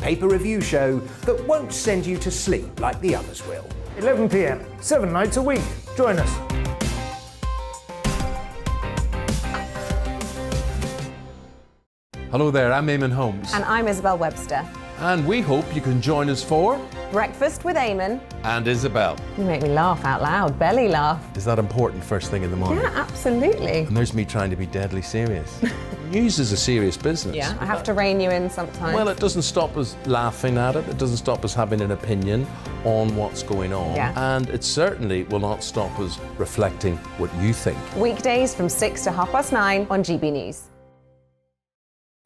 paper review show that won't send you to sleep like the others will. 11 p.m, 7 nights a week. Join us. Hello there, I'm Eamon Holmes. And I'm Isabel Webster. And we hope you can join us for Breakfast with Eamon. And Isabel. You make me laugh out loud, belly laugh. Is that important first thing in the morning? Yeah, absolutely. And there's me trying to be deadly serious. News is a serious business. Yeah, I have to rein you in sometimes. Well, it doesn't stop us laughing at it. It doesn't stop us having an opinion on what's going on. Yeah. And it certainly will not stop us reflecting what you think. Weekdays from 6 to 9:30 on GB News.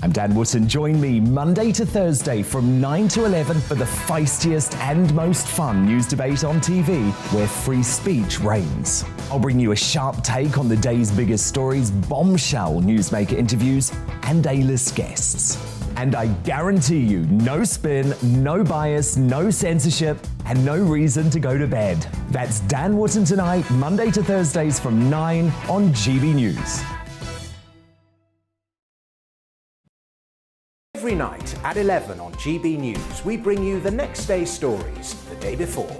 I'm Dan Wootton. Join me Monday to Thursday from 9 to 11 for the feistiest and most fun news debate on TV, where free speech reigns. I'll bring you a sharp take on the day's biggest stories, bombshell newsmaker interviews, and A-list guests. And I guarantee you, no spin, no bias, no censorship, and no reason to go to bed. That's Dan Wootton Tonight, Monday to Thursdays from 9 on GB News. Every night at 11 on GB News, we bring you the next day's stories the day before.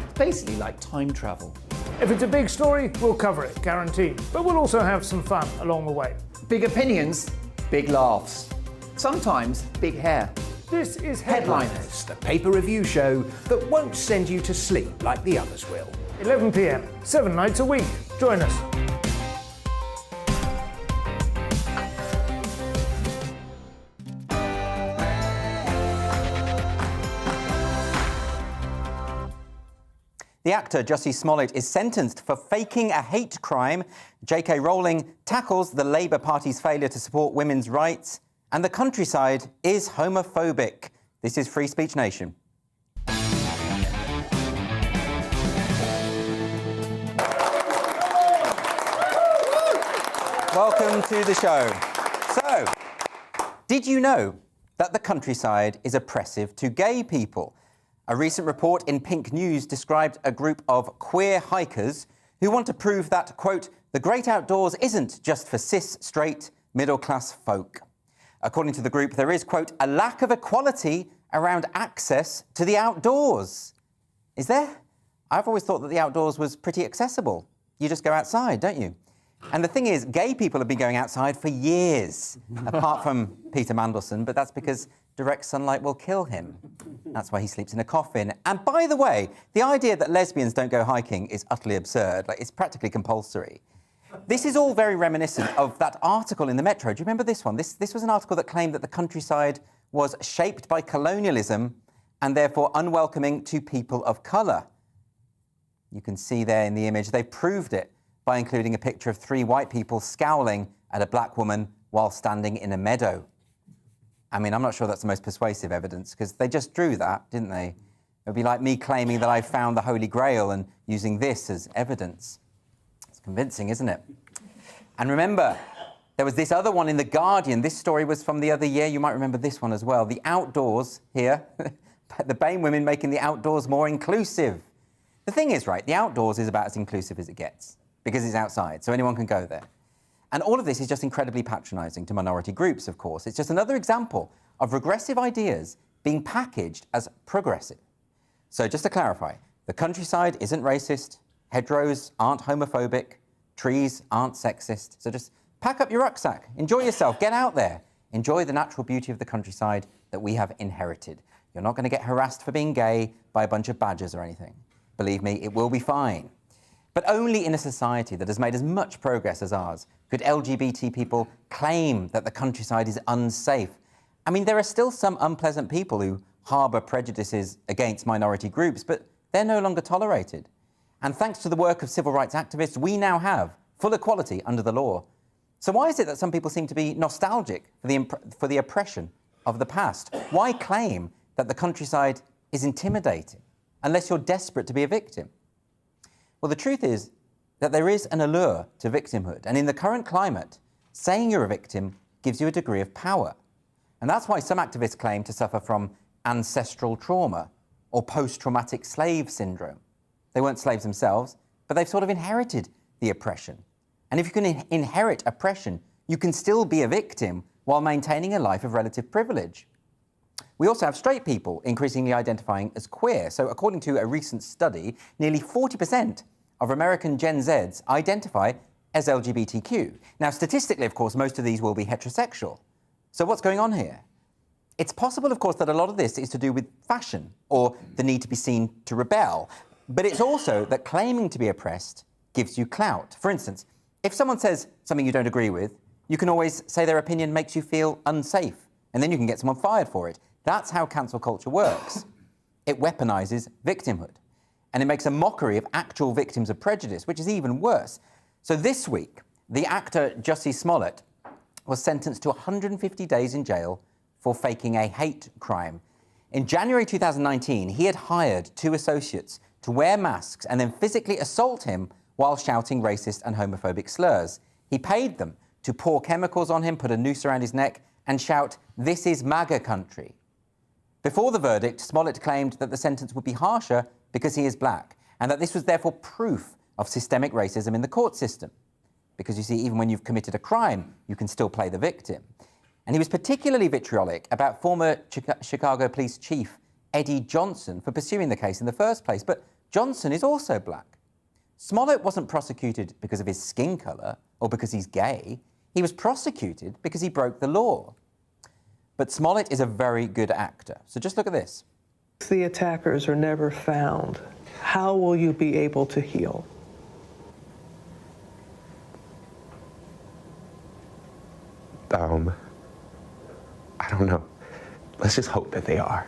It's basically like time travel. If it's a big story, we'll cover it, guaranteed. But we'll also have some fun along the way. Big opinions, big laughs. Sometimes big hair. This is Headliners, the paper review show that won't send you to sleep like the others will. 11 p.m, 7 nights a week. Join us. The actor Jussie Smollett is sentenced for faking a hate crime. J.K. Rowling tackles the Labour Party's failure to support women's rights. And the countryside is homophobic. This is Free Speech Nation. Welcome to the show. So, did you know that the countryside is oppressive to gay people? A recent report in Pink News described a group of queer hikers who want to prove that, quote, the great outdoors isn't just for cis, straight, middle-class folk. According to the group, there is, quote, a lack of equality around access to the outdoors. Is there? I've always thought that the outdoors was pretty accessible. You just go outside, don't you? And the thing is, gay people have been going outside for years, apart from Peter Mandelson, but that's because direct sunlight will kill him. That's why he sleeps in a coffin. And by the way, the idea that lesbians don't go hiking is utterly absurd. Like, it's practically compulsory. This is all very reminiscent of that article in the Metro. Do you remember this one? This was an article that claimed that the countryside was shaped by colonialism and therefore unwelcoming to people of colour. You can see there in the image, they proved it by including a picture of 3 white people scowling at a black woman while standing in a meadow. I mean, I'm not sure that's the most persuasive evidence, because they just drew that, didn't they? It would be like me claiming that I found the Holy Grail and using this as evidence. It's convincing, isn't it? And remember, there was this other one in The Guardian. This story was from the other year. You might remember this one as well. The outdoors here, the BAME women making the outdoors more inclusive. The thing is, right, the outdoors is about as inclusive as it gets, because it's outside, so anyone can go there. And all of this is just incredibly patronising to minority groups, of course. It's just another example of regressive ideas being packaged as progressive. So just to clarify, the countryside isn't racist, hedgerows aren't homophobic, trees aren't sexist. So just pack up your rucksack, enjoy yourself, get out there, enjoy the natural beauty of the countryside that we have inherited. You're not going to get harassed for being gay by a bunch of badgers or anything. Believe me, it will be fine. But only in a society that has made as much progress as ours could LGBT people claim that the countryside is unsafe. I mean, there are still some unpleasant people who harbour prejudices against minority groups, but they're no longer tolerated. And thanks to the work of civil rights activists, we now have full equality under the law. So why is it that some people seem to be nostalgic for the oppression of the past? Why claim that the countryside is intimidating, unless you're desperate to be a victim? Well, the truth is that there is an allure to victimhood. And in the current climate, saying you're a victim gives you a degree of power. And that's why some activists claim to suffer from ancestral trauma or post-traumatic slave syndrome. They weren't slaves themselves, but they've sort of inherited the oppression. And if you can inherit oppression, you can still be a victim while maintaining a life of relative privilege. We also have straight people increasingly identifying as queer. So according to a recent study, nearly 40% of American Gen Zs identify as LGBTQ. Now, statistically, of course, most of these will be heterosexual. So what's going on here? It's possible, of course, that a lot of this is to do with fashion or the need to be seen to rebel. But it's also that claiming to be oppressed gives you clout. For instance, if someone says something you don't agree with, you can always say their opinion makes you feel unsafe, and then you can get someone fired for it. That's how cancel culture works. It weaponizes victimhood, and it makes a mockery of actual victims of prejudice, which is even worse. So this week, the actor Jussie Smollett was sentenced to 150 days in jail for faking a hate crime. In January 2019, he had hired 2 associates to wear masks and then physically assault him while shouting racist and homophobic slurs. He paid them to pour chemicals on him, put a noose around his neck, and shout, "This is MAGA country." Before the verdict, Smollett claimed that the sentence would be harsher because he is black, and that this was therefore proof of systemic racism in the court system. Because you see, even when you've committed a crime, you can still play the victim. And he was particularly vitriolic about former Chicago police chief Eddie Johnson for pursuing the case in the first place. But Johnson is also black. Smollett wasn't prosecuted because of his skin colour or because he's gay. He was prosecuted because he broke the law. But Smollett is a very good actor. So just look at this. The attackers are never found. How will you be able to heal? I don't know. Let's just hope that they are.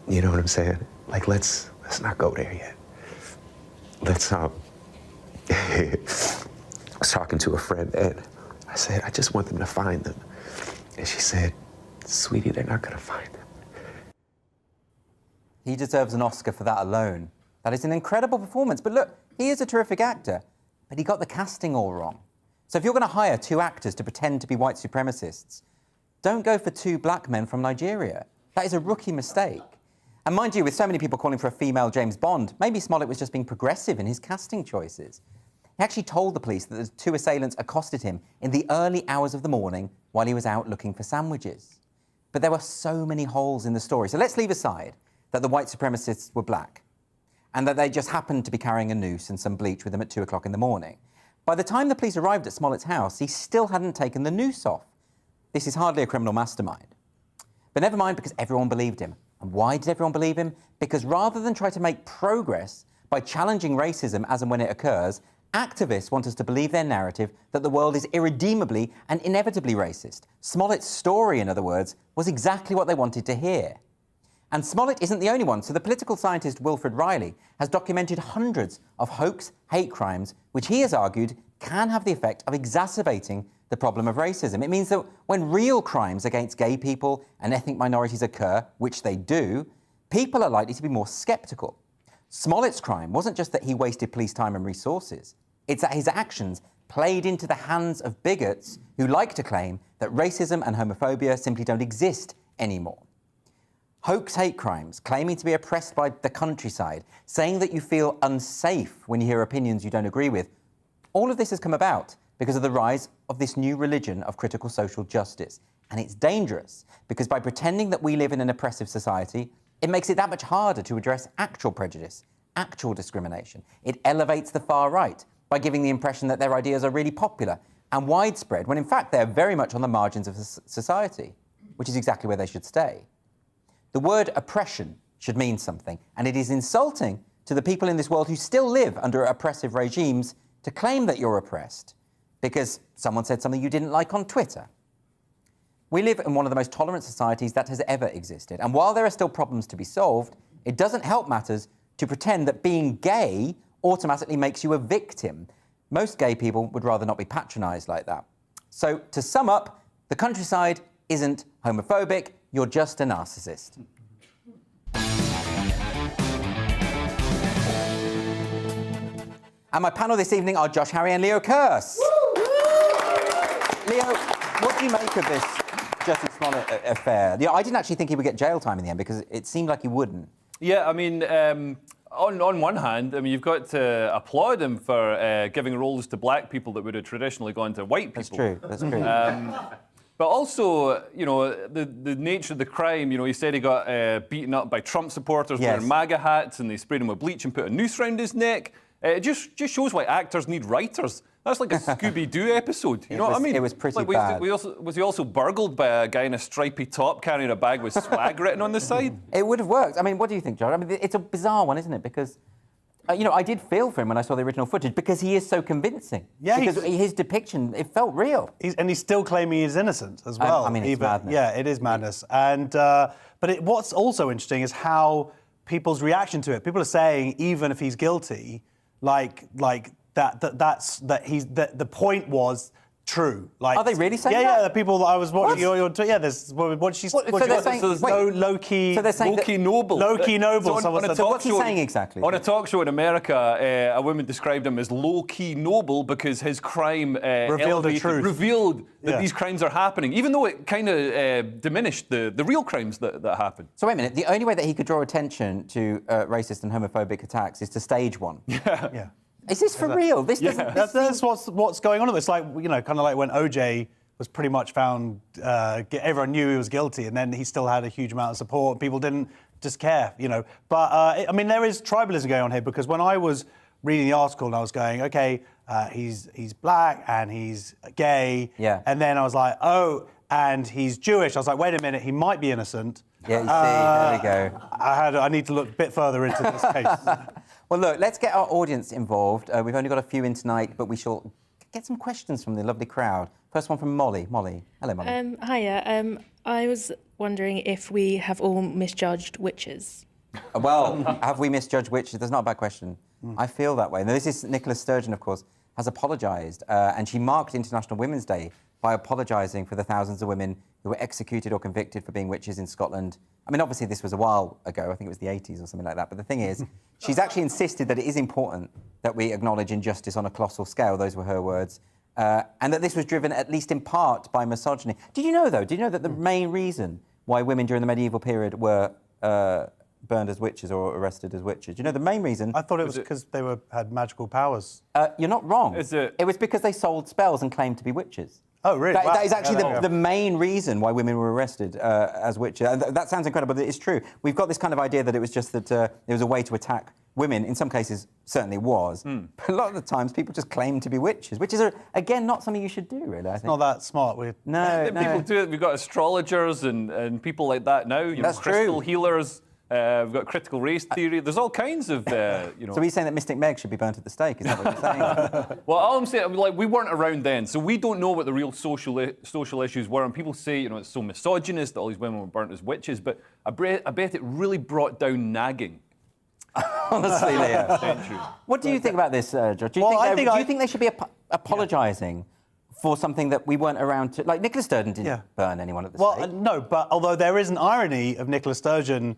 You know what I'm saying? Like, let's not go there yet. I was talking to a friend and I said, I just want them to find them. And she said, sweetie, they're not gonna find them. He deserves an Oscar for that alone. That is an incredible performance. But look, he is a terrific actor, but he got the casting all wrong. So if you're going to hire 2 actors to pretend to be white supremacists, don't go for 2 black men from Nigeria. That is a rookie mistake. And mind you, with so many people calling for a female James Bond, maybe Smollett was just being progressive in his casting choices. He actually told the police that the 2 assailants accosted him in the early hours of the morning while he was out looking for sandwiches. But there were so many holes in the story. So let's leave aside that the white supremacists were black and that they just happened to be carrying a noose and some bleach with them at 2 o'clock in the morning. By the time the police arrived at Smollett's house, he still hadn't taken the noose off. This is hardly a criminal mastermind. But never mind, because everyone believed him. And why did everyone believe him? Because rather than try to make progress by challenging racism as and when it occurs, activists want us to believe their narrative that the world is irredeemably and inevitably racist. Smollett's story, in other words, was exactly what they wanted to hear. And Smollett isn't the only one. So the political scientist Wilfred Riley has documented hundreds of hoax hate crimes, which he has argued can have the effect of exacerbating the problem of racism. It means that when real crimes against gay people and ethnic minorities occur, which they do, people are likely to be more sceptical. Smollett's crime wasn't just that he wasted police time and resources. It's that his actions played into the hands of bigots who like to claim that racism and homophobia simply don't exist anymore. Hoax hate crimes, claiming to be oppressed by the countryside, saying that you feel unsafe when you hear opinions you don't agree with. All of this has come about because of the rise of this new religion of critical social justice. And it's dangerous because by pretending that we live in an oppressive society, it makes it that much harder to address actual prejudice, actual discrimination. It elevates the far right by giving the impression that their ideas are really popular and widespread, when in fact they're very much on the margins of society, which is exactly where they should stay. The word oppression should mean something, and it is insulting to the people in this world who still live under oppressive regimes to claim that you're oppressed because someone said something you didn't like on Twitter. We live in one of the most tolerant societies that has ever existed, and while there are still problems to be solved, it doesn't help matters to pretend that being gay automatically makes you a victim. Most gay people would rather not be patronised like that. So, to sum up, the countryside isn't homophobic, you're just a narcissist. And my panel this evening are Josh Harry and Leo Kearse. Leo, what do you make of this Jussie Smollett affair? You know, I didn't actually think he would get jail time in the end because it seemed like he wouldn't. Yeah, I mean, on one hand, I mean, you've got to applaud him for giving roles to black people that would have traditionally gone to white people. That's true. But also, you know, the nature of the crime. You know, he said he got beaten up by Trump supporters wearing MAGA hats, and they sprayed him with bleach and put a noose round his neck. It just shows why actors need writers. That's like a Scooby-Doo episode. You know what I mean? It was pretty like, bad. Was he also burgled by a guy in a stripy top carrying a bag with swag written on the side? It would have worked. I mean, what do you think, John? I mean, it's a bizarre one, isn't it? Because, you know, I did feel for him when I saw the original footage because he is so convincing. Yeah, because his depiction, it felt real. And he's still claiming he's innocent as well. I mean, it's madness. Yeah, it is madness. And but what's also interesting is how people's reaction to it. People are saying even if he's guilty, the point was true. Like, are they really saying that? Yeah, the people that I was watching. There's what she's. So they're saying low-key. So they're saying low-key noble. Low-key noble. So what's he saying exactly? On a talk show in America, a woman described him as low-key noble because his crime revealed that these crimes are happening, even though it kind of diminished the real crimes that happened. So wait a minute. The only way that he could draw attention to racist and homophobic attacks is to stage one. Yeah. Is this for real? This doesn't. That's what's going on. It's like, you know, kind of like when OJ was pretty much found. Everyone knew he was guilty, and then he still had a huge amount of support. People didn't just care, you know. But I mean, there is tribalism going on here because when I was reading the article and I was going, okay, he's black and he's gay, and then I was like, oh, and he's Jewish. I was like, wait a minute, he might be innocent. Yeah, you see, there we go. I need to look a bit further into this case. Well, look, let's get our audience involved. We've only got a few in tonight, but we shall get some questions from the lovely crowd. First one from Molly. Molly. Hello, Molly. Hiya. I was wondering if we have all misjudged witches. Well, have we misjudged witches? That's not a bad question. I feel that way. Now, this is Nicola Sturgeon, of course, has apologised, and she marked International Women's Day by apologising for the thousands of women who were executed or convicted for being witches in Scotland. I mean, obviously, this was a while ago. I think it was the 80s or something like that. But the thing is, she's actually insisted that it is important that we acknowledge injustice on a colossal scale. Those were her words. And that this was driven, at least in part, by misogyny. Did you know, though, that the main reason why women during the medieval period were burned as witches or arrested as witches? You know, the main reason... I thought it was because they had magical powers. You're not wrong. Is it? It was because they sold spells and claimed to be witches. Oh, really? That is actually the main reason why women were arrested as witches. And that sounds incredible, but it's true. We've got this kind of idea that it was just that it was a way to attack women. In some cases, certainly was. But a lot of the times, people just claim to be witches, which is, again, not something you should do, really, I think. It's not that smart. No. People do it. We've got astrologers and people like that now. You know, crystal healers. We've got critical race theory. There's all kinds of, you know... So are you saying that Mystic Meg should be burnt at the stake? Is that what you're saying? Well, all I'm saying, like, we weren't around then, so we don't know what the real social issues were. And people say, you know, it's so misogynist that all these women were burnt as witches, but I bet it really brought down nagging. Honestly, Leo. What do you think about this, George? Do you think they should be apologising for something that we weren't around to... Like, Nicola Sturgeon didn't burn anyone at the stake. Well, no, but although there is an irony of Nicola Sturgeon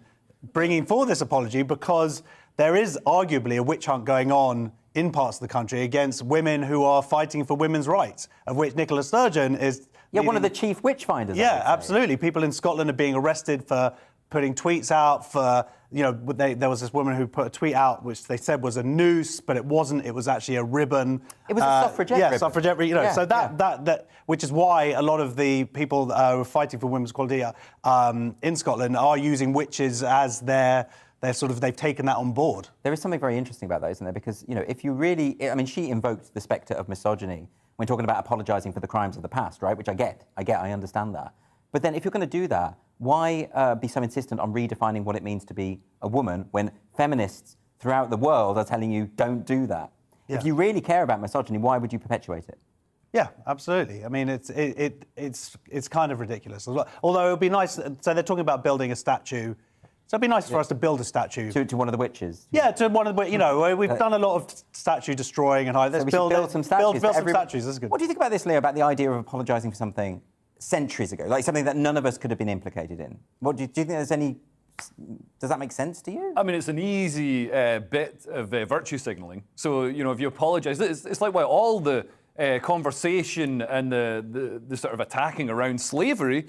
bringing forward this apology, because there is arguably a witch hunt going on in parts of the country against women who are fighting for women's rights, of which Nicola Sturgeon is... one of the chief witch finders. Yeah, absolutely. People in Scotland are being arrested for putting tweets out for, you know, there was this woman who put a tweet out which they said was a noose, but it wasn't. It was actually a ribbon. It was a suffragette ribbon. Yeah, suffragette, you know. So that which is why a lot of the people who are fighting for women's equality in Scotland are using witches as they've taken that on board. There is something very interesting about that, isn't there? Because, you know, if you really... I mean, she invoked the spectre of misogyny when talking about apologising for the crimes of the past, right? Which I understand that. But then if you're going to do that, why be so insistent on redefining what it means to be a woman when feminists throughout the world are telling you don't do that? Yeah. If you really care about misogyny, why would you perpetuate it? Yeah, absolutely. I mean, it's kind of ridiculous. Although it would be nice. So they're talking about building a statue. So it'd be nice for us to build a statue to one of the witches. Yeah, to one of the. You know, we've done a lot of statue destroying and let's build some statues. Build some statues. That's good. What do you think about this, Leo? About the idea of apologising for something centuries ago, like something that none of us could have been implicated in? What do you think? There's any? Does that make sense to you? I mean, it's an easy bit of virtue signalling. So, you know, if you apologise, it's like why all the conversation and the sort of attacking around slavery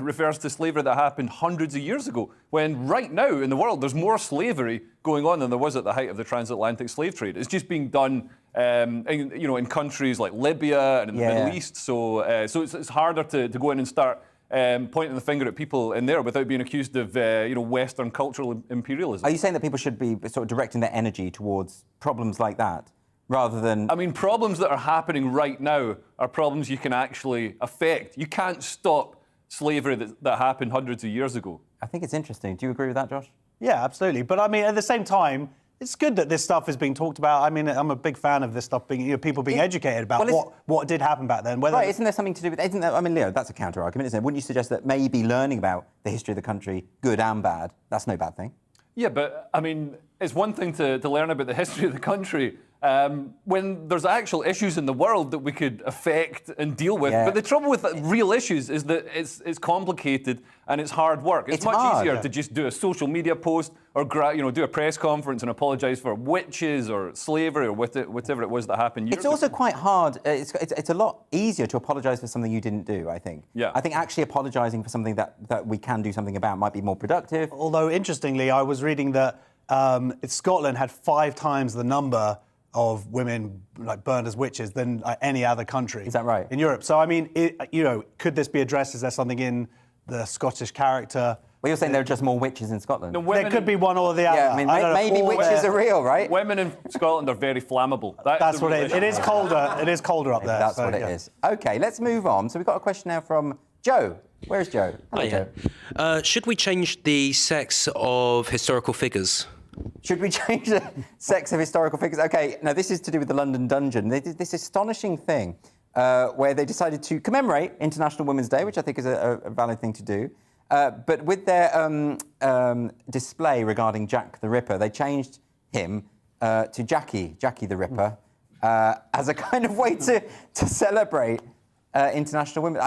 refers to slavery that happened hundreds of years ago, when right now in the world there's more slavery going on than there was at the height of the transatlantic slave trade. It's just being done in countries like Libya and in the Middle East. So it's harder to go in and start pointing the finger at people in there without being accused of Western cultural imperialism. Are you saying that people should be sort of directing their energy towards problems like that? Rather than... I mean, problems that are happening right now are problems you can actually affect. You can't stop slavery that happened hundreds of years ago. I think it's interesting. Do you agree with that, Josh? Yeah, absolutely. But I mean, at the same time, it's good that this stuff is being talked about. I mean, I'm a big fan of this stuff being, people being educated about what did happen back then. Right, isn't there something to do with... I mean, Leo, that's a counter-argument, isn't it? Wouldn't you suggest that maybe learning about the history of the country, good and bad, that's no bad thing? Yeah, but, I mean, it's one thing to learn about the history of the country when there's actual issues in the world that we could affect and deal with. But the trouble with real issues is that it's complicated and it's hard work. It's much easier to just do a social media post or do a press conference and apologise for witches or slavery or whatever it was that happened. It's also quite hard. It's a lot easier to apologise for something you didn't do, I think. Yeah. I think actually apologising for something that we can do something about might be more productive. Although, interestingly, I was reading that Scotland had 5 times the number of women burned as witches than any other country. Is that right? In Europe. So, I mean, could this be addressed? Is there something in the Scottish character? Well, you're saying there are just more witches in Scotland? No, there could be one or the other. Yeah, I mean, maybe witches are real, right? Women in Scotland are very flammable. That's what it is. It is colder. It is colder up there. That's what it is. OK, let's move on. So we've got a question now from Joe. Where's Joe? Hello, Joe. Should we change the sex of historical figures? Should we change the sex of historical figures? OK, now this is to do with the London Dungeon. They did this astonishing thing where they decided to commemorate International Women's Day, which I think is a valid thing to do. But with their display regarding Jack the Ripper, they changed him to Jackie the Ripper, as a kind of way to celebrate International Women.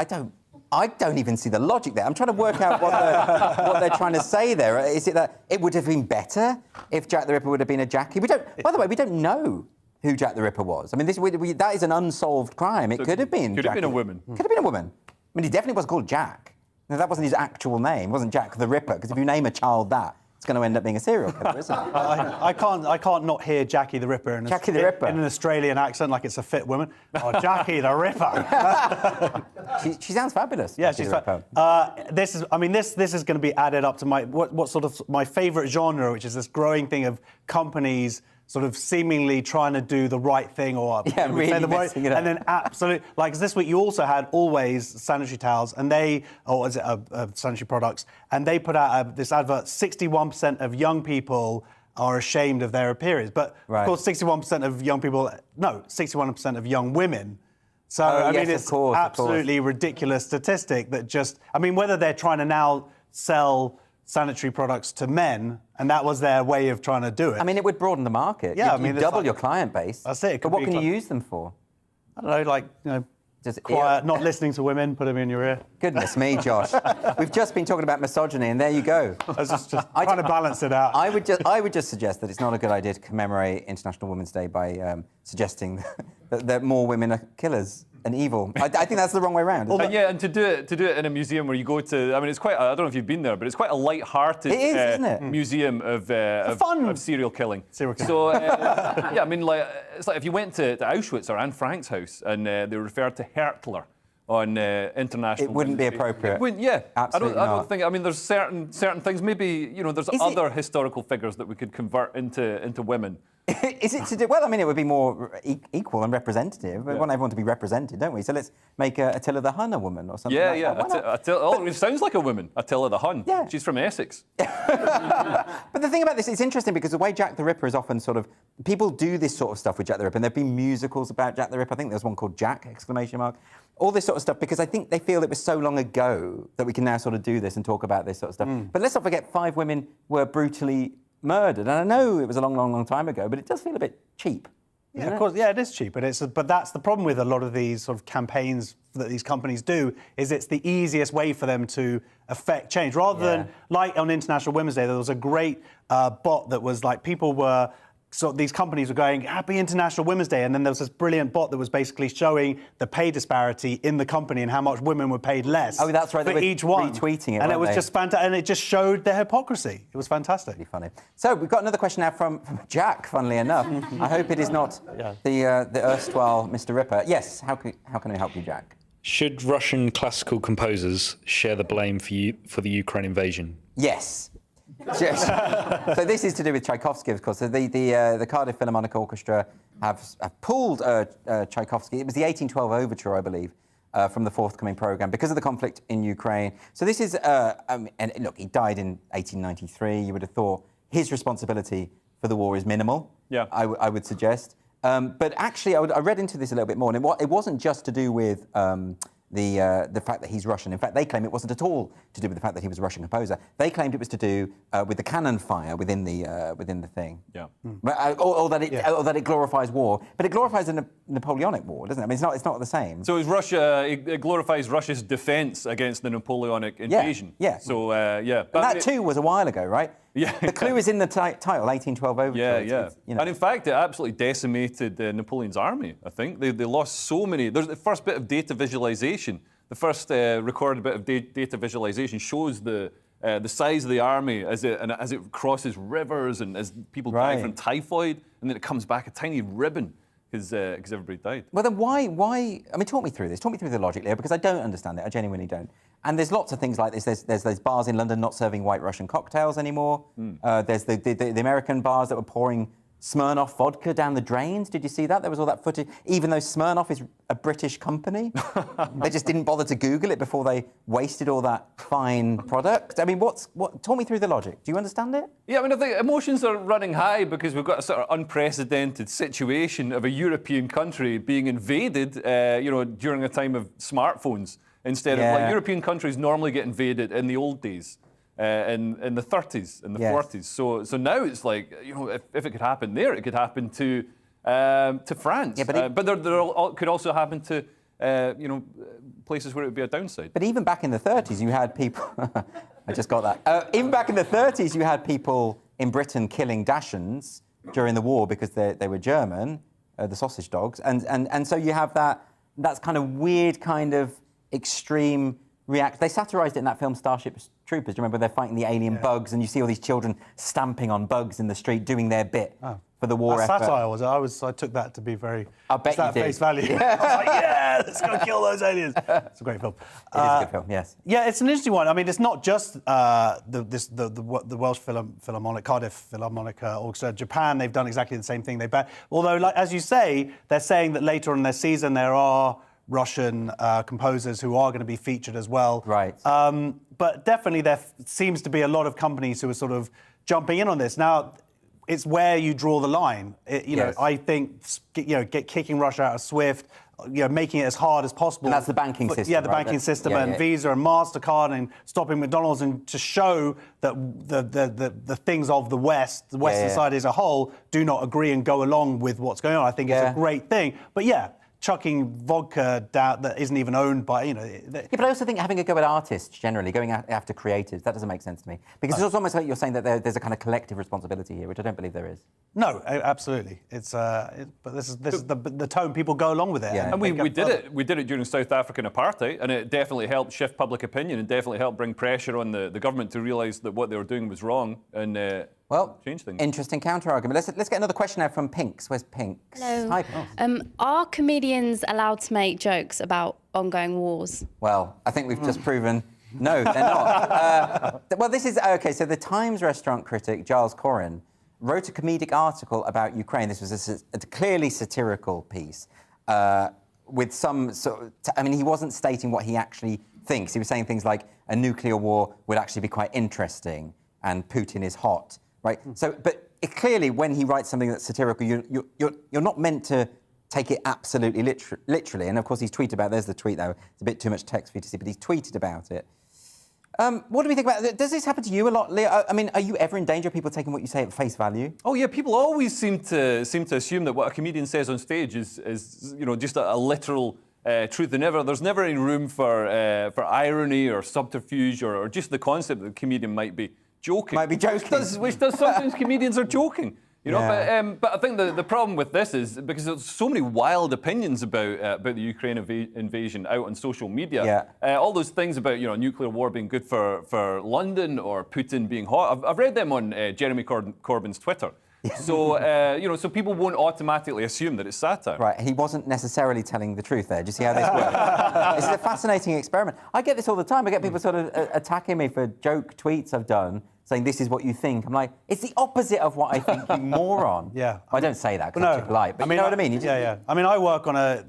I don't even see the logic there. I'm trying to work out what they're trying to say there. Is it that it would have been better if Jack the Ripper would have been a Jackie? By the way, we don't know who Jack the Ripper was. I mean, that is an unsolved crime. It could have been. Could have been a woman. Could have been a woman. I mean, he definitely was called Jack. No, that wasn't his actual name. It wasn't Jack the Ripper. Because if you name a child that, it's going to end up being a serial killer, isn't it? I can't not hear Jackie the Ripper in an Australian accent like it's a fit woman. Oh, Jackie the Ripper. she sounds fabulous. Yeah, she's fabulous. This is going to be added up to my favourite genre, which is this growing thing of companies sort of seemingly trying to do the right thing really messing it up. And then absolutely, like this week you also had Always sanitary towels and sanitary products, and they put out this advert, 61% of young people are ashamed of their appearance. But of course 61% of young people, 61% of young women. So I mean it's absolutely ridiculous statistic that whether they're trying to now sell sanitary products to men, and that was their way of trying to do it. I mean, it would broaden the market. Yeah, you double your client base. That's it. But what can you use them for? I don't know, just quiet, not listening to women, put them in your ear. Goodness me, Josh. We've just been talking about misogyny, and there you go. I was just trying to balance it out. I would just suggest that it's not a good idea to commemorate International Women's Day by suggesting that more women are killers and evil. I think that's the wrong way around. And to do it in a museum where you go to, I mean, it's quite. I don't know if you've been there, but it's quite a light-hearted isn't it? museum of serial killing. Serial killing. So I mean, it's like if you went to Auschwitz or Anne Frank's house and they referred to Hertler on International. It wouldn't be appropriate. Absolutely I don't think. I mean, there's certain things. Maybe there's other historical figures that we could convert into women. Is it to do? Well, I mean, it would be more equal and representative. We want everyone to be represented, don't we? So let's make Attila the Hun a woman or something. It sounds like a woman, Attila the Hun. Yeah. She's from Essex. But the thing about this, it's interesting because the way Jack the Ripper is often people do this sort of stuff with Jack the Ripper, and there've been musicals about Jack the Ripper. I think there's one called Jack! ! All this sort of stuff, because I think they feel it was so long ago that we can now sort of do this and talk about this sort of stuff. But let's not forget 5 women were brutally murdered, and I know it was a long time ago, but it does feel a bit cheap. Yeah, of course. Yeah, it is cheap, but that's the problem with a lot of these sort of campaigns that these companies do. Is it's the easiest way for them to affect change, rather than like on International Women's Day. There was a great bot that was like people were So these companies were going, Happy International Women's Day, and then there was this brilliant bot that was basically showing the pay disparity in the company and how much women were paid less. Oh, that's right. For each one. Retweeting it, and it was they? just fantastic, and it just showed their hypocrisy. It was fantastic. Really funny. So we've got another question now from Jack. Funnily enough, I hope it is not the erstwhile Mr. Ripper. Yes. How can I help you, Jack? Should Russian classical composers share the blame for the Ukraine invasion? Yes. So this is to do with Tchaikovsky, of course. So the Cardiff Philharmonic Orchestra have pulled Tchaikovsky. It was the 1812 overture, I believe, from the forthcoming programme because of the conflict in Ukraine. So this is, and look, he died in 1893. You would have thought his responsibility for the war is minimal. Yeah, I would suggest. But actually, I read into this a little bit more, and it wasn't just to do with the fact that he's Russian. In fact, they claim it wasn't at all to do with the fact that he was a Russian composer. They claimed it was to do with the cannon fire within the thing. Yeah. Or that it glorifies war, but it glorifies the Napoleonic War, doesn't it? I mean, it's not the same. So it glorifies Russia's defence against the Napoleonic invasion. Yeah. So yeah. But that too was a while ago, right? Yeah. The clue is in the title, 1812 overture. Yeah. And in fact, it absolutely decimated Napoleon's army. I think they lost so many. There's the first bit of data visualization. The first recorded bit of data visualization shows the size of the army as it crosses rivers and as people die from typhoid, and then it comes back a tiny ribbon because everybody died. Well, then why? I mean, talk me through this. Talk me through the logic, Leo, because I don't understand it. I genuinely don't. And there's lots of things like this. There's those bars in London not serving White Russian cocktails anymore. There's the American bars that were pouring Smirnoff vodka down the drains. Did you see that? There was all that footage. Even though Smirnoff is a British company, they just didn't bother to Google it before they wasted all that fine product. I mean, talk me through the logic. Do you understand it? Yeah, I mean, I think emotions are running high because we've got a sort of unprecedented situation of a European country being invaded, during a time of smartphones. Instead of European countries normally get invaded in the old days, in the 30s and the 40s. So now it's like, if it could happen there, it could happen to France. Yeah, but there could also happen to places where it would be a downside. But even back in the 30s, you had people. I just got that. Even back in the 30s, you had people in Britain killing Dachshunds during the war because they were German, the sausage dogs, and so you have that's kind of weird kind of extreme react. They satirised it in that film Starship Troopers. Do you remember they're fighting the alien bugs and you see all these children stamping on bugs in the street doing their bit for the war effort? Satire was it? I took that to be very... I bet you did. Face value. Yeah. I was like, let's go kill those aliens. It's a great film. It is a good film, yes. Yeah, it's an interesting one. I mean, it's not just the Welsh Philharmonic, Cardiff Philharmonic Orchestra. Japan, they've done exactly the same thing. Although, like, as you say, they're saying that later in their season there are Russian composers who are going to be featured as well. Right. But definitely there seems to be a lot of companies who are sort of jumping in on this. Now, it's where you draw the line. I think, kicking Russia out of SWIFT, making it as hard as possible. And that's the banking system, Yeah, the banking system and Visa and MasterCard and stopping McDonald's, and to show that the things of the West, the Western society as a whole, do not agree and go along with what's going on. I think it's a great thing. But chucking vodka down that isn't even owned by, but I also think having a go at artists generally, going after creatives, that doesn't make sense to me. Because it's almost like you're saying that there's a kind of collective responsibility here, which I don't believe there is. No, absolutely. It's but this is the tone. People go along with it. Yeah. And we did it. We did it during South African apartheid, and it definitely helped shift public opinion and definitely helped bring pressure on the government to realise that what they were doing was wrong and change things. Interesting counter-argument. Let's get another question now from Pinks. Where's Pinks? Hello. Hi, Pinks. Are comedians allowed to make jokes about ongoing wars? Well, I think we've just proven no, they're not. Well, this is okay. So the Times restaurant critic Giles Corrin wrote a comedic article about Ukraine. This was a clearly satirical piece with some sort of... I mean, he wasn't stating what he actually thinks. He was saying things like a nuclear war would actually be quite interesting and Putin is hot, right? So, but clearly when he writes something that's satirical, you're not meant to take it absolutely literally. And of course he's tweeted about... There's the tweet, though. It's a bit too much text for you to see, but he's tweeted about it. What do we think about it? Does this happen to you a lot, Leo? I mean, are you ever in danger of people taking what you say at face value? Oh yeah, people always seem to assume that what a comedian says on stage is just a literal truth. There's never any room for irony or subterfuge or just the concept that the comedian might be joking. Might be joking. Which does sometimes comedians are joking. You know, but I think the problem with this is because there's so many wild opinions about the Ukraine invasion out on social media. All those things about nuclear war being good for London or Putin being hot. I've read them on Jeremy Corbyn's Twitter. So so people won't automatically assume that it's satire. Right, he wasn't necessarily telling the truth there. Do you see how this works? This is a fascinating experiment. I get this all the time. I get people sort of attacking me for joke tweets I've done, saying this is what you think. I'm like, it's the opposite of what I think, you moron. Yeah. I don't say that because I'm too polite, but you know what I mean? Yeah. I mean, I work on a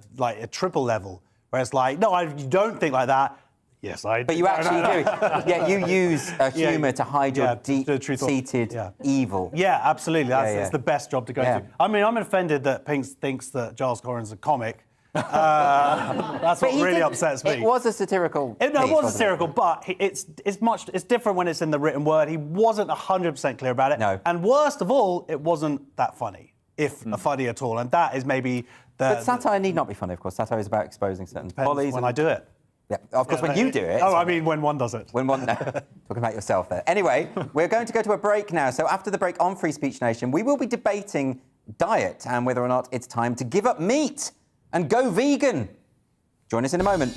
triple level, where it's like, no, you don't think like that. Yes, I do. But you actually do. Yeah, you use humour to hide your deep-seated evil. Yeah, absolutely. It's the best job to go to. I mean, I'm offended that Pink thinks that Giles Corran's a comic. That's what really upsets me. It was a satirical piece, it was satirical, but it's different when it's in the written word. He wasn't 100% clear about it. No. And worst of all, it wasn't that funny, if funny at all. And that is maybe But satire need not be funny, of course. Satire is about exposing certain follies. When I do it. Yeah, of course, when you do it. Oh, I mean, when one does it. When one, no, talking about yourself there. Anyway, we're going to go to a break now. So after the break on Free Speech Nation, we will be debating diet and whether or not it's time to give up meat and go vegan. Join us in a moment.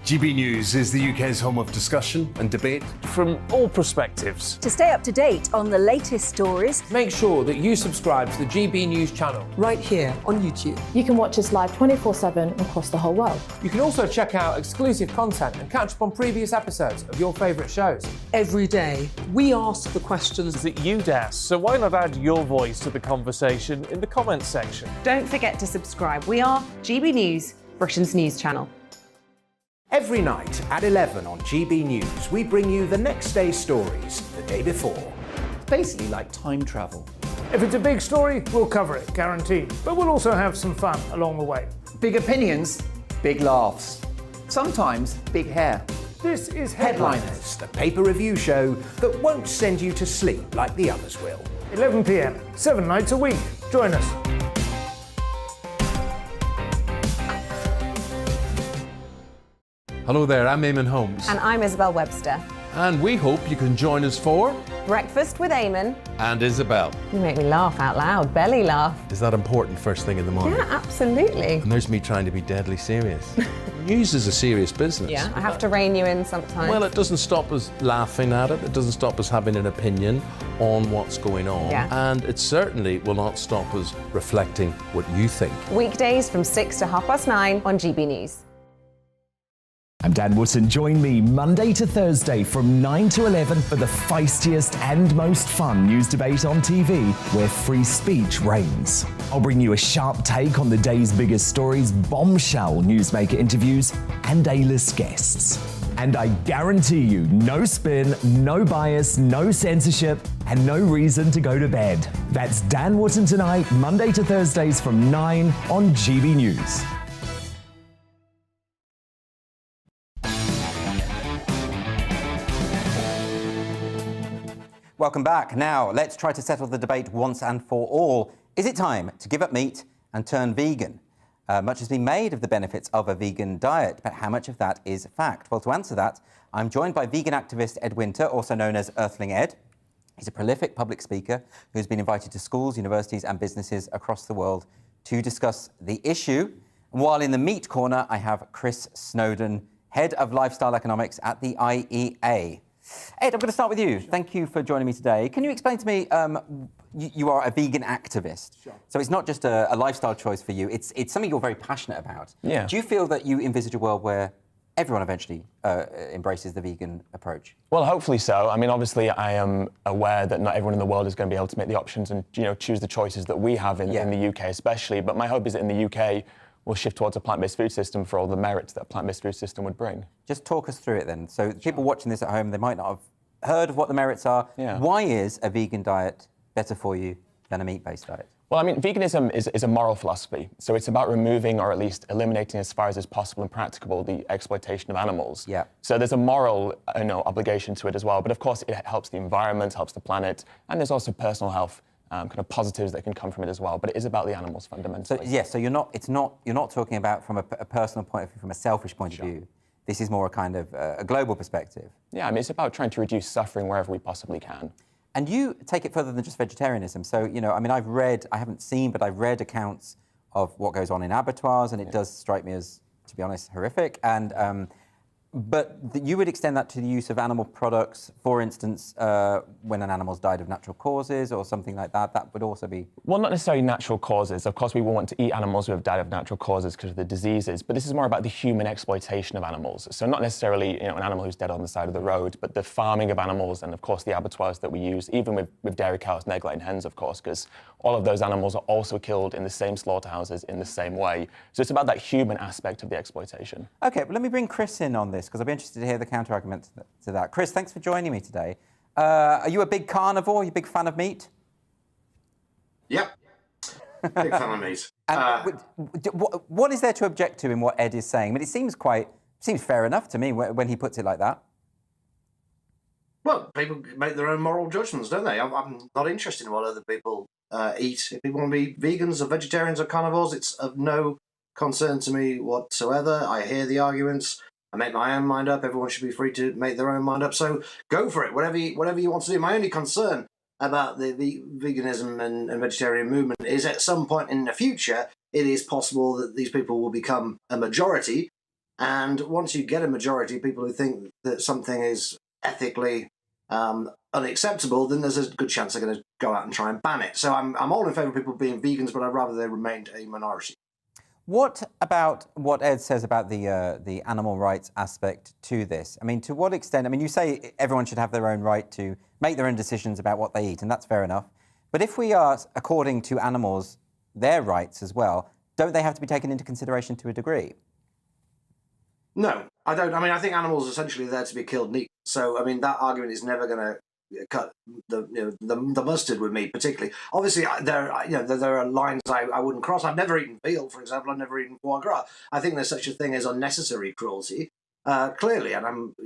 GB News is the UK's home of discussion and debate. From all perspectives. To stay up to date on the latest stories, make sure that you subscribe to the GB News channel. Right here on YouTube. You can watch us live 24/7 across the whole world. You can also check out exclusive content and catch up on previous episodes of your favourite shows. Every day, we ask the questions that you'd ask, so why not add your voice to the conversation in the comments section? Don't forget to subscribe. We are GB News, Britain's news channel. Every night at 11 on GB News, we bring you the next day's stories the day before. It's basically like time travel. If it's a big story, we'll cover it, guaranteed. But we'll also have some fun along the way. Big opinions, big laughs. Sometimes big hair. This is Headliners, the paper review show that won't send you to sleep like the others will. 11 p.m, 7 nights a week. Join us. Hello there, I'm Eamon Holmes. And I'm Isabel Webster. And we hope you can join us for Breakfast with Eamon and Isabel. You make me laugh out loud, belly laugh. Is that important first thing in the morning? Yeah, absolutely. And there's me trying to be deadly serious. News is a serious business. Yeah, I have to rein you in sometimes. Well, it doesn't stop us laughing at it. It doesn't stop us having an opinion on what's going on. Yeah. And it certainly will not stop us reflecting what you think. Weekdays from 6 to 9:30 on GB News. I'm Dan Wootton. Join me Monday to Thursday from 9 to 11 for the feistiest and most fun news debate on TV, where free speech reigns. I'll bring you a sharp take on the day's biggest stories, bombshell newsmaker interviews, and A-list guests. And I guarantee you, no spin, no bias, no censorship, and no reason to go to bed. That's Dan Wootton tonight, Monday to Thursdays from 9 on GB News. Welcome back. Now, let's try to settle the debate once and for all. Is it time to give up meat and turn vegan? Much has been made of the benefits of a vegan diet, but how much of that is fact? Well, to answer that, I'm joined by vegan activist Ed Winter, also known as Earthling Ed. He's a prolific public speaker who's been invited to schools, universities and businesses across the world to discuss the issue. And while in the meat corner, I have Chris Snowdon, Head of Lifestyle Economics at the IEA. Ed, I'm going to start with you. Thank you for joining me today. Can you explain to me, you are a vegan activist. Sure. So it's not just a lifestyle choice for you, it's something you're very passionate about. Yeah. Do you feel that you envisage a world where everyone eventually embraces the vegan approach? Well, hopefully so. I mean, obviously, I am aware that not everyone in the world is going to be able to make the options and, choose the choices that we have in the UK especially. But my hope is that in the UK, we'll shift towards a plant-based food system for all the merits that a plant-based food system would bring. Just talk us through it then. So people watching this at home, they might not have heard of what the merits are. Yeah. Why is a vegan diet better for you than a meat-based diet? Well, I mean, veganism is a moral philosophy. So it's about removing or at least eliminating as far as is possible and practicable the exploitation of animals. Yeah. So there's a moral obligation to it as well. But of course, it helps the environment, helps the planet, and there's also personal health kind of positives that can come from it as well. But it is about the animals fundamentally. So yes, so you're not talking about from a personal point of view, from a selfish point of view. This is more a kind of a global perspective. Yeah, I mean, it's about trying to reduce suffering wherever we possibly can. And you take it further than just vegetarianism. So, you know, I mean, I haven't seen, but I've read accounts of what goes on in abattoirs, and it does strike me as, to be honest, horrific. And but you would extend that to the use of animal products, for instance, when an animal's died of natural causes or something like that. That would also be... Well, not necessarily natural causes. Of course, we will want to eat animals who have died of natural causes because of the diseases, but this is more about the human exploitation of animals. So not necessarily, you know, an animal who's dead on the side of the road, but the farming of animals and, of course, the abattoirs that we use, even with dairy cows and egg-laying hens, of course, because all of those animals are also killed in the same slaughterhouses in the same way. So it's about that human aspect of the exploitation. OK, well, let me bring Chris in on this, because I'd be interested to hear the counter-argument to that. Chris, thanks for joining me today. Are you a big carnivore? Are you a big fan of meat? Yep. Big fan of meat. What is there to object to in what Ed is saying? I mean, it seems fair enough to me when he puts it like that. Well, people make their own moral judgments, don't they? I'm not interested in what other people eat. If people want to be vegans or vegetarians or carnivores, it's of no concern to me whatsoever. I hear the arguments. I make my own mind up. Everyone should be free to make their own mind up. So go for it, whatever you want to do. My only concern about the veganism and vegetarian movement is at some point in the future, it is possible that these people will become a majority. And once you get a majority of people who think that something is ethically unacceptable, then there's a good chance they're going to go out and try and ban it. So I'm all in favour of people being vegans, but I'd rather they remained a minority. What about what Ed says about the animal rights aspect to this? I mean, to what extent? I mean, you say everyone should have their own right to make their own decisions about what they eat, and that's fair enough. But if we are according to animals their rights as well, don't they have to be taken into consideration to a degree? No, I don't. I mean, I think animals are essentially there to be killed and eaten. So, I mean, that argument is never going to cut the mustard with me particularly. Obviously, there are lines I wouldn't cross. I've never eaten veal, for example. I've never eaten foie gras. I think there's such a thing as unnecessary cruelty, clearly, and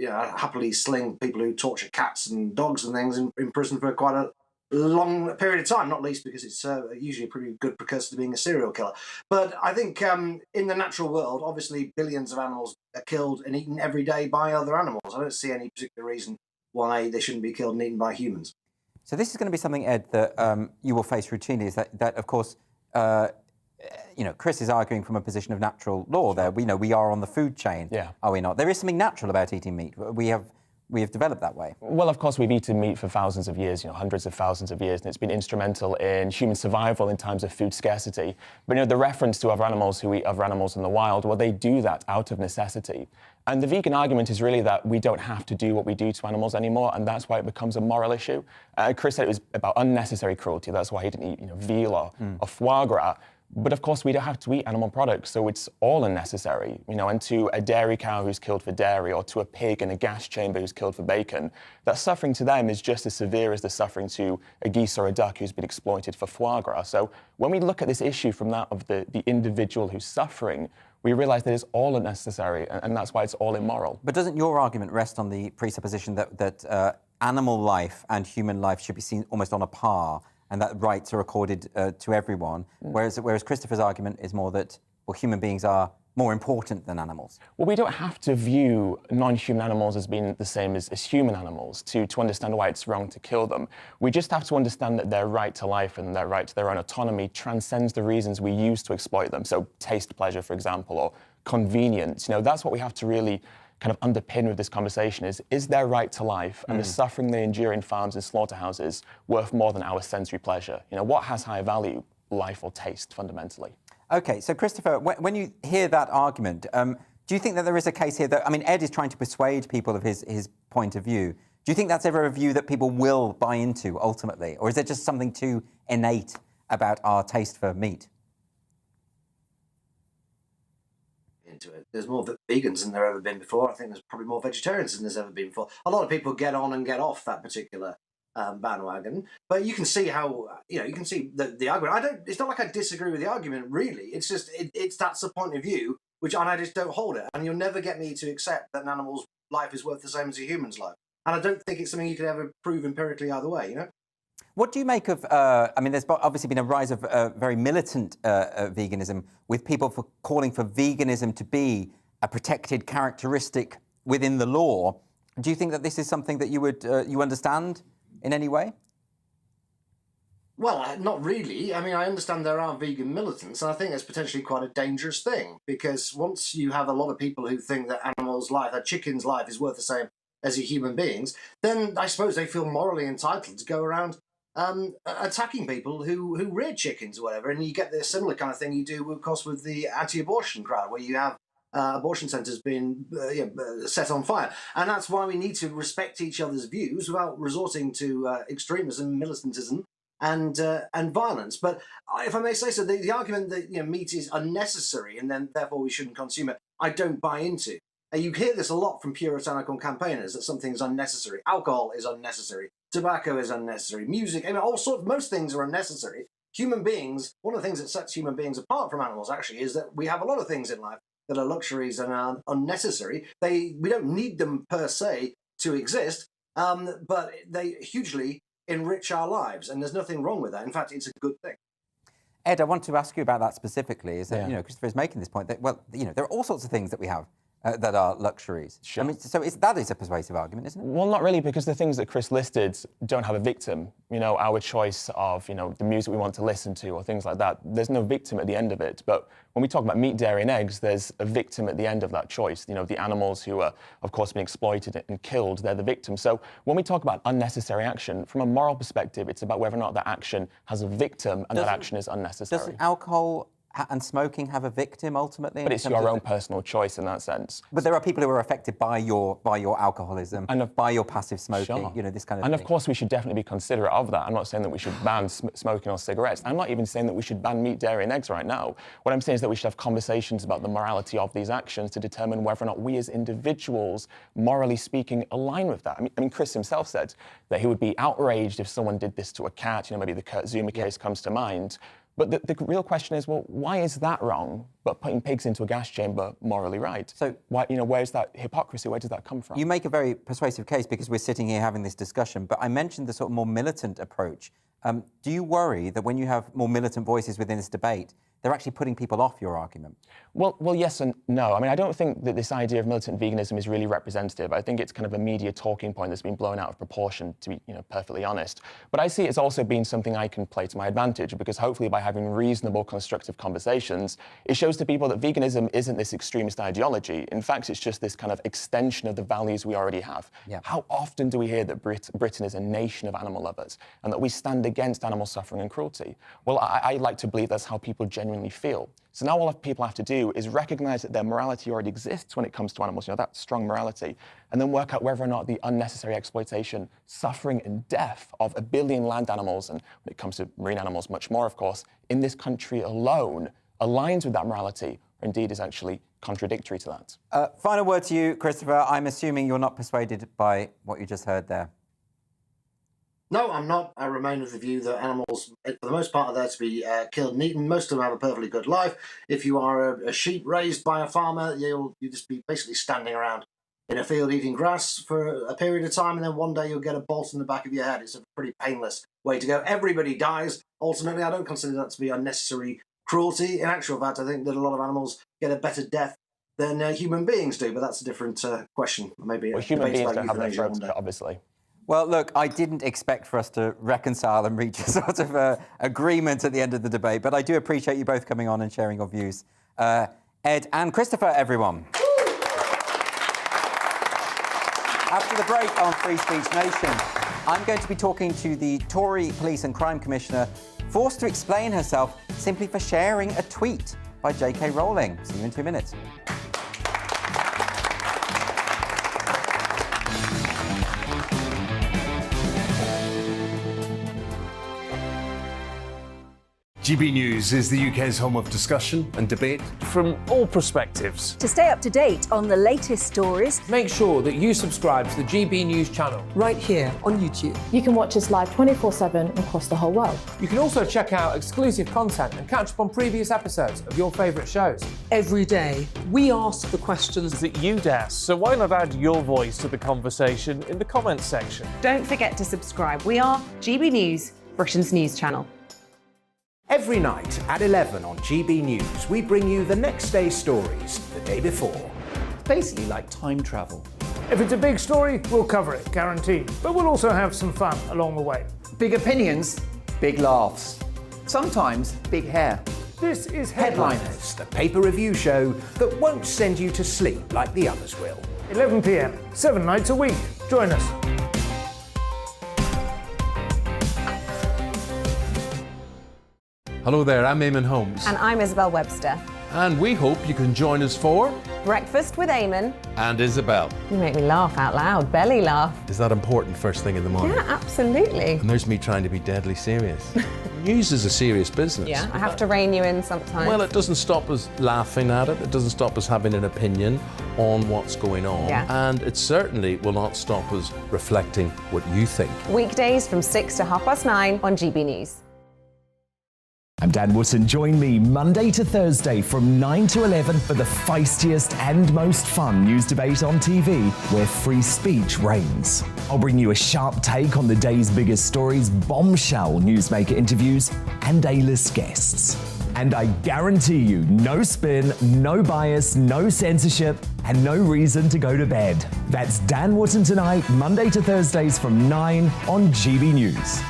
I happily sling people who torture cats and dogs and things in prison for quite a long period of time, not least because it's usually a pretty good precursor to being a serial killer. But I think in the natural world, obviously billions of animals are killed and eaten every day by other animals. I don't see any particular reason why they shouldn't be killed and eaten by humans. So this is going to be something, Ed, that you will face routinely, is that of course, Chris is arguing from a position of natural law there. We are on the food chain, are we not? There is something natural about eating meat. We have developed that way. Well, of course, we've eaten meat for thousands of years, hundreds of thousands of years, and it's been instrumental in human survival in times of food scarcity. But, the reference to other animals who eat other animals in the wild, well, they do that out of necessity. And the vegan argument is really that we don't have to do what we do to animals anymore, and that's why it becomes a moral issue. Chris said it was about unnecessary cruelty. That's why he didn't eat, veal or foie gras. But of course, we don't have to eat animal products, so it's all unnecessary. And to a dairy cow who's killed for dairy, or to a pig in a gas chamber who's killed for bacon, that suffering to them is just as severe as the suffering to a geese or a duck who's been exploited for foie gras. So when we look at this issue from that of the individual who's suffering, we realise that it's all unnecessary, and that's why it's all immoral. But doesn't your argument rest on the presupposition that animal life and human life should be seen almost on a par, and that rights are accorded to everyone, whereas Christopher's argument is more that, well, human beings are more important than animals? Well, we don't have to view non-human animals as being the same as human animals to understand why it's wrong to kill them. We just have to understand that their right to life and their right to their own autonomy transcends the reasons we use to exploit them. So taste pleasure, for example, or convenience. That's what we have to really kind of underpin with this conversation is their right to life and the suffering they endure in farms and slaughterhouses worth more than our sensory pleasure? What has higher value, life or taste, fundamentally? OK, so Christopher, when you hear that argument, do you think that there is a case here that, I mean, Ed is trying to persuade people of his point of view. Do you think that's ever a view that people will buy into ultimately? Or is there just something too innate about our taste for meat? Into it. There's more vegans than there ever been before. I think there's probably more vegetarians than there's ever been before. A lot of people get on and get off that particular bandwagon, but you can see how you can see the argument. It's not like I disagree with the argument, really. It's just that's a point of view and I just don't hold it. And you'll never get me to accept that an animal's life is worth the same as a human's life. And I don't think it's something you could ever prove empirically either way. What do you make of, I mean, there's obviously been a rise of very militant veganism, with people calling for veganism to be a protected characteristic within the law. Do you think that this is something that you understand in any way? Well, not really. I mean, I understand there are vegan militants, and I think it's potentially quite a dangerous thing, because once you have a lot of people who think that animals' life, that chicken's life is worth the same as a human being's, then I suppose they feel morally entitled to go around attacking people who rear chickens or whatever. And you get the similar kind of thing you do, of course, with the anti-abortion crowd, where you have abortion centres being set on fire. And that's why we need to respect each other's views without resorting to extremism, militantism, and violence. But if I may say so, the argument that meat is unnecessary and then therefore we shouldn't consume it, I don't buy into. You hear this a lot from puritanical campaigners, that something's unnecessary. Alcohol is unnecessary. Tobacco is unnecessary. Music, I mean, most things are unnecessary. Human beings, one of the things that sets human beings apart from animals actually is that we have a lot of things in life that are luxuries and are unnecessary. We don't need them per se to exist, but they hugely enrich our lives, and there's nothing wrong with that. In fact, it's a good thing. Ed, I want to ask you about that specifically. Is that Christopher is making this point that there are all sorts of things that we have that are luxuries. Sure. I mean, so that is a persuasive argument, isn't it? Well, not really, because the things that Chris listed don't have a victim. Our choice of, the music we want to listen to or things like that, there's no victim at the end of it. But when we talk about meat, dairy and eggs, there's a victim at the end of that choice. The animals who are, of course, being exploited and killed, they're the victim. So when we talk about unnecessary action, from a moral perspective, it's about whether or not that action has a victim and that action is unnecessary. Doesn't alcohol and smoking have a victim ultimately? But it's your own personal choice in that sense. But there are people who are affected by your alcoholism and by your passive smoking, this kind of thing. And of course we should definitely be considerate of that. I'm not saying that we should ban smoking or cigarettes. I'm not even saying that we should ban meat, dairy and eggs right now. What I'm saying is that we should have conversations about the morality of these actions to determine whether or not we as individuals, morally speaking, align with that. I mean, Chris himself said that he would be outraged if someone did this to a cat. Maybe the Kurt Zuma case comes to mind. But the real question is, well, why is that wrong, but putting pigs into a gas chamber morally right? So, why, where's that hypocrisy? Where does that come from? You make a very persuasive case because we're sitting here having this discussion, but I mentioned the sort of more militant approach. Do you worry that when you have more militant voices within this debate, they're actually putting people off your argument? Well, yes and no. I mean, I don't think that this idea of militant veganism is really representative. I think it's kind of a media talking point that's been blown out of proportion, to be perfectly honest. But I see it as also being something I can play to my advantage, because hopefully by having reasonable, constructive conversations, it shows to people that veganism isn't this extremist ideology. In fact, it's just this kind of extension of the values we already have. Yeah. How often do we hear that Britain is a nation of animal lovers and that we stand against animal suffering and cruelty? Well, I like to believe that's how people genuinely feel. So now all people have to do is recognise that their morality already exists when it comes to animals, that strong morality, and then work out whether or not the unnecessary exploitation, suffering and death of 1 billion land animals, and when it comes to marine animals much more, of course, in this country alone, aligns with that morality, or indeed is actually contradictory to that. Final word to you, Christopher. I'm assuming you're not persuaded by what you just heard there. No, I'm not. I remain of the view that animals, for the most part, are there to be killed and eaten. Most of them have a perfectly good life. If you are a sheep raised by a farmer, you'll just be basically standing around in a field eating grass for a period of time, and then one day you'll get a bolt in the back of your head. It's a pretty painless way to go. Everybody dies. Ultimately, I don't consider that to be unnecessary cruelty. In actual fact, I think that a lot of animals get a better death than human beings do, but that's a different question. Maybe human beings don't have their throats cut, obviously. Well, look, I didn't expect for us to reconcile and reach a sort of agreement at the end of the debate, but I do appreciate you both coming on and sharing your views. Ed and Christopher, everyone. After the break on Free Speech Nation, I'm going to be talking to the Tory Police and Crime Commissioner, forced to explain herself simply for sharing a tweet by J.K. Rowling. See you in 2 minutes. GBNews is the UK's home of discussion and debate from all perspectives. To stay up to date on the latest stories, make sure that you subscribe to the GB News channel right here on YouTube. You can watch us live 24/7 across the whole world. You can also check out exclusive content and catch up on previous episodes of your favourite shows. Every day, we ask the questions that you'd ask, so why not add your voice to the conversation in the comments section? Don't forget to subscribe. We are GB News Britain's news channel. Every night at 11 on GB News, we bring you the next day's stories the day before. It's basically like time travel. If it's a big story, we'll cover it, guaranteed. But we'll also have some fun along the way. Big opinions, big laughs. Sometimes big hair. This is Headliners, the paper review show that won't send you to sleep like the others will. 11 p.m, 7 nights a week. Join us. Hello there, I'm Eamon Holmes. And I'm Isabel Webster. And we hope you can join us for Breakfast with Eamon. And Isabel. You make me laugh out loud, belly laugh. Is that important first thing in the morning? Yeah, absolutely. And there's me trying to be deadly serious. News is a serious business. Yeah, I have to rein you in sometimes. Well, it doesn't stop us laughing at it. It doesn't stop us having an opinion on what's going on. Yeah. And it certainly will not stop us reflecting what you think. Weekdays from 6 to 9:30 on GB News. I'm Dan Wootton. Join me Monday to Thursday from 9 to 11 for the feistiest and most fun news debate on TV, where free speech reigns. I'll bring you a sharp take on the day's biggest stories, bombshell newsmaker interviews, and A-list guests. And I guarantee you, no spin, no bias, no censorship, and no reason to go to bed. That's Dan Wootton Tonight, Monday to Thursdays from 9 on GB News.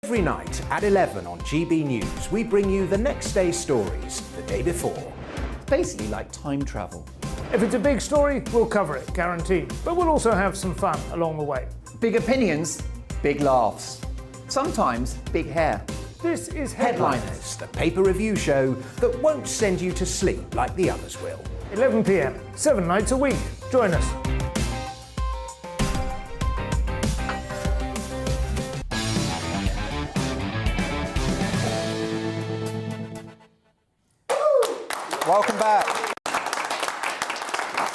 Every night at 11 on GB News, we bring you the next day's stories the day before. It's basically like time travel. If it's a big story, we'll cover it, guaranteed. But we'll also have some fun along the way. Big opinions, big laughs. Sometimes big hair. This is Headliners, the paper review show that won't send you to sleep like the others will. 11 p.m, 7 nights a week. Join us. Welcome back.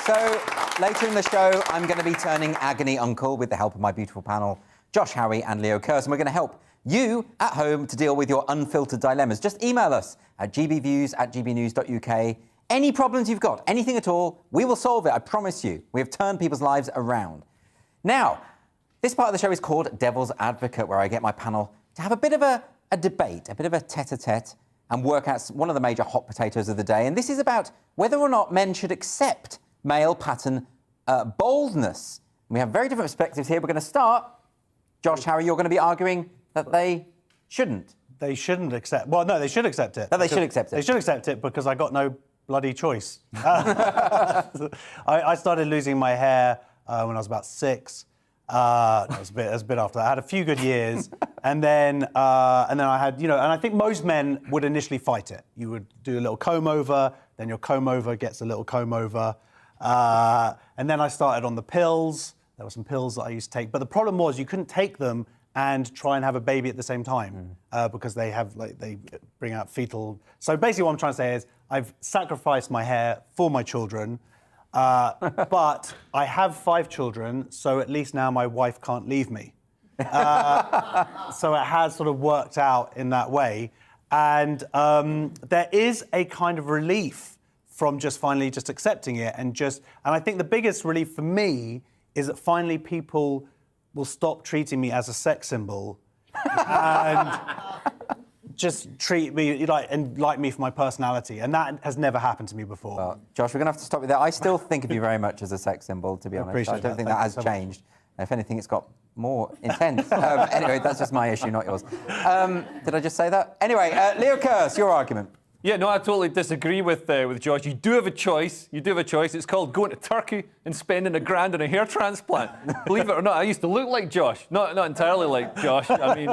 So, later in the show, I'm going to be turning agony uncle with the help of my beautiful panel, Josh Howie and Leo Kurz, and we're going to help you at home to deal with your unfiltered dilemmas. Just email us at gbviews@gbnews.uk. Any problems you've got, anything at all, we will solve it, I promise you. We have turned people's lives around. Now, this part of the show is called Devil's Advocate, where I get my panel to have a bit of a debate, a bit of a tete-a-tete, and work out one of the major hot potatoes of the day. And this is about whether or not men should accept male pattern baldness. We have very different perspectives here. We're going to start. Josh, Harry, you're going to be arguing that they shouldn't. They shouldn't accept... Well, no, they should accept it. No, they should accept it. They should accept it because I got no bloody choice. I started losing my hair when I was about 6. No, it was a bit after that. I had a few good years, and then I had, and I think most men would initially fight it. You would do a little comb over, then your comb over gets a little comb over, and then I started on the pills. There were some pills that I used to take, but the problem was you couldn't take them and try and have a baby at the same time because they bring out fetal. So basically, what I'm trying to say is I've sacrificed my hair for my children. But I have 5 children, so at least now my wife can't leave me. So it has sort of worked out in that way. And there is a kind of relief from just finally just accepting it and I think the biggest relief for me is that finally people will stop treating me as a sex symbol and just treat me like me for my personality, and that has never happened to me before. Well, Josh, we're going to have to stop you there. I still think of you very much as a sex symbol, to be honest. I don't think that has changed. If anything, it's got more intense. Anyway, that's just my issue, not yours. Did I just say that? Anyway, Leo Kurz, your argument. Yeah, no, I totally disagree with Josh. You do have a choice. You do have a choice. It's called going to Turkey and spending $1,000 on a hair transplant. Believe it or not, I used to look like Josh. Not entirely like Josh. I mean,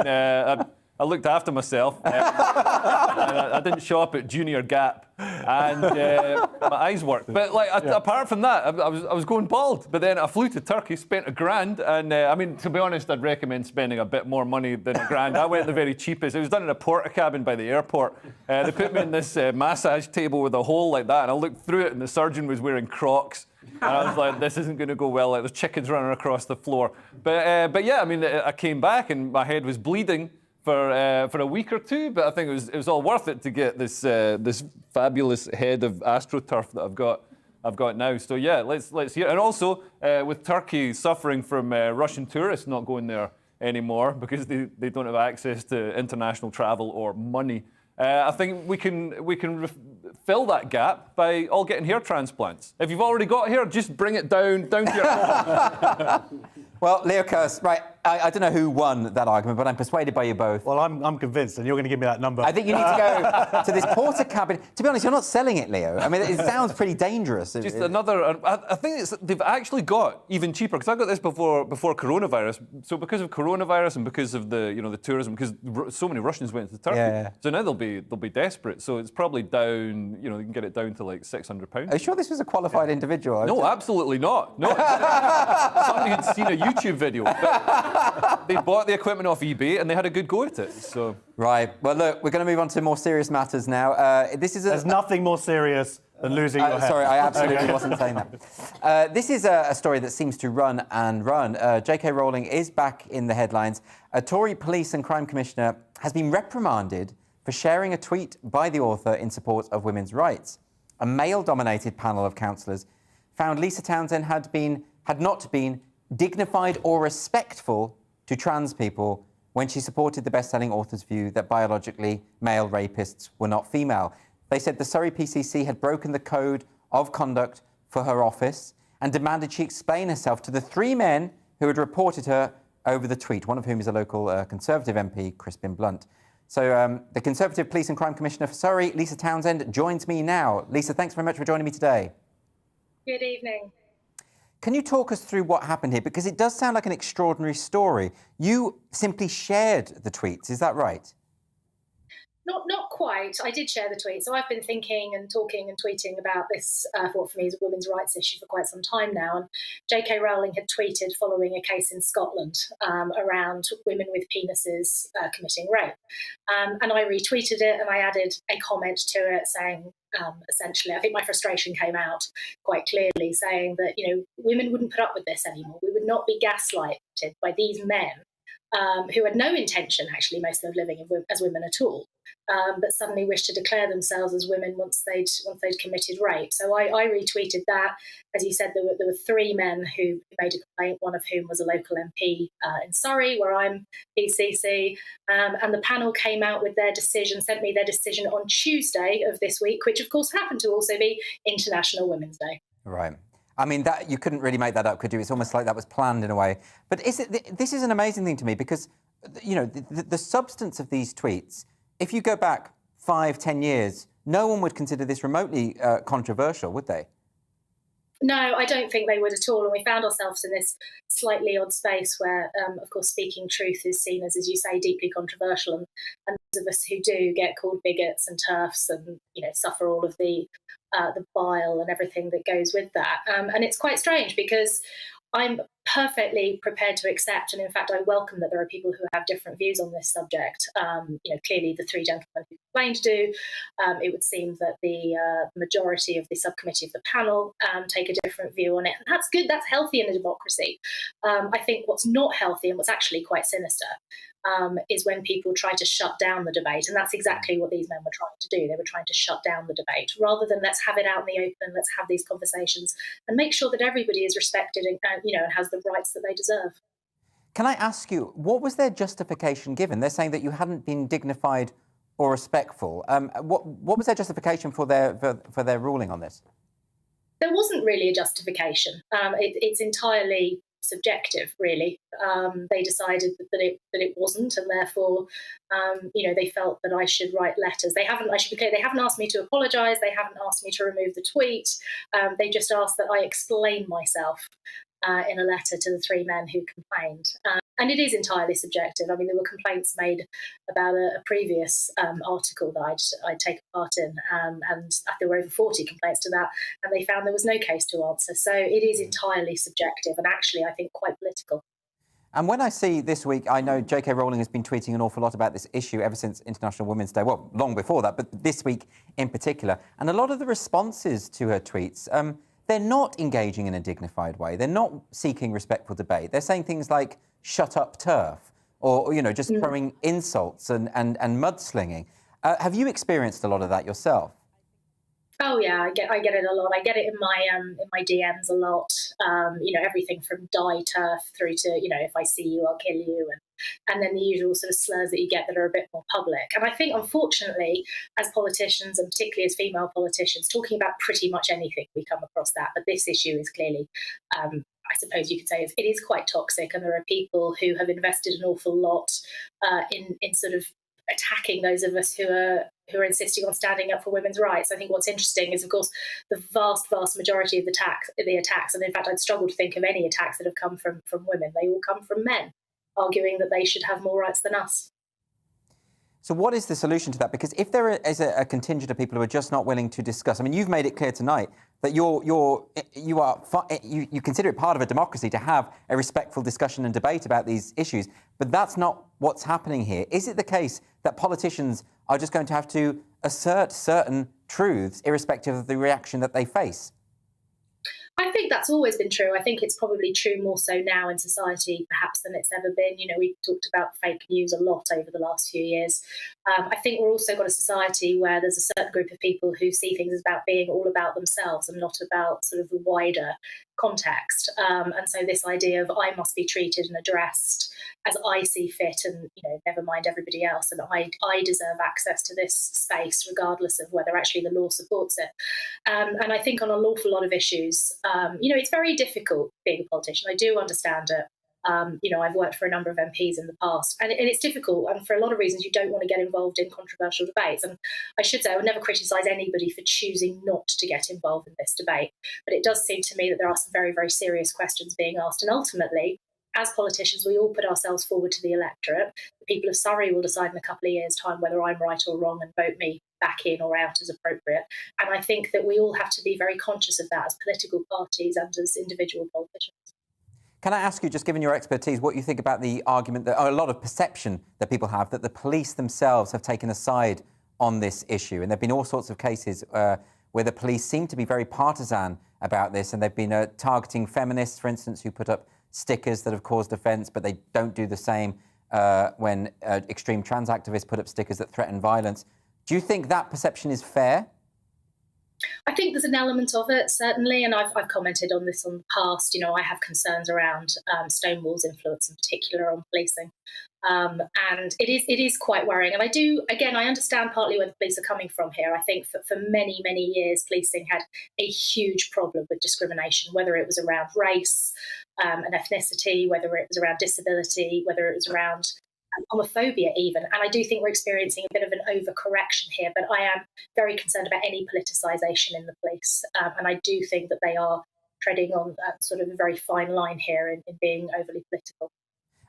I looked after myself. I didn't show up at Junior Gap, and my eyes worked. But apart from that, I was going bald. But then I flew to Turkey, spent $1,000, and I mean, to be honest, I'd recommend spending a bit more money than $1,000. I went the very cheapest. It was done in a porta cabin by the airport. They put me in this massage table with a hole like that, and I looked through it, and the surgeon was wearing Crocs. And I was like, this isn't going to go well. Like, there's chickens running across the floor. But yeah, I mean, I came back, and my head was bleeding for a week or two, but I think it was all worth it to get this fabulous head of AstroTurf that I've got. I've got now. So yeah, let's hear. And also with Turkey suffering from Russian tourists not going there anymore because they don't have access to international travel or money. I think we can fill that gap by all getting hair transplants. If you've already got hair, just bring it down to your... Well, Leo Kearse, right, I don't know who won that argument, but I'm persuaded by you both. Well, I'm convinced, and you're going to give me that number. I think you need to go to this porter cabin. To be honest, you're not selling it, Leo. I mean, it sounds pretty dangerous. Just another... I think they've actually got even cheaper, because I got this before coronavirus. So because of coronavirus and because of the tourism, because so many Russians went to Turkey, so now they'll be desperate. So it's probably down, you can get it down to like £600. Are you sure this was a qualified individual? No, absolutely not. No, somebody had seen a YouTube video. They bought the equipment off eBay and they had a good go at it. So right. Well, look, we're going to move on to more serious matters now. There's nothing more serious than losing your head. Sorry, I absolutely wasn't saying that. This is a story that seems to run and run. J.K. Rowling is back in the headlines. A Tory police and crime commissioner has been reprimanded for sharing a tweet by the author in support of women's rights. A male-dominated panel of counsellors found Lisa Townsend had not been dignified or respectful to trans people when she supported the best-selling author's view that biologically male rapists were not female. They said the Surrey PCC had broken the code of conduct for her office and demanded she explain herself to the 3 men who had reported her over the tweet, one of whom is a local Conservative MP, Crispin Blunt. So the Conservative Police and Crime Commissioner for Surrey, Lisa Townsend, joins me now. Lisa, thanks very much for joining me today. Good evening. Can you talk us through what happened here? Because it does sound like an extraordinary story. You simply shared the tweets, is that right? Not quite. I did share the tweet. So I've been thinking and talking and tweeting about this, what for me is a women's rights issue for quite some time now. And J.K. Rowling had tweeted following a case in Scotland around women with penises committing rape. And I retweeted it and I added a comment to it saying, essentially, I think my frustration came out quite clearly, saying that, women wouldn't put up with this anymore. We would not be gaslighted by these men who had no intention, actually, most of them living as women at all, but suddenly wished to declare themselves as women once they'd committed rape. So I retweeted that. As you said, there were 3 men who made a complaint, one of whom was a local MP in Surrey, where I'm PCC, and the panel came out with their decision, sent me their decision on Tuesday of this week, which of course happened to also be International Women's Day. Right. I mean, that you couldn't really make that up, could you? It's almost like that was planned in a way. But this is an amazing thing to me because, the substance of these tweets, if you go back 5-10 years, no one would consider this remotely controversial, would they? No, I don't think they would at all. And we found ourselves in this slightly odd space where, of course, speaking truth is seen as you say, deeply controversial. And those of us who do get called bigots and TERFs and, suffer all of the bile and everything that goes with that. And it's quite strange because I'm perfectly prepared to accept, and in fact, I welcome that there are people who have different views on this subject. Clearly the 3 gentlemen who complained do. It would seem that the majority of the subcommittee of the panel take a different view on it. And that's good. That's healthy in a democracy. I think what's not healthy and what's actually quite sinister is when people try to shut down the debate. And that's exactly what these men were trying to do. They were trying to shut down the debate rather than let's have it out in the open, let's have these conversations and make sure that everybody is respected and has the rights that they deserve. Can I ask you, what was their justification given? They're saying that you hadn't been dignified or respectful. What was their justification for their ruling on this? There wasn't really a justification. It's entirely subjective, really. They decided that it wasn't, and therefore, they felt that I should write letters. I should be clear, they haven't asked me to apologise. They haven't asked me to remove the tweet. They just asked that I explain myself in a letter to the 3 men who complained. And it is entirely subjective. I mean, there were complaints made about a previous article that I'd taken part in, and there were over 40 complaints to that, and they found there was no case to answer. So it is entirely subjective and actually, I think, quite political. And when I see this week, I know J.K. Rowling has been tweeting an awful lot about this issue ever since International Women's Day, well, long before that, but this week in particular. And a lot of the responses to her tweets, they're not engaging in a dignified way. They're not seeking respectful debate. They're saying things like, shut up TERF, or just throwing insults and mudslinging. Have you experienced a lot of that yourself? Oh yeah, I get it a lot. I get it in my DMs a lot. Everything from die turf through to if I see you, I'll kill you, and then the usual sort of slurs that you get that are a bit more public. And I think, unfortunately, as politicians, and particularly as female politicians, talking about pretty much anything, we come across that. But this issue is clearly, I suppose you could say, it is quite toxic, and there are people who have invested an awful lot in sort of attacking those of us who are insisting on standing up for women's rights. I think what's interesting is, of course, the vast majority of the attacks, and in fact, I'd struggle to think of any attacks that have come from women. They all come from men, arguing that they should have more rights than us. So what is the solution to that? Because if there is a contingent of people who are just not willing to discuss, I mean, you've made it clear tonight that you consider it part of a democracy to have a respectful discussion and debate about these issues, but that's not what's happening here. Is it the case that politicians are just going to have to assert certain truths irrespective of the reaction that they face? I think that's always been true. I think it's probably true more so now in society, perhaps, than it's ever been. We've talked about fake news a lot over the last few years. I think we've also got a society where there's a certain group of people who see things as about being all about themselves and not about sort of the wider context. And so this idea of I must be treated and addressed as I see fit, and never mind everybody else, and I deserve access to this space regardless of whether actually the law supports it. And I think on an awful lot of issues, it's very difficult being a politician. I do understand it. I've worked for a number of MPs in the past, and it's difficult. And for a lot of reasons, you don't want to get involved in controversial debates. And I should say, I would never criticise anybody for choosing not to get involved in this debate. But it does seem to me that there are some very, very serious questions being asked. And ultimately, as politicians, we all put ourselves forward to the electorate. The people of Surrey will decide in a couple of years' time whether I'm right or wrong and vote me back in or out as appropriate. And I think that we all have to be very conscious of that as political parties and as individual politicians. Can I ask you, just given your expertise, what you think about the argument that, or a lot of perception that people have, that the police themselves have taken a side on this issue? And there have been all sorts of cases where the police seem to be very partisan about this, and they've been targeting feminists, for instance, who put up stickers that have caused offence, but they don't do the same when extreme trans activists put up stickers that threaten violence. Do you think that perception is fair? I think there's an element of it, certainly, and I've commented on this in the past. I have concerns around Stonewall's influence in particular on policing. And it is quite worrying. And I understand partly where the police are coming from here. I think for many, many years, policing had a huge problem with discrimination, whether it was around race and ethnicity, whether it was around disability, whether it was around homophobia even. And I do think we're experiencing a bit of an overcorrection here, but I am very concerned about any politicisation in the police. And I do think that they are treading on sort of a very fine line here in being overly political.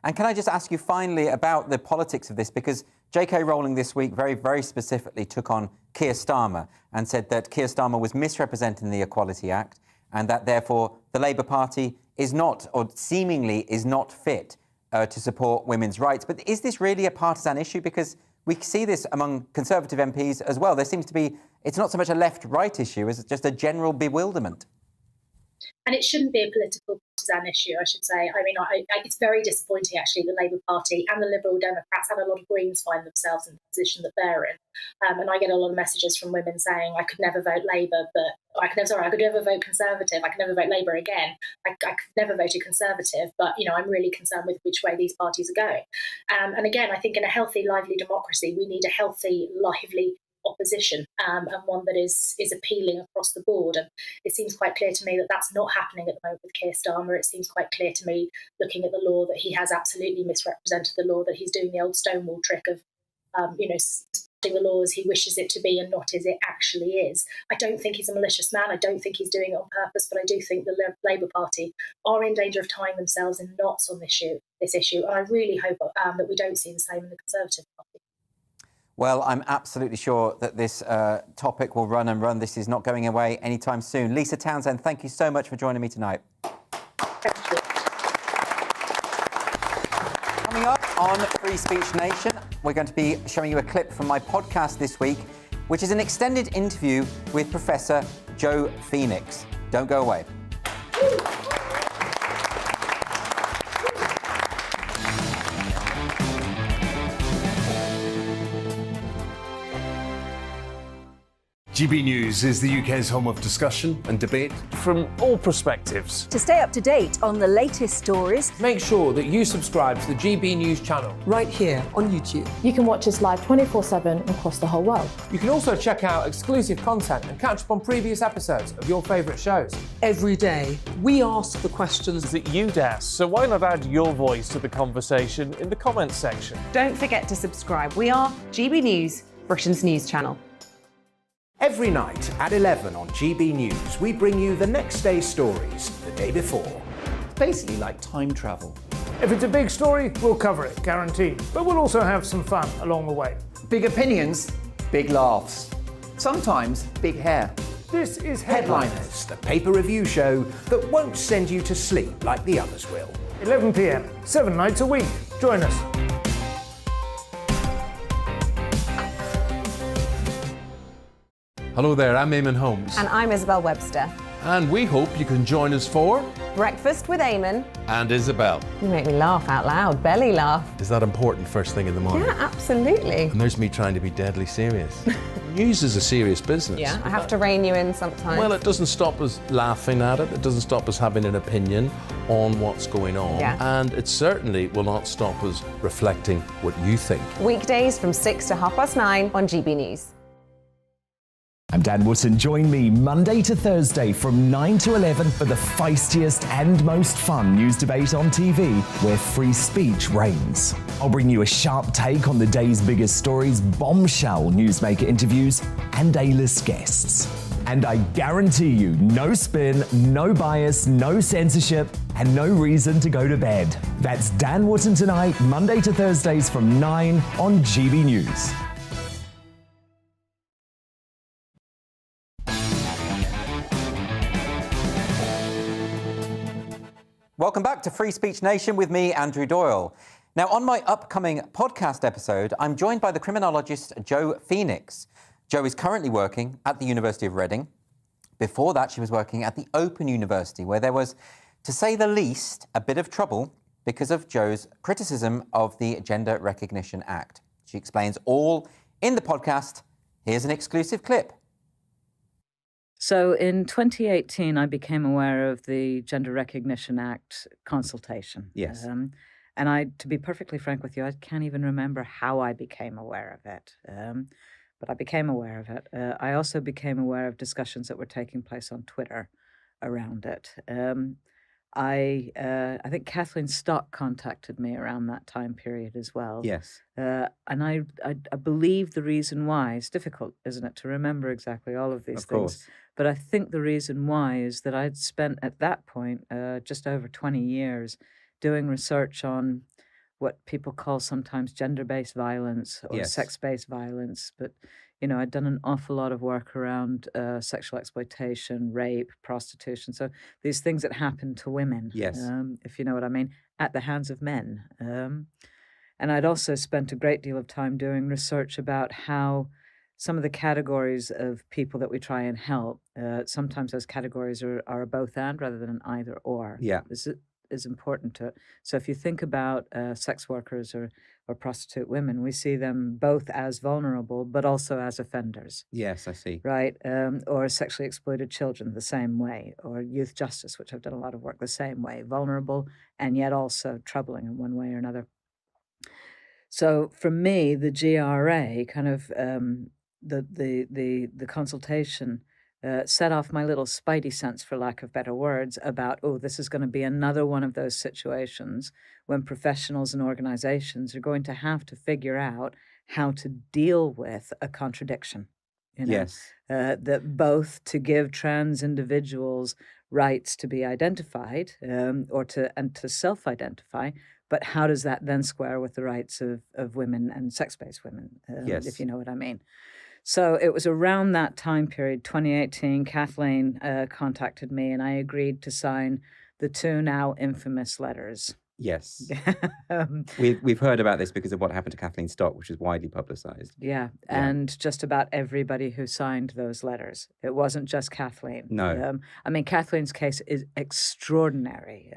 And can I just ask you finally about the politics of this? Because J.K. Rowling this week very, very specifically took on Keir Starmer and said that Keir Starmer was misrepresenting the Equality Act and that therefore the Labour Party is not, or seemingly is not fit to support women's rights. But is this really a partisan issue? Because we see this among Conservative MPs as well. There seems to be, it's not so much a left-right issue as just a general bewilderment. And it shouldn't be a political partisan issue, I should say. I mean, it's very disappointing, actually, the Labour Party and the Liberal Democrats and a lot of Greens find themselves in the position that they're in. And I get a lot of messages from women saying, I could never vote Labour, but I could never vote Conservative. I could never vote Labour again. I could never vote a Conservative, but, I'm really concerned with which way these parties are going. And again, I think in a healthy, lively democracy, we need a healthy, lively opposition and one that is appealing across the board. And it seems quite clear to me that that's not happening at the moment with Keir Starmer. It seems quite clear to me, looking at the law, that he has absolutely misrepresented the law, that he's doing the old Stonewall trick of, starting the law as he wishes it to be and not as it actually is. I don't think he's a malicious man. I don't think he's doing it on purpose, but I do think the Labour Party are in danger of tying themselves in knots on this issue. And I really hope that we don't see the same in the Conservative Party. Well, I'm absolutely sure that this topic will run and run. This is not going away anytime soon. Lisa Townsend, thank you so much for joining me tonight. Thank you. Coming up on Free Speech Nation, we're going to be showing you a clip from my podcast this week, which is an extended interview with Professor Joe Phoenix. Don't go away. GB News is the UK's home of discussion and debate. From all perspectives. To stay up to date on the latest stories, make sure that you subscribe to the GB News channel right here on YouTube. You can watch us live 24/7 across the whole world. You can also check out exclusive content and catch up on previous episodes of your favourite shows. Every day, we ask the questions that you'd ask, so why not add your voice to the conversation in the comments section? Don't forget to subscribe. We are GB News, Britain's news channel. Every night at 11 on GB News, we bring you the next day's stories the day before. It's basically like time travel. If it's a big story, we'll cover it, guaranteed. But we'll also have some fun along the way. Big opinions, big laughs. Sometimes big hair. This is Headliners, the paper review show that won't send you to sleep like the others will. 11 p.m, 7 nights a week. Join us. Hello there, I'm Eamon Holmes. And I'm Isabel Webster. And we hope you can join us for Breakfast with Eamon. And Isabel. You make me laugh out loud, belly laugh. Is that important first thing in the morning? Yeah, absolutely. And there's me trying to be deadly serious. News is a serious business. Yeah, I have to rein you in sometimes. Well, it doesn't stop us laughing at it. It doesn't stop us having an opinion on what's going on. Yeah. And it certainly will not stop us reflecting what you think. Weekdays from 6 to 9:30 on GB News. I'm Dan Wootton. Join me Monday to Thursday from 9 to 11 for the feistiest and most fun news debate on TV, where free speech reigns. I'll bring you a sharp take on the day's biggest stories, bombshell newsmaker interviews, and A-list guests. And I guarantee you, no spin, no bias, no censorship, and no reason to go to bed. That's Dan Wootton tonight, Monday to Thursdays from 9 on GB News. Welcome back to Free Speech Nation with me, Andrew Doyle. Now, on my upcoming podcast episode, I'm joined by the criminologist Jo Phoenix. Jo is currently working at the University of Reading. Before that, she was working at the Open University, where there was, to say the least, a bit of trouble because of Jo's criticism of the Gender Recognition Act. She explains all in the podcast. Here's an exclusive clip. So in 2018, I became aware of the Gender Recognition Act consultation. Yes. And to be perfectly frank with you, I can't even remember how I became aware of it. But I became aware of it. I also became aware of discussions that were taking place on Twitter around it. I think Kathleen Stock contacted me around that time period as well. Yes. And I believe the reason why, it's difficult, isn't it, to remember exactly all of these things. Course. But I think the reason why is that I'd spent at that point just over 20 years doing research on what people call sometimes gender-based violence or Yes. sex-based violence. But, you know, I'd done an awful lot of work around sexual exploitation, rape, prostitution. So these things that happen to women, Yes. if you know what I mean, at the hands of men. And I'd also spent a great deal of time doing research about how some of the categories of people that we try and help, sometimes those categories are a both and rather than an either or. Yeah. This is important to. So if you think about sex workers or prostitute women, we see them both as vulnerable, but also as offenders. Yes, I see. Right, or sexually exploited children the same way, or youth justice, which I've done a lot of work the same way, vulnerable and yet also troubling in one way or another. So for me, the GRA kind of the consultation set off my little spidey sense, for lack of better words, about, oh, this is going to be another one of those situations when professionals and organizations are going to have to figure out how to deal with a contradiction. You know? Yes. That both to give trans individuals rights to be identified or to self-identify, but how does that then square with the rights of women and sex-based women, Yes. if you know what I mean? So it was around that time period, 2018, Kathleen contacted me and I agreed to sign the two now infamous letters Yes. We've heard about this because of what happened to Kathleen Stock, which was widely publicised. Yeah, and just about everybody who signed those letters. It wasn't just Kathleen. No. I mean, Kathleen's case is extraordinary.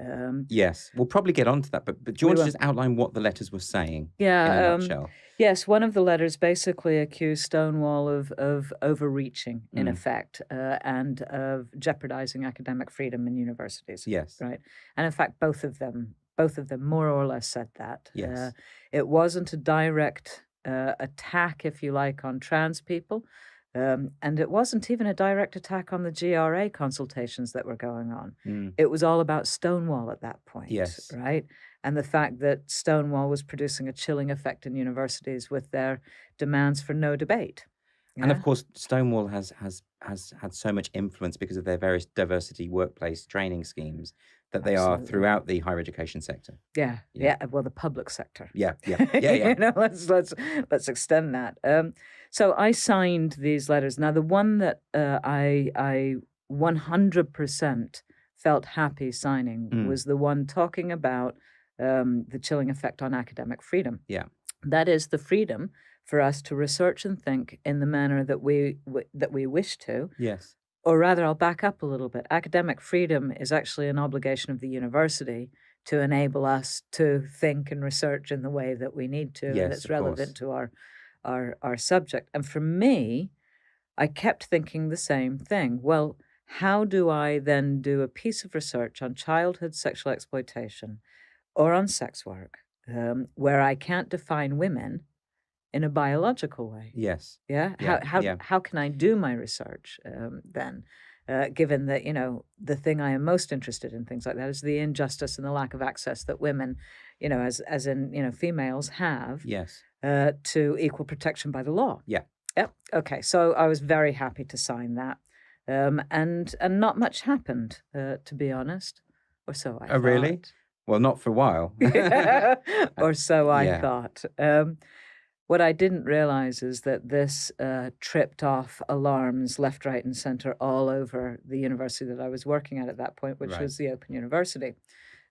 Yes, we'll probably get onto that, but do you want to just outline what the letters were saying in a nutshell? Yes, one of the letters basically accused Stonewall of overreaching, in effect, and of jeopardizing academic freedom in universities. Yes. Right. And in fact, both of them more or less said that. Yes. It wasn't a direct attack, if you like, on trans people. And it wasn't even a direct attack on the GRA consultations that were going on. It was all about Stonewall at that point. Yes. Right? And the fact that Stonewall was producing a chilling effect in universities with their demands for no debate. And of course, Stonewall has had so much influence because of their various diversity workplace training schemes that they are throughout the higher education sector. Yeah. Well, the public sector. Yeah. You know, let's extend that. So I signed these letters. Now, the one that I 100% felt happy signing was the one talking about the chilling effect on academic freedom. Yeah. That is the freedom for us to research and think in the manner that we wish to. Yes. Or rather, I'll back up a little bit. Academic freedom is actually an obligation of the university to enable us to think and research in the way that we need to, Yes, and it's of relevant course. to our subject. And for me, I kept thinking the same thing. Well, how do I then do a piece of research on childhood sexual exploitation or on sex work where I can't define women in a biological way? Yes. Yeah. How can I do my research then? Given that, you know, the thing I am most interested in, things like that, is the injustice and the lack of access that women, you know, as in, you know, females have Yes. to equal protection by the law. Yeah. Yep. Okay. So I was very happy to sign that. And not much happened, to be honest. Or so I thought. Oh, really? Well, not for a while. Or so I Yeah. thought. What I didn't realize is that this tripped off alarms left, right, and center all over the university that I was working at that point, which Right. was the Open University.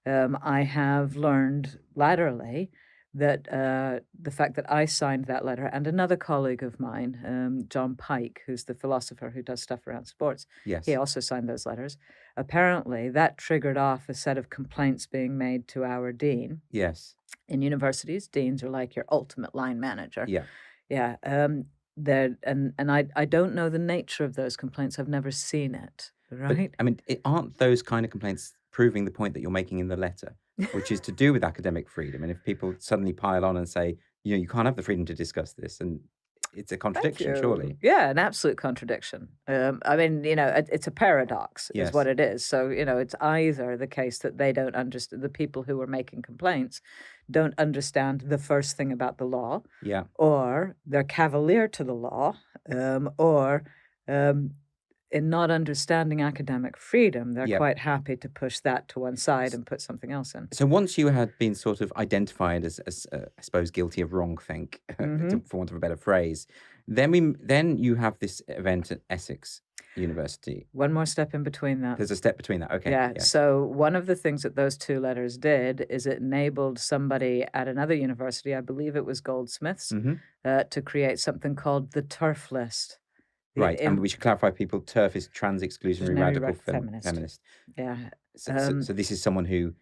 I have learned laterally that the fact that I signed that letter, and another colleague of mine, John Pike, who's the philosopher who does stuff around sports, Yes. he also signed those letters. Apparently, that triggered off a set of complaints being made to our dean. Yes. In universities, deans are like your ultimate line manager. Yeah. Yeah. I don't know the nature of those complaints. I've never seen it. Right. But, I mean, aren't those kind of complaints proving the point that you're making in the letter, which is to do with academic freedom? And if people suddenly pile on and say, you know, you can't have the freedom to discuss this, and it's a contradiction, surely. Yeah, an absolute contradiction. I mean, you know, it's a paradox Yes. is what it is. So, you know, it's either the case that they don't understand, the people who are making complaints don't understand the first thing about the law, Yeah. or they're cavalier to the law, or in not understanding academic freedom, they're Yep. quite happy to push that to one side and put something else in. So once you had been sort of identified as I suppose, guilty of wrongthink, for want of a better phrase, then you have this event at Essex University. One more step in between that. There's a step between that. Okay. Yeah. So one of the things that those two letters did is it enabled somebody at another university, I believe it was Goldsmiths, to create something called the TERF list. The Right, and we should clarify, people, TERF is trans-exclusionary radical feminist. Yeah. So this is someone who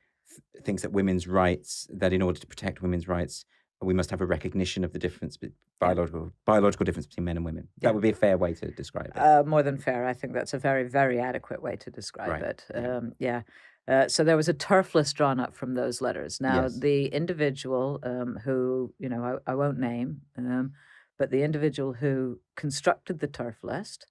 thinks that women's rights, that in order to protect women's rights, we must have a recognition of the difference, biological difference between men and women. That would be a fair way to describe it. More than fair. I think that's a very, very adequate way to describe Right. it. So there was a TERF list drawn up from those letters. Now, Yes. the individual who, you know, I won't name, but the individual who constructed the TERF list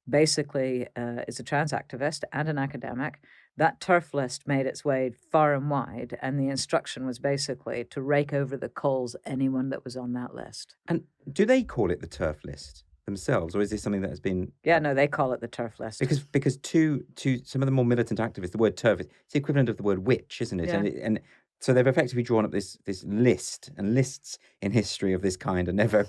basically is a trans activist and an academic. That TERF list made its way far and wide, and the instruction was basically to rake over the coals anyone that was on that list. And do they call it the TERF list themselves, or is this something that has been... Yeah, no, they call it the TERF list. Because to some of the more militant activists, the word TERF, it's the equivalent of the word witch, isn't it? Yeah. And So they've effectively drawn up this list, and lists in history of this kind are never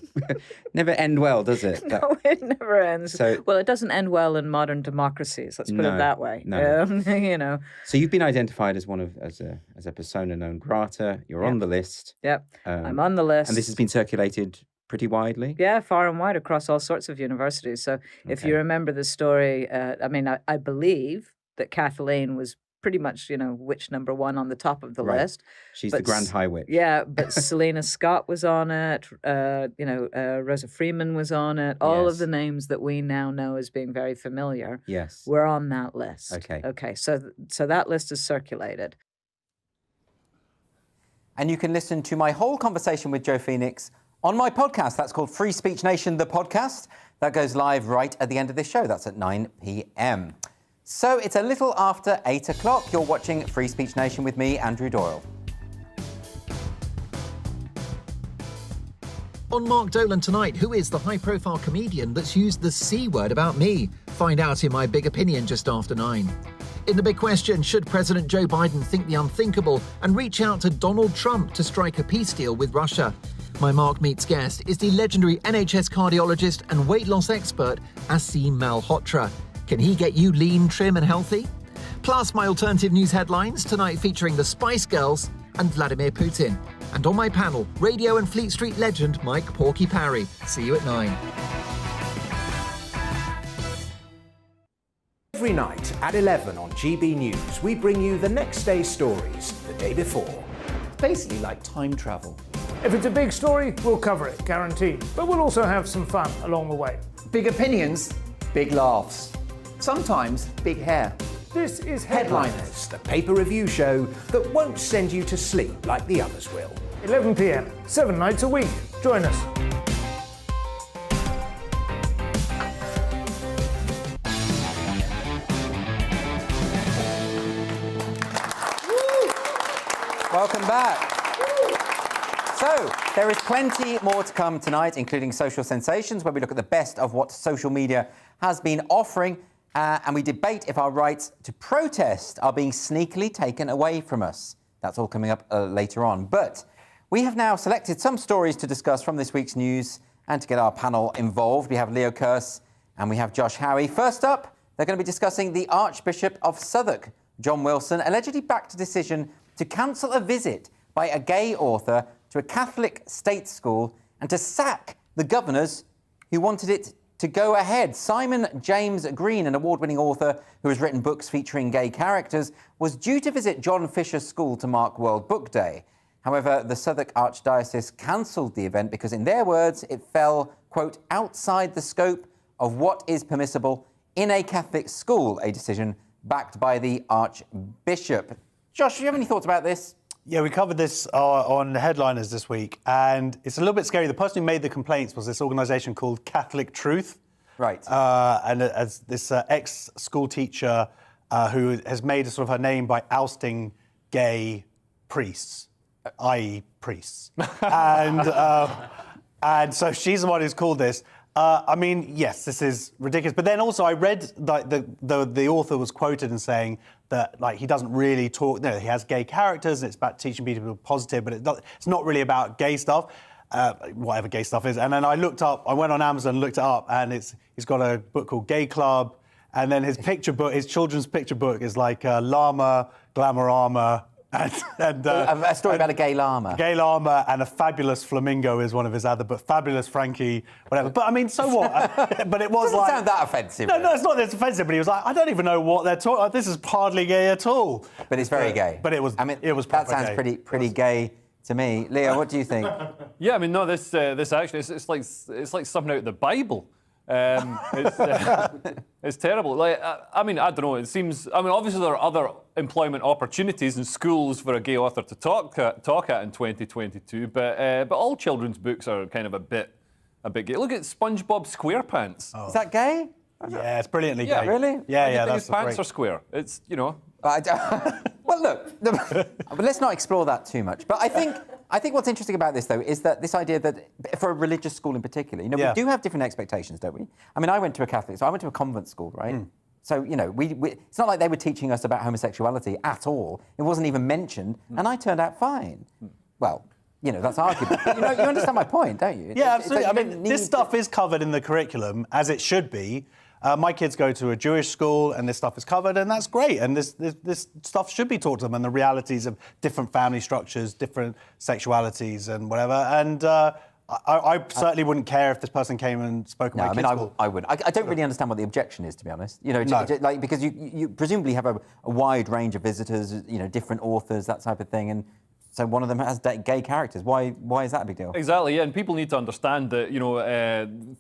end well, does it? No, it never ends. Well, it doesn't end well in modern democracies. Let's put it that way. No. You know. So you've been identified as as a persona non grata. You're on the list. Yep, I'm on the list. And this has been circulated pretty widely. Yeah, far and wide across all sorts of universities. So if you remember the story, I believe that Kathleen was pretty much, witch number one on the top of the list. She's the Grand High Witch. Yeah, but Selena Scott was on it. Rosa Freeman was on it. All of the names that we now know as being very familiar. Yes, were on that list. Okay. So that list is circulated. And you can listen to my whole conversation with Joe Phoenix on my podcast. That's called Free Speech Nation, the podcast. That goes live right at the end of this show. That's at 9 p.m. So it's a little after 8 o'clock. You're watching Free Speech Nation with me, Andrew Doyle. On Mark Dolan tonight, who is the high-profile comedian that's used the C word about me? Find out in my Big Opinion just after 9. In the big question, should President Joe Biden think the unthinkable and reach out to Donald Trump to strike a peace deal with Russia? My Mark Meets guest is the legendary NHS cardiologist and weight loss expert, Aseem Malhotra. Can he get you lean, trim and healthy? Plus my alternative news headlines, tonight featuring the Spice Girls and Vladimir Putin. And on my panel, radio and Fleet Street legend Mike Porky Parry. See you at 9. Every night at 11 on GB News, we bring you the next day's stories the day before. It's basically like time travel. If it's a big story, we'll cover it, guaranteed. But we'll also have some fun along the way. Big opinions, big laughs. Sometimes big hair. This is Headliners, the paper review show that won't send you to sleep like the others will. 11 p.m, 7 nights a week. Join us. Welcome back. So, there is plenty more to come tonight, including Social Sensations, where we look at the best of what social media has been offering, and we debate if our rights to protest are being sneakily taken away from us. That's all coming up later on. But we have now selected some stories to discuss from this week's news, and to get our panel involved, we have Leo Kearse and we have Josh Howie. First up, they're going to be discussing the Archbishop of Southwark, John Wilson, allegedly backed a decision to cancel a visit by a gay author to a Catholic state school and to sack the governors who wanted it to go ahead. Simon James Green, an award-winning author who has written books featuring gay characters, was due to visit John Fisher's school to mark World Book Day. However, the Southwark Archdiocese cancelled the event because, in their words, it fell, quote, outside the scope of what is permissible in a Catholic school, a decision backed by the Archbishop. Josh, do you have any thoughts about this? Yeah, we covered this on Headliners this week, and it's a little bit scary. The person who made the complaints was this organisation called Catholic Truth. Right. And as this ex-school teacher who has made a sort of her name by ousting gay priests, i.e. priests. And so she's the one who's called this. I mean, yes, this is ridiculous. But then also I read like the author was quoted in saying that like he doesn't really talk. No, he has gay characters and it's about teaching people positive, but it's not really about gay stuff, whatever gay stuff is. And then I went on Amazon and looked it up, and he's got a book called Gay Club, and then his picture book, his children's picture book is like llama, Glamorama. And a story about a gay llama. Gay llama and a fabulous flamingo is one of his other, but fabulous Frankie, whatever. But I mean, so what? But it was doesn't sound that offensive. No, it's not that offensive. But he was like, I don't even know what they're talking. This is hardly gay at all. But it's very gay. But it was. I mean, it was. That sounds pretty gay to me. Leo, what do you think? Yeah, I mean, no, this actually it's like something out of the Bible. It's terrible. Like, I mean, I don't know. It seems. I mean, obviously there are other employment opportunities in schools for a gay author to talk at in 2022. But all children's books are kind of a bit gay. Look at SpongeBob SquarePants. Is that gay? Yeah, it's brilliantly gay. Really? Yeah. His pants are square. It's Well, look, but let's not explore that too much. But I think what's interesting about this, though, is that this idea that for a religious school in particular, we do have different expectations, don't we? I mean, I went to a Catholic, so I went to a convent school, right? So, you know, it's not like they were teaching us about homosexuality at all. It wasn't even mentioned, and I turned out fine. Well, you know, that's arguable. But you understand my point, don't you? Yeah, absolutely. I mean, this stuff is covered in the curriculum, as it should be. My kids go to a Jewish school, and this stuff is covered, and that's great. And this stuff should be taught to them, and the realities of different family structures, different sexualities, and whatever. And I certainly wouldn't care if this person came and spoke at my kids' school. I would. I don't really understand what the objection is, to be honest. You know, like because you presumably have a wide range of visitors, you know, different authors, that type of thing, and so one of them has gay characters. Why is that a big deal? Exactly, yeah, and people need to understand that, you know,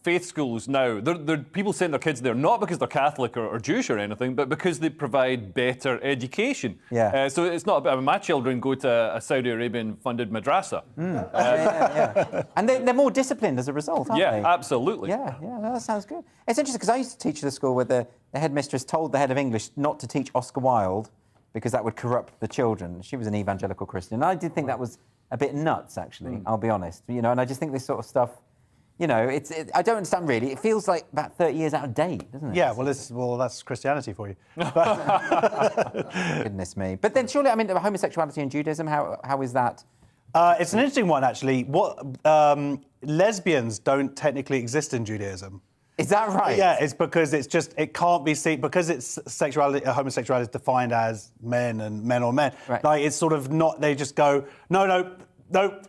faith schools now, they're people send their kids there not because they're Catholic or Jewish or anything, but because they provide better education. Yeah. So it's not about, my children go to a Saudi Arabian-funded madrasa. Yeah. And they're more disciplined as a result, aren't they? Yeah, absolutely. Yeah, no, that sounds good. It's interesting because I used to teach at a school where the headmistress told the head of English not to teach Oscar Wilde because that would corrupt the children. She was an evangelical Christian. And I did think that was a bit nuts, actually, I'll be honest. You know, and I just think this sort of stuff, you know, I don't understand really. It feels like about 30 years out of date, doesn't it? Yeah, well, that's Christianity for you. Goodness me. But then surely, I mean, homosexuality and Judaism, how is that? It's an interesting one, actually. Lesbians don't technically exist in Judaism. Is that right? Yeah, it's because it can't be seen, because it's homosexuality is defined as men and men or men. Right. Like, it's sort of not, they just go, no,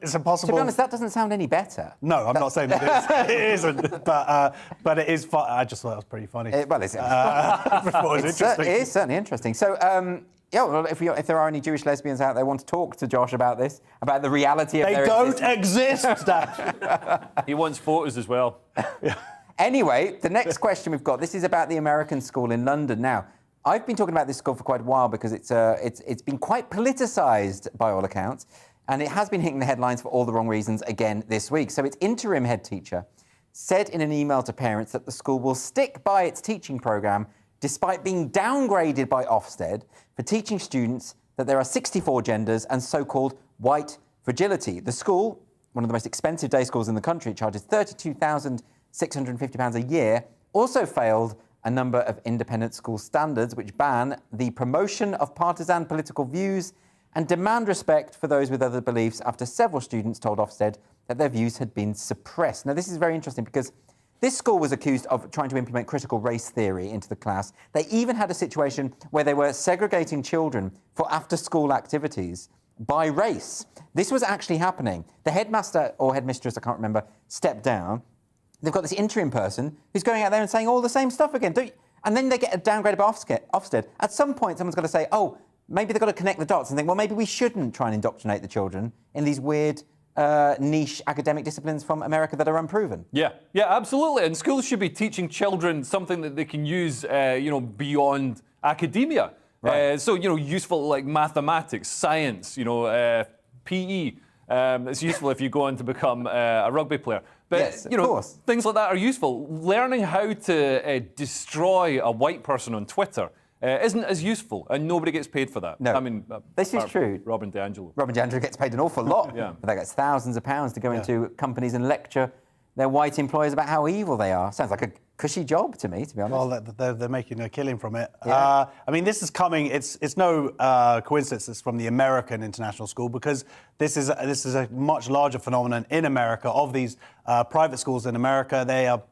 it's impossible. To be honest, that doesn't sound any better. No, I'm not saying that it isn't, but it is fun. I just thought that was pretty funny. It is certainly interesting. So, yeah, well, if there are any Jewish lesbians out there who want to talk to Josh about this, about the reality of their existence. They don't exist, Dad. He wants photos as well. Anyway, the next question we've got, this is about the American school in London. Now, I've been talking about this school for quite a while because it's been quite politicised by all accounts, and it has been hitting the headlines for all the wrong reasons again this week. So its interim head teacher said in an email to parents that the school will stick by its teaching programme despite being downgraded by Ofsted for teaching students that there are 64 genders and so-called white fragility. The school, one of the most expensive day schools in the country, charges £32,650 a year, also failed a number of independent school standards which ban the promotion of partisan political views and demand respect for those with other beliefs after several students told Ofsted that their views had been suppressed. Now, this is very interesting because this school was accused of trying to implement critical race theory into the class. They even had a situation where they were segregating children for after-school activities by race. This was actually happening. The headmaster or headmistress, I can't remember, stepped down. They've got this interim person who's going out there and saying all the same stuff again. And then they get downgraded by Ofsted. At some point, someone's got to say, oh, maybe they've got to connect the dots and think, well, maybe we shouldn't try and indoctrinate the children in these weird niche academic disciplines from America that are unproven. Yeah, absolutely. And schools should be teaching children something that they can use, beyond academia. Right. So, useful like mathematics, science, PE. It's useful if you go on to become a rugby player. But, yes, of course. Things like that are useful. Learning how to destroy a white person on Twitter isn't as useful, and nobody gets paid for that. No. I mean, this is true. Robin DiAngelo. Robin DiAngelo gets paid an awful lot. Yeah. But that gets thousands of pounds to go into companies and lecture their white employers about how evil they are. Sounds like a cushy job to me, to be honest. Well, they're making a killing from it. Yeah. I mean, this is coming. It's no coincidence. It's from the American International School because this is a much larger phenomenon in America of these private schools in America.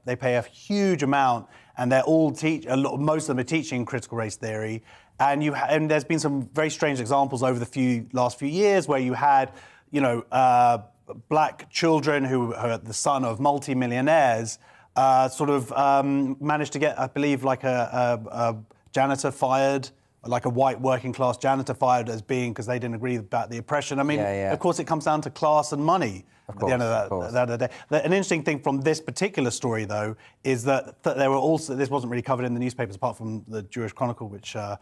They pay a huge amount, and they're all most of them are teaching critical race theory. And there's been some very strange examples over the last few years where you had, black children who are the son of multi-millionaires managed to get, I believe, like a janitor fired, like a white working class janitor fired because they didn't agree about the oppression. I mean, of course, it comes down to class and money at the end of that day. An interesting thing from this particular story, though, is that there were also, this wasn't really covered in the newspapers apart from the Jewish Chronicle, but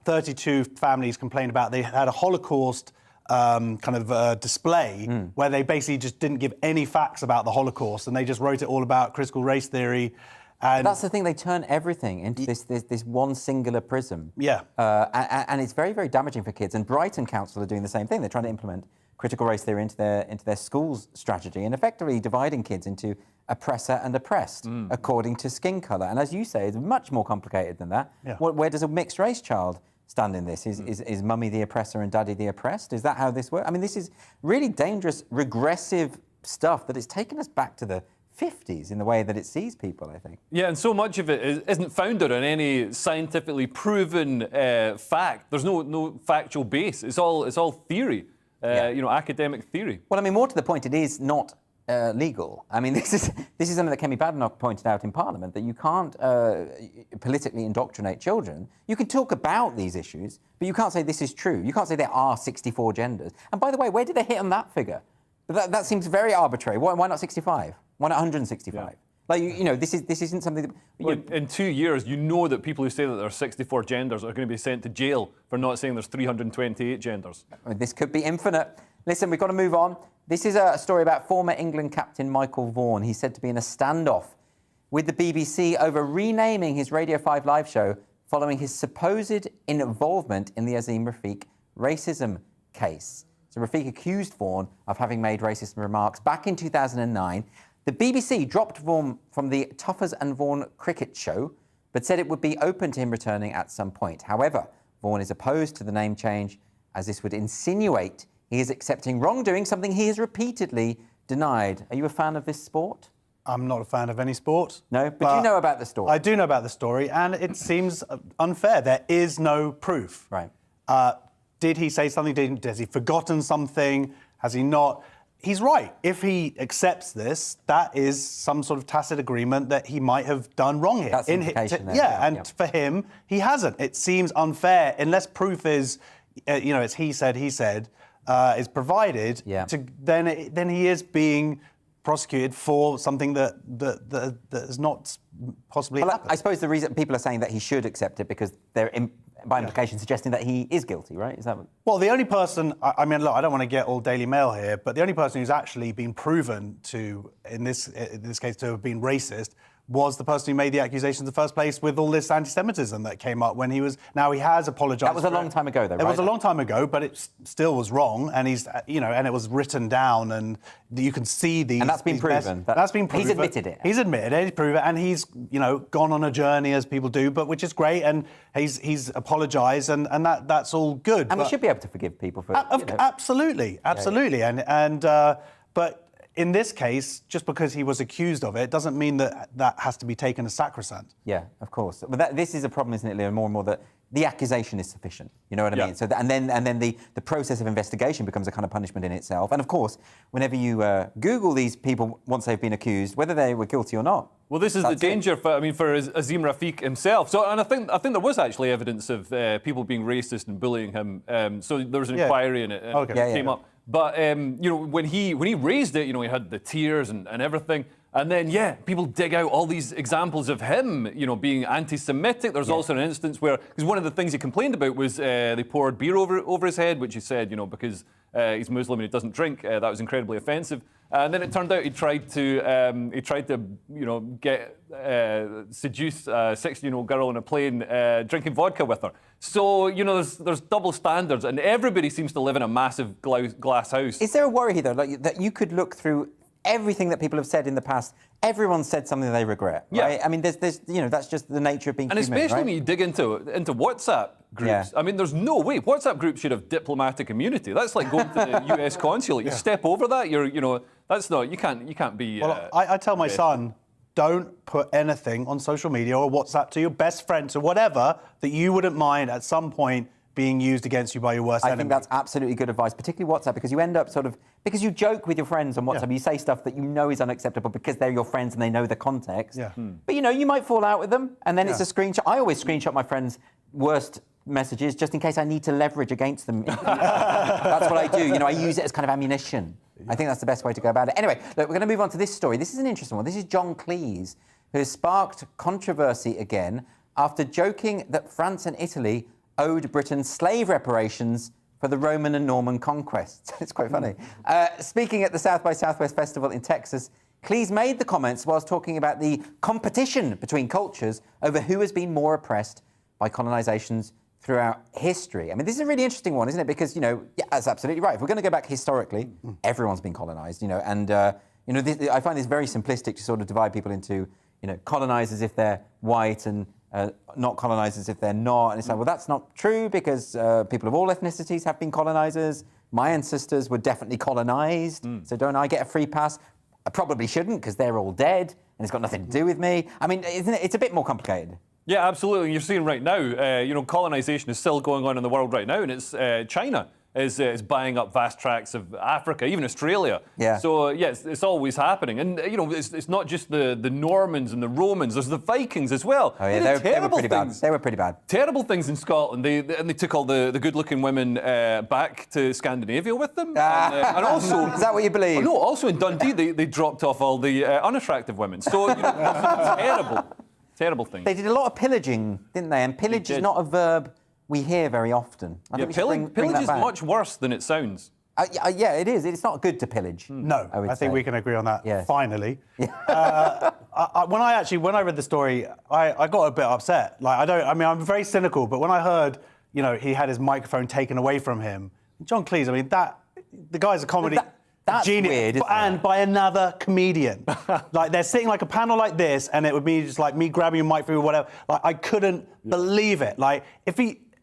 32 families complained about they had a Holocaust display where they basically just didn't give any facts about the Holocaust and they just wrote it all about critical race theory. And that's the thing, they turn everything into this one singular prism. Yeah. And it's very, very damaging for kids. And Brighton Council are doing the same thing. They're trying to implement critical race theory into their schools strategy and effectively dividing kids into oppressor and oppressed according to skin colour. And as you say, it's much more complicated than that. Yeah. Where does a mixed race child stand in this? Is mummy the oppressor and daddy the oppressed? Is that how this works? I mean, this is really dangerous, regressive stuff that has taken us back to the 50s in the way that it sees people, I think. Yeah, and so much of it isn't founded on any scientifically proven fact. There's no factual base. It's all theory, academic theory. Well, I mean, more to the point, it is not legal. I mean, this is something that Kemi Badenoch pointed out in Parliament, that you can't politically indoctrinate children. You can talk about these issues, but you can't say this is true. You can't say there are 64 genders. And by the way, where did they hit on that figure? That seems very arbitrary. Why not 65? Why not 165? Yeah. Like, this isn't something that... In 2 years, you know that people who say that there are 64 genders are going to be sent to jail for not saying there's 328 genders. This could be infinite. Listen, we've got to move on. This is a story about former England captain Michael Vaughan. He's said to be in a standoff with the BBC over renaming his Radio 5 live show following his supposed involvement in the Azim Rafiq racism case. So Rafiq accused Vaughan of having made racist remarks back in 2009. The BBC dropped Vaughan from the Tuffers and Vaughan cricket show, but said it would be open to him returning at some point. However, Vaughan is opposed to the name change, as this would insinuate he is accepting wrongdoing, something he has repeatedly denied. Are you a fan of this sport? I'm not a fan of any sport. No, but you know about the story. I do know about the story, and it seems unfair. There is no proof. Right. Did he say something? Has he forgotten something? Has he not? He's right. If he accepts this, that is some sort of tacit agreement that he might have done wrong here. That's implication there. Yeah, and for him, he hasn't. It seems unfair, unless proof is, it's he said, is provided. Yeah. Then he is being prosecuted for something that has not possibly happened. I suppose the reason people are saying that he should accept it because they're by implication suggesting that he is guilty, right? Is that what... Well, the only person, I mean, look, I don't want to get all Daily Mail here, but the only person who's actually been proven to, in this case, to have been racist was the person who made the accusation in the first place with all this anti-Semitism that came up when he was... Now, he has apologised. That was a long time ago, though, right? It was a long time ago, but it still was wrong, and he's, and it was written down, and you can see these... And that's been proven. That's been proven. He's admitted it. He's admitted it, he's proven it, and he's, gone on a journey, as people do, but which is great, and he's apologised, and that's all good. And we should be able to forgive people for... Absolutely. Yeah. But in this case, just because he was accused of it, doesn't mean that has to be taken as sacrosanct. Yeah, of course. But this is a problem, isn't it, Leo? More and more that the accusation is sufficient. You know what I mean? So and then the process of investigation becomes a kind of punishment in itself. And of course, whenever you Google these people once they've been accused, whether they were guilty or not. Well, this is the danger for Azim Rafiq himself. So, and I think there was actually evidence of people being racist and bullying him. So there was an inquiry and it came up. But when he raised it, he had the tears and everything. And then, people dig out all these examples of him, being anti-Semitic. There's also an instance where, because one of the things he complained about was they poured beer over his head, which he said, because he's Muslim and he doesn't drink. That was incredibly offensive. And then it turned out he tried to seduce a 16-year-old girl on a plane, drinking vodka with her. So, there's double standards, and everybody seems to live in a massive glass house. Is there a worry, though, that you could look through everything that people have said in the past? Everyone said something they regret, right? I mean, there's that's just the nature of being human, and especially right? when you dig into WhatsApp groups. Yeah. I mean, there's no way. WhatsApp groups should have diplomatic immunity. That's like going to the US consulate. You step over that, that's not, you can't be... Well, I tell my son, don't put anything on social media or WhatsApp to your best friends or whatever that you wouldn't mind at some point being used against you by your worst enemy. I think that's absolutely good advice, particularly WhatsApp, because you end up because you joke with your friends on WhatsApp, you say stuff that you know is unacceptable because they're your friends and they know the context. Yeah. But you might fall out with them, and then it's a screenshot. I always screenshot my friends' worst messages just in case I need to leverage against them. That's what I do. I use it as kind of ammunition. I think that's the best way to go about it. Anyway, look, we're going to move on to this story. This is an interesting one. This is John Cleese, who has sparked controversy again after joking that France and Italy owed Britain slave reparations for the Roman and Norman conquests. It's quite funny. Speaking at the South by Southwest Festival in Texas, Cleese made the comments whilst talking about the competition between cultures over who has been more oppressed by colonisation's throughout history. I mean, this is a really interesting one, isn't it? Because, yeah, that's absolutely right. If we're going to go back historically, everyone's been colonised, and, I find this very simplistic to sort of divide people into, colonised as if they're white and not colonised as if they're not. And it's like, well, that's not true because people of all ethnicities have been colonisers. My ancestors were definitely colonised, so don't I get a free pass? I probably shouldn't because they're all dead and it's got nothing to do with me. I mean, isn't it? It's a bit more complicated. Yeah, absolutely. You're seeing right now, colonisation is still going on in the world right now, and it's China is buying up vast tracts of Africa, even Australia. Yeah. So, it's always happening. And, it's not just the Normans and the Romans, there's the Vikings as well. Oh, yeah, they were pretty bad. They were pretty bad. Terrible things in Scotland. They took all the good-looking women back to Scandinavia with them. And also... Is that what you believe? No, also in Dundee, they dropped off all the unattractive women. So, terrible things. They did a lot of pillaging, didn't they? And pillage is not a verb we hear very often. Pillage is much worse than it sounds. Yeah, it is. It's not good to pillage. No, I think we can agree on that. Yes. Finally. When I read the story, I got a bit upset. I'm very cynical, but when I heard, he had his microphone taken away from him, John Cleese, the guy's a comedy. That's genius, weird, isn't and by another comedian. They're sitting like a panel like this, and it would be just like me grabbing a mic or whatever. I couldn't believe it.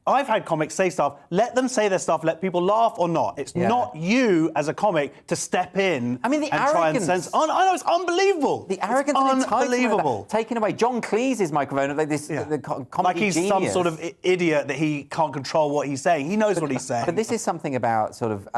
I've had comics say stuff, let them say their stuff, let people laugh or not. It's not you as a comic to step in and try and censor. I know, it's unbelievable. The arrogance it's unbelievable. Taking away John Cleese's microphone, the comedy like he's genius. some sort of idiot that he can't control what he's saying. He knows what he's saying. But this is something about sort of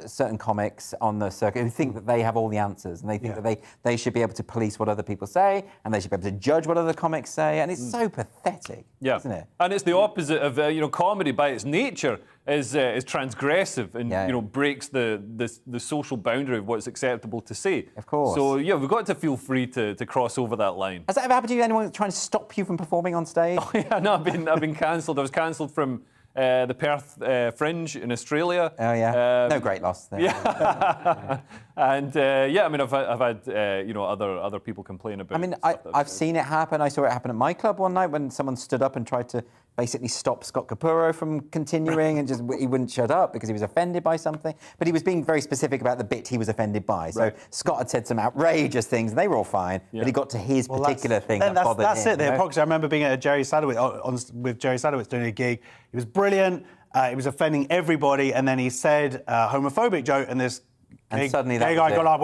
certain comics on the circuit who think that they have all the answers and they think that they should be able to police what other people say and they should be able to judge what other comics say, and it's so pathetic, isn't it? And it's the opposite of comedy by its nature is transgressive and breaks the social boundary of what's acceptable to say. Of course. So we've got to feel free to cross over that line. Has that ever happened to you? Anyone trying to stop you from performing on stage? Oh yeah, no, I've been cancelled. I was cancelled from the Perth Fringe in Australia. Oh yeah, no great loss there. Yeah, and I've had other people complain about. I've seen it happen. I saw it happen at my club one night when someone stood up and tried to basically stop Scott Capurro from continuing, and he wouldn't shut up because he was offended by something. But he was being very specific about the bit he was offended by. So Scott had said some outrageous things, and they were all fine. Yeah. But he got to his particular thing that bothered him. That's it. The hypocrisy. I remember being at Jerry Sadowitz with Jerry Sadowitz doing a gig. He was brilliant. He was offending everybody, and then he said a homophobic joke, and this suddenly gay guy got up,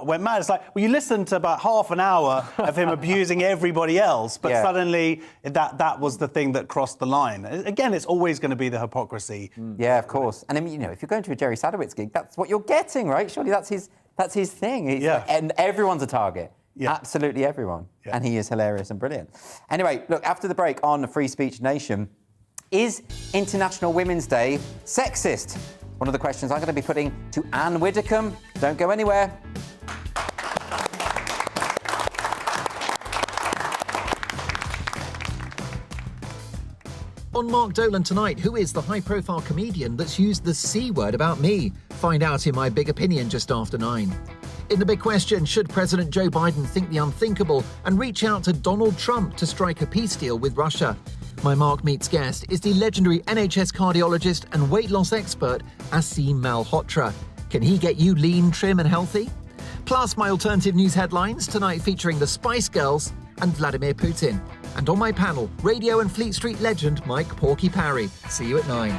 went mad. It's like, well, you listened to about half an hour of him abusing everybody else, but suddenly that was the thing that crossed the line. Again, it's always going to be the hypocrisy. Yeah, of course. And if you're going to a Jerry Sadowitz gig, that's what you're getting, right? Surely that's his thing. And everyone's a target. Yeah. Absolutely everyone. Yeah. And he is hilarious and brilliant. Anyway, look, after the break on Free Speech Nation, is International Women's Day sexist? One of the questions I'm going to be putting to Anne Widdecombe. Don't go anywhere. On Mark Dolan tonight, who is the high-profile comedian that's used the C word about me? Find out in my big opinion just after 9. In the big question, should President Joe Biden think the unthinkable and reach out to Donald Trump to strike a peace deal with Russia? My Mark Meets guest is the legendary NHS cardiologist and weight loss expert, Aseem Malhotra. Can he get you lean, trim and healthy? Plus my alternative news headlines, tonight featuring the Spice Girls and Vladimir Putin. And on my panel, radio and Fleet Street legend Mike Porky Parry. See you at 9.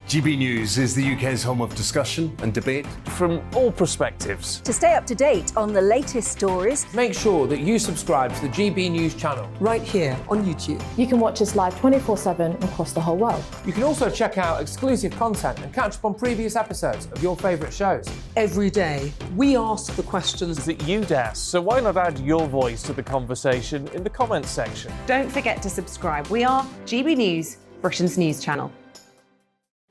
GB News is the UK's home of discussion and debate from all perspectives. To stay up to date on the latest stories, make sure that you subscribe to the GB News channel right here on YouTube. You can watch us live 24/7 across the whole world. You can also check out exclusive content and catch up on previous episodes of your favourite shows. Every day, we ask the questions that you'd ask, so why not add your voice to the conversation in the comments section? Don't forget to subscribe. We are GB News, Britain's news channel.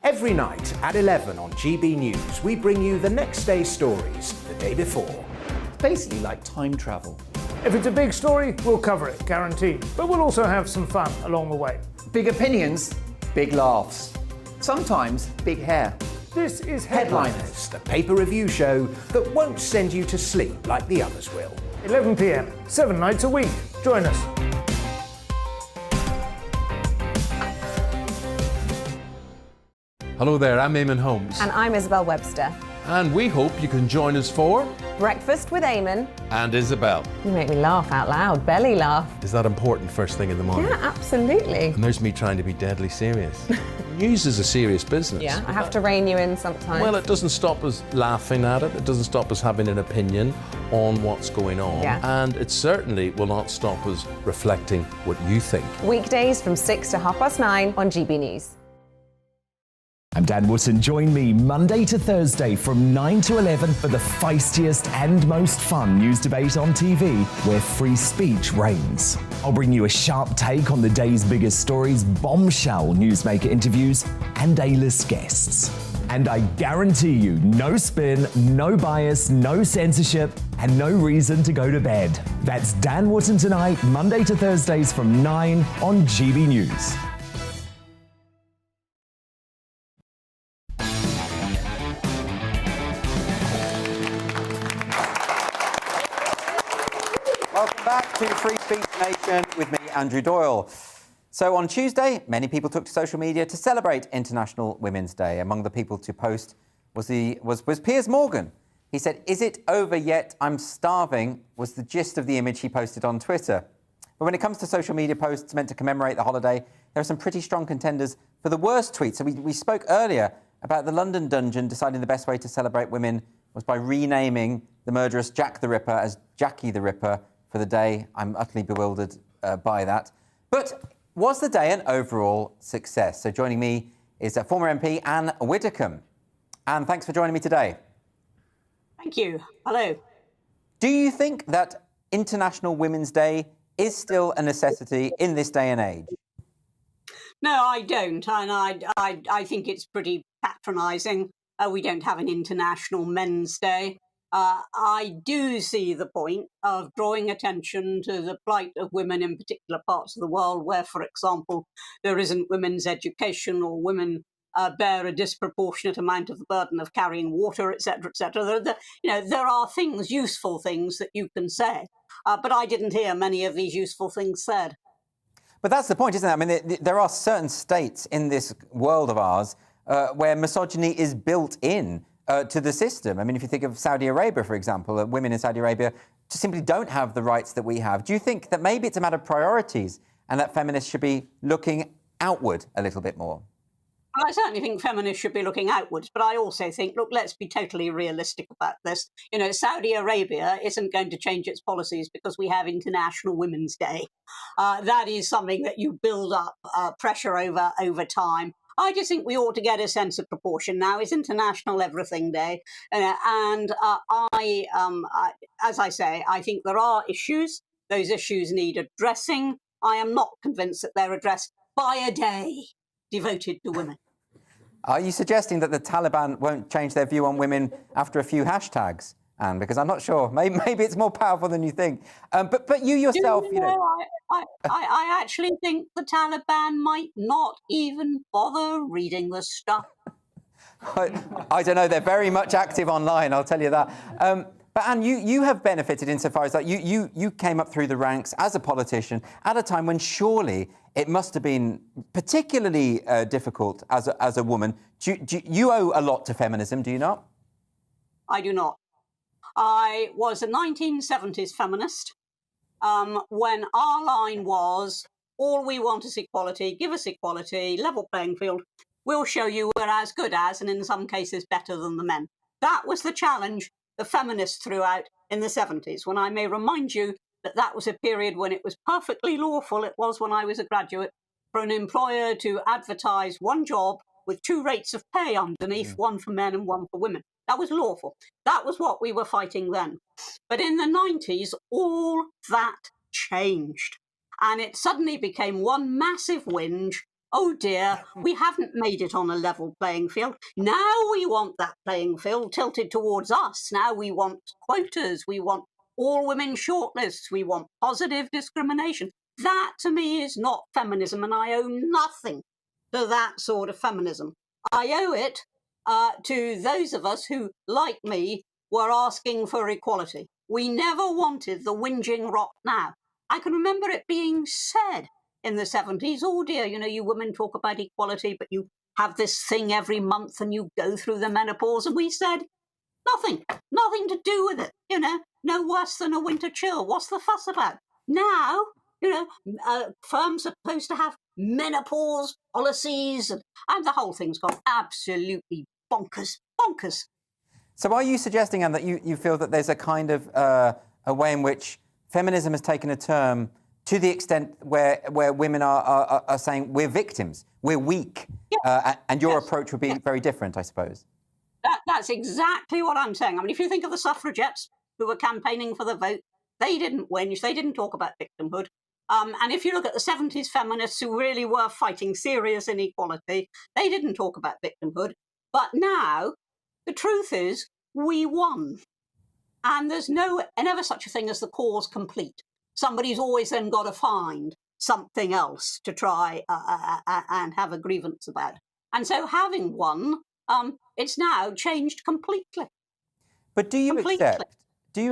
Every night at 11 on GB News, we bring you the next day's stories the day before. It's basically like time travel. If it's a big story, we'll cover it, guaranteed. But we'll also have some fun along the way. Big opinions, big laughs. Sometimes big hair. This is Headliners, the paper review show that won't send you to sleep like the others will. 11 p.m, 7 nights a week. Join us. Hello there, I'm Eamon Holmes. And I'm Isabel Webster. And we hope you can join us for Breakfast with Eamon. And Isabel. You make me laugh out loud, belly laugh. Is that important first thing in the morning? Yeah, absolutely. And there's me trying to be deadly serious. News is a serious business. Yeah, I have to rein you in sometimes. Well, it doesn't stop us laughing at it. It doesn't stop us having an opinion on what's going on. Yeah. And it certainly will not stop us reflecting what you think. Weekdays from 6 to 9:30 on GB News. I'm Dan Wootton. Join me Monday to Thursday from 9 to 11 for the feistiest and most fun news debate on TV, where free speech reigns. I'll bring you a sharp take on the day's biggest stories, bombshell newsmaker interviews, and A-list guests. And I guarantee you, no spin, no bias, no censorship, and no reason to go to bed. That's Dan Wootton Tonight, Monday to Thursdays from 9 on GB News. Welcome back to Free Speech Nation with me, Andrew Doyle. So on Tuesday, many people took to social media to celebrate International Women's Day. Among the people to post was Piers Morgan. He said, "Is it over yet? I'm starving," was the gist of the image he posted on Twitter. But when it comes to social media posts meant to commemorate the holiday, there are some pretty strong contenders for the worst tweets. So we spoke earlier about the London dungeon deciding the best way to celebrate women was by renaming the murderous Jack the Ripper as Jackie the Ripper for the day. I'm utterly bewildered by that. But was the day an overall success? So joining me is former MP Anne Widdecombe. Anne, thanks for joining me today. Thank you. Hello. Do you think that International Women's Day is still a necessity in this day and age? No, I don't, and I think it's pretty patronising. We don't have an International Men's Day. I do see the point of drawing attention to the plight of women in particular parts of the world where, for example, there isn't women's education or women bear a disproportionate amount of the burden of carrying water, etc., etc. There are things, useful things that you can say, but I didn't hear many of these useful things said. But that's the point, isn't it? I mean, there are certain states in this world of ours where misogyny is built in to the system. I mean, if you think of Saudi Arabia, for example, women in Saudi Arabia just simply don't have the rights that we have. Do you think that maybe it's a matter of priorities and that feminists should be looking outward a little bit more? Well, I certainly think feminists should be looking outwards, but I also think, look, let's be totally realistic about this. Saudi Arabia isn't going to change its policies because we have International Women's Day. That is something that you build up pressure over time. I just think we ought to get a sense of proportion. Now, it's International Everything Day, and as I say, I think there are issues. Those issues need addressing. I am not convinced that they're addressed by a day devoted to women. Are you suggesting that the Taliban won't change their view on women after a few hashtags, Anne? Because I'm not sure. Maybe it's more powerful than you think. But you yourself, I actually think the Taliban might not even bother reading the stuff. I don't know. They're very much active online, I'll tell you that. But Anne, you have benefited insofar as that you came up through the ranks as a politician at a time when surely it must have been particularly difficult as a woman. You owe a lot to feminism, do you not? I do not. I was a 1970s feminist when our line was, all we want is equality, give us equality, level playing field. We'll show you we're as good as, and in some cases better than the men. That was the challenge the feminists threw out in the 70s, when I may remind you that was a period when it was perfectly lawful, it was when I was a graduate, for an employer to advertise one job with two rates of pay underneath, one for men and one for women. That was lawful. That was what we were fighting then. But in the 90s, all that changed. And it suddenly became one massive whinge. Oh dear, we haven't made it on a level playing field. Now we want that playing field tilted towards us. Now we want quotas. We want all women shortlists. We want positive discrimination. That, to me, is not feminism, and I owe nothing to that sort of feminism. I owe it to those of us who, like me, were asking for equality. We never wanted the whinging rot now. I can remember it being said in the 70s, oh dear, you women talk about equality, but you have this thing every month and you go through the menopause. And we said, nothing to do with it, no worse than a winter chill. What's the fuss about? Now, firms are supposed to have menopause policies and the whole thing's gone absolutely bonkers. So are you suggesting, Anne, that you feel that there's a kind of a way in which feminism has taken a turn to the extent where women are saying we're victims, we're weak, and your approach would be very different, I suppose? That's exactly what I'm saying. I mean, if you think of the suffragettes who were campaigning for the vote, they didn't whinge, they didn't talk about victimhood. And if you look at the 70s feminists who really were fighting serious inequality, they didn't talk about victimhood. But now, the truth is, we won. And there's never such a thing as the cause complete. Somebody's always then got to find something else to try and have a grievance about. And so having won, it's now changed completely. But do you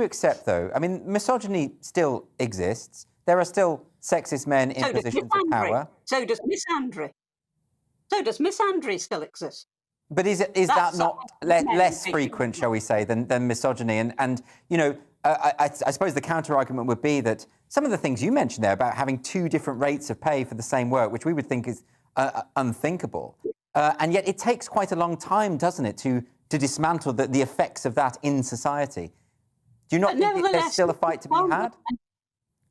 accept, though, I mean, misogyny still exists. There are still sexist men in positions of power. So does misandry. So does misandry still exist? But is that not less frequent, shall we say, than misogyny? And I suppose the counter-argument would be that some of the things you mentioned there about having two different rates of pay for the same work, which we would think is unthinkable, and yet it takes quite a long time, doesn't it, to dismantle the effects of that in society? Do you not think there's still a fight to be had?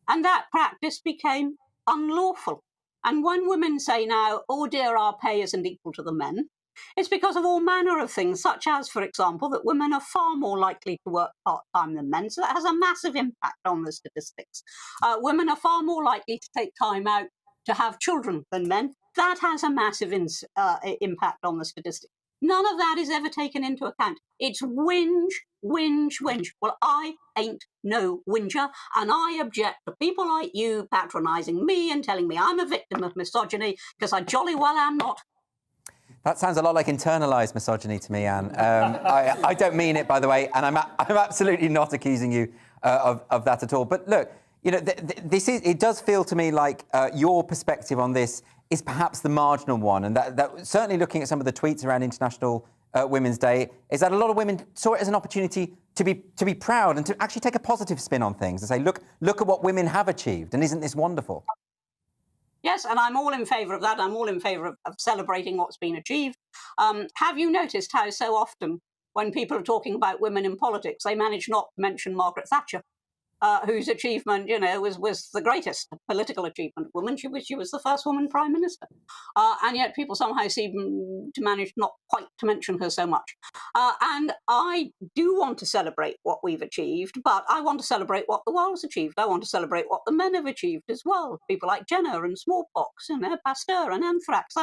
And that practice became unlawful. And when women say now, oh dear, our pay isn't equal to the men, it's because of all manner of things, such as, for example, that women are far more likely to work part-time than men, so that has a massive impact on the statistics. Women are far more likely to take time out to have children than men. That has a massive impact on the statistics. None of that is ever taken into account. It's whinge. Well, I ain't no whinger, and I object to people like you patronising me and telling me I'm a victim of misogyny, because I jolly well am not. That sounds a lot like internalised misogyny to me, Anne. I don't mean it, by the way, and I'm absolutely not accusing you of that at all. But look, it does feel to me like your perspective on this is perhaps the marginal one, and that certainly looking at some of the tweets around International Women's Day, is that a lot of women saw it as an opportunity to be proud and to actually take a positive spin on things and say, look at what women have achieved, and isn't this wonderful? Yes, and I'm all in favour of that. I'm all in favour of celebrating what's been achieved. Have you noticed how so often when people are talking about women in politics, they manage not to mention Margaret Thatcher, whose achievement, was the greatest political achievement of women. She was the first woman prime minister. And yet people somehow seem to manage not quite to mention her so much. And I do want to celebrate what we've achieved, but I want to celebrate what the world's achieved. I want to celebrate what the men have achieved as well. People like Jenner and smallpox, Pasteur and anthrax.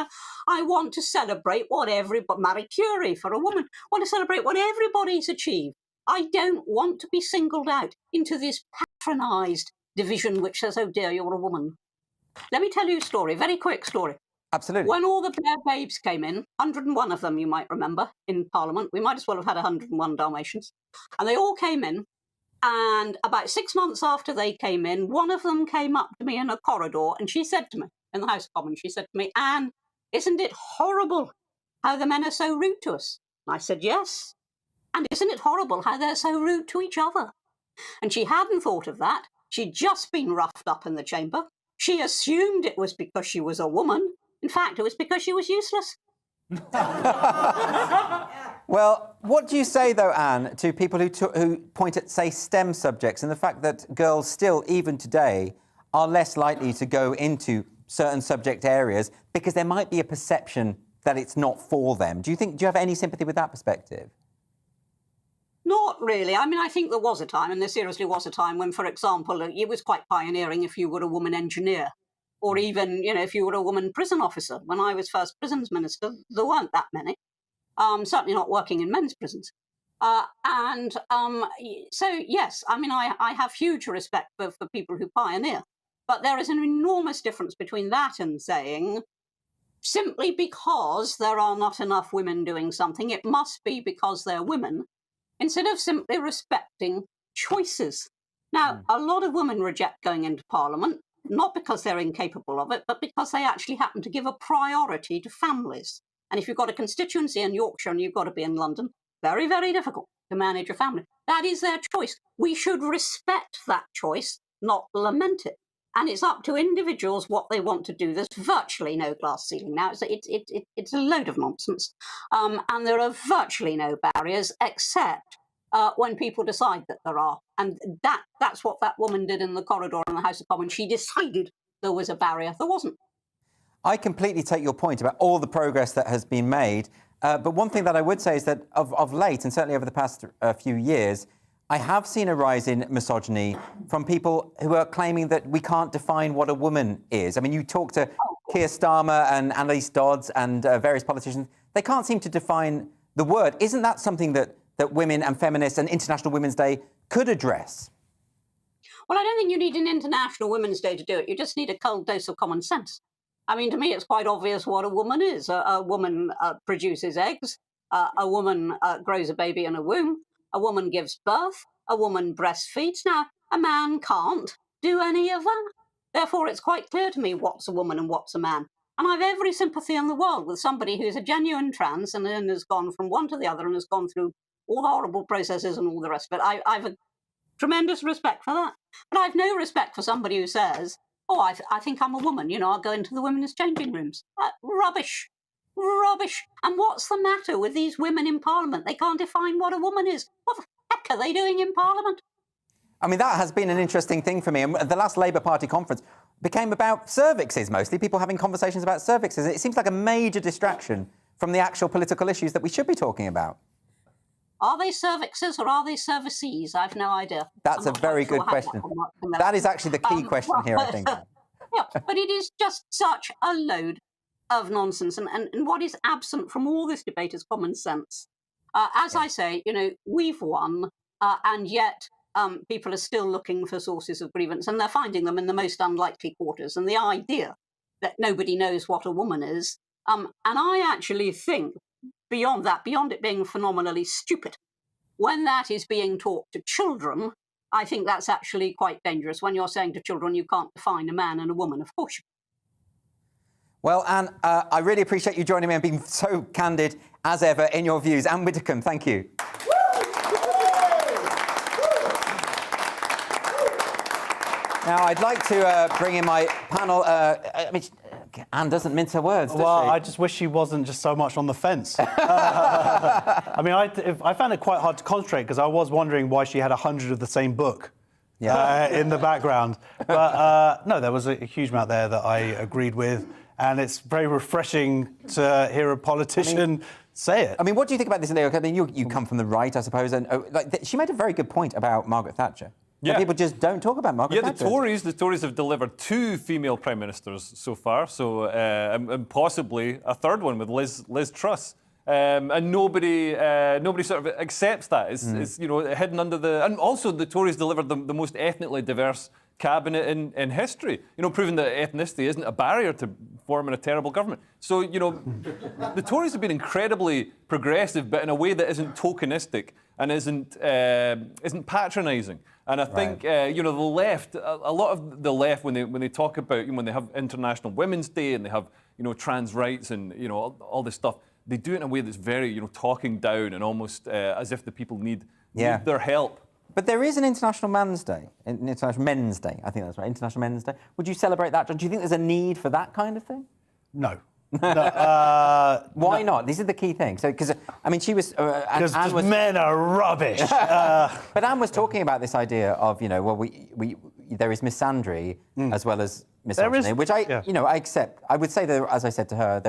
I want to celebrate what Marie Curie for a woman. I want to celebrate what everybody's achieved. I don't want to be singled out into this patronised division which says, oh dear, you're a woman. Let me tell you a story, a very quick story. Absolutely. When all the Blair babes came in, 101 of them, you might remember, in Parliament, we might as well have had 101 Dalmatians, and they all came in, and about 6 months after they came in, one of them came up to me in a corridor, and she said to me, in the House of Commons, she said to me, Anne, isn't it horrible how the men are so rude to us? And I said, yes. And isn't it horrible how they're so rude to each other? And she hadn't thought of that. She'd just been roughed up in the chamber. She assumed it was because she was a woman. In fact, it was because she was useless. Well, what do you say, though, Anne, to people who point at, say, STEM subjects and the fact that girls still, even today, are less likely to go into certain subject areas because there might be a perception that it's not for them? Do you have any sympathy with that perspective? Not really. I mean, I think there was a time, and there seriously was a time when, for example, it was quite pioneering if you were a woman engineer, or even, if you were a woman prison officer. When I was first prisons minister, there weren't that many, certainly not working in men's prisons. So, yes, I mean, I have huge respect for people who pioneer, but there is an enormous difference between that and saying, simply because there are not enough women doing something. It must be because they're women, instead of simply respecting choices. Now, a lot of women reject going into Parliament, not because they're incapable of it, but because they actually happen to give a priority to families. And if you've got a constituency in Yorkshire and you've got to be in London, very, very difficult to manage a family. That is their choice. We should respect that choice, not lament it. And it's up to individuals what they want to do. There's virtually no glass ceiling now. It's a load of nonsense. And there are virtually no barriers except when people decide that there are. And that's what that woman did in the corridor in the House of Commons. She decided there was a barrier. There wasn't. I completely take your point about all the progress that has been made. But one thing that I would say is that of late, and certainly over the past few years, I have seen a rise in misogyny from people who are claiming that we can't define what a woman is. I mean, you talk to Keir Starmer and Annalise Dodds and various politicians. They can't seem to define the word. Isn't that something that women and feminists and International Women's Day could address? Well, I don't think you need an International Women's Day to do it. You just need a cold dose of common sense. I mean, to me, it's quite obvious what a woman is. A woman produces eggs. A woman grows a baby in a womb. A woman gives birth. A woman breastfeeds. Now, a man can't do any of that. Therefore, it's quite clear to me what's a woman and what's a man. And I've every sympathy in the world with somebody who's a genuine trans and then has gone from one to the other and has gone through all the horrible processes and all the rest of it. I've a tremendous respect for that. But I've no respect for somebody who says, oh, I think I'm a woman, you know, I'll go into the women's changing rooms. Rubbish. Rubbish. And what's the matter with these women in Parliament? They can't define what a woman is. What the heck are they doing in Parliament? I mean, that has been an interesting thing for me. And the last Labour Party conference became about cervixes mostly, people having conversations about cervixes. It seems like a major distraction from the actual political issues that we should be talking about. Are they cervixes or are they cervices? I've no idea. That's a very good question. That is actually the key question here, I think. Yeah, but it is just such a load of nonsense. And what is absent from all this debate is common sense. As I say, you know, we've won, and yet people are still looking for sources of grievance, and they're finding them in the most unlikely quarters. And the idea that nobody knows what a woman is, and I actually think, beyond that, beyond it being phenomenally stupid, when that is being taught to children, I think that's actually quite dangerous. When you're saying to children you can't define a man and a woman, of course you can. Well, Anne, I really appreciate you joining me and being so candid as ever in your views. Anne Widdecombe, thank you. Now, I'd like to bring in my panel. I mean, Anne doesn't mince her words, does she? I just wish she wasn't just so much on the fence. I mean, I found it quite hard to concentrate because I was wondering why she had 100 of the same book in the background. But no, there was a huge amount there that I agreed with, and it's very refreshing to hear a politician say it. I mean, what do you think about this, Leo? I mean, you come from the right, I suppose, and she made a very good point about Margaret Thatcher. Yeah. People just don't talk about Margaret Thatcher. The Tories have delivered 2 female prime ministers so far, so and possibly a third one with Liz Truss. And nobody sort of accepts that. It's you know, hidden under the... And also the Tories delivered the most ethnically diverse cabinet in history, you know, proving that ethnicity isn't a barrier to forming a terrible government. So, you know, the Tories have been incredibly progressive, but in a way that isn't tokenistic and isn't patronising. And I think, you know, the left, a lot of the left, when they talk about, you know, when they have International Women's Day and they have, you know, trans rights and, you know, all this stuff, they do it in a way that's very, you know, talking down and almost as if the people need their help. But there is an International Men's Day. International Men's Day, I think that's right. International Men's Day. Would you celebrate that? Do you think there's a need for that kind of thing? No. Why not? This is the key thing. So, because I mean, she was because men are rubbish. But Anne was talking about this idea of, you know, well, there is misandry as well as misogyny, which you know, I accept. I would say that, as I said to her,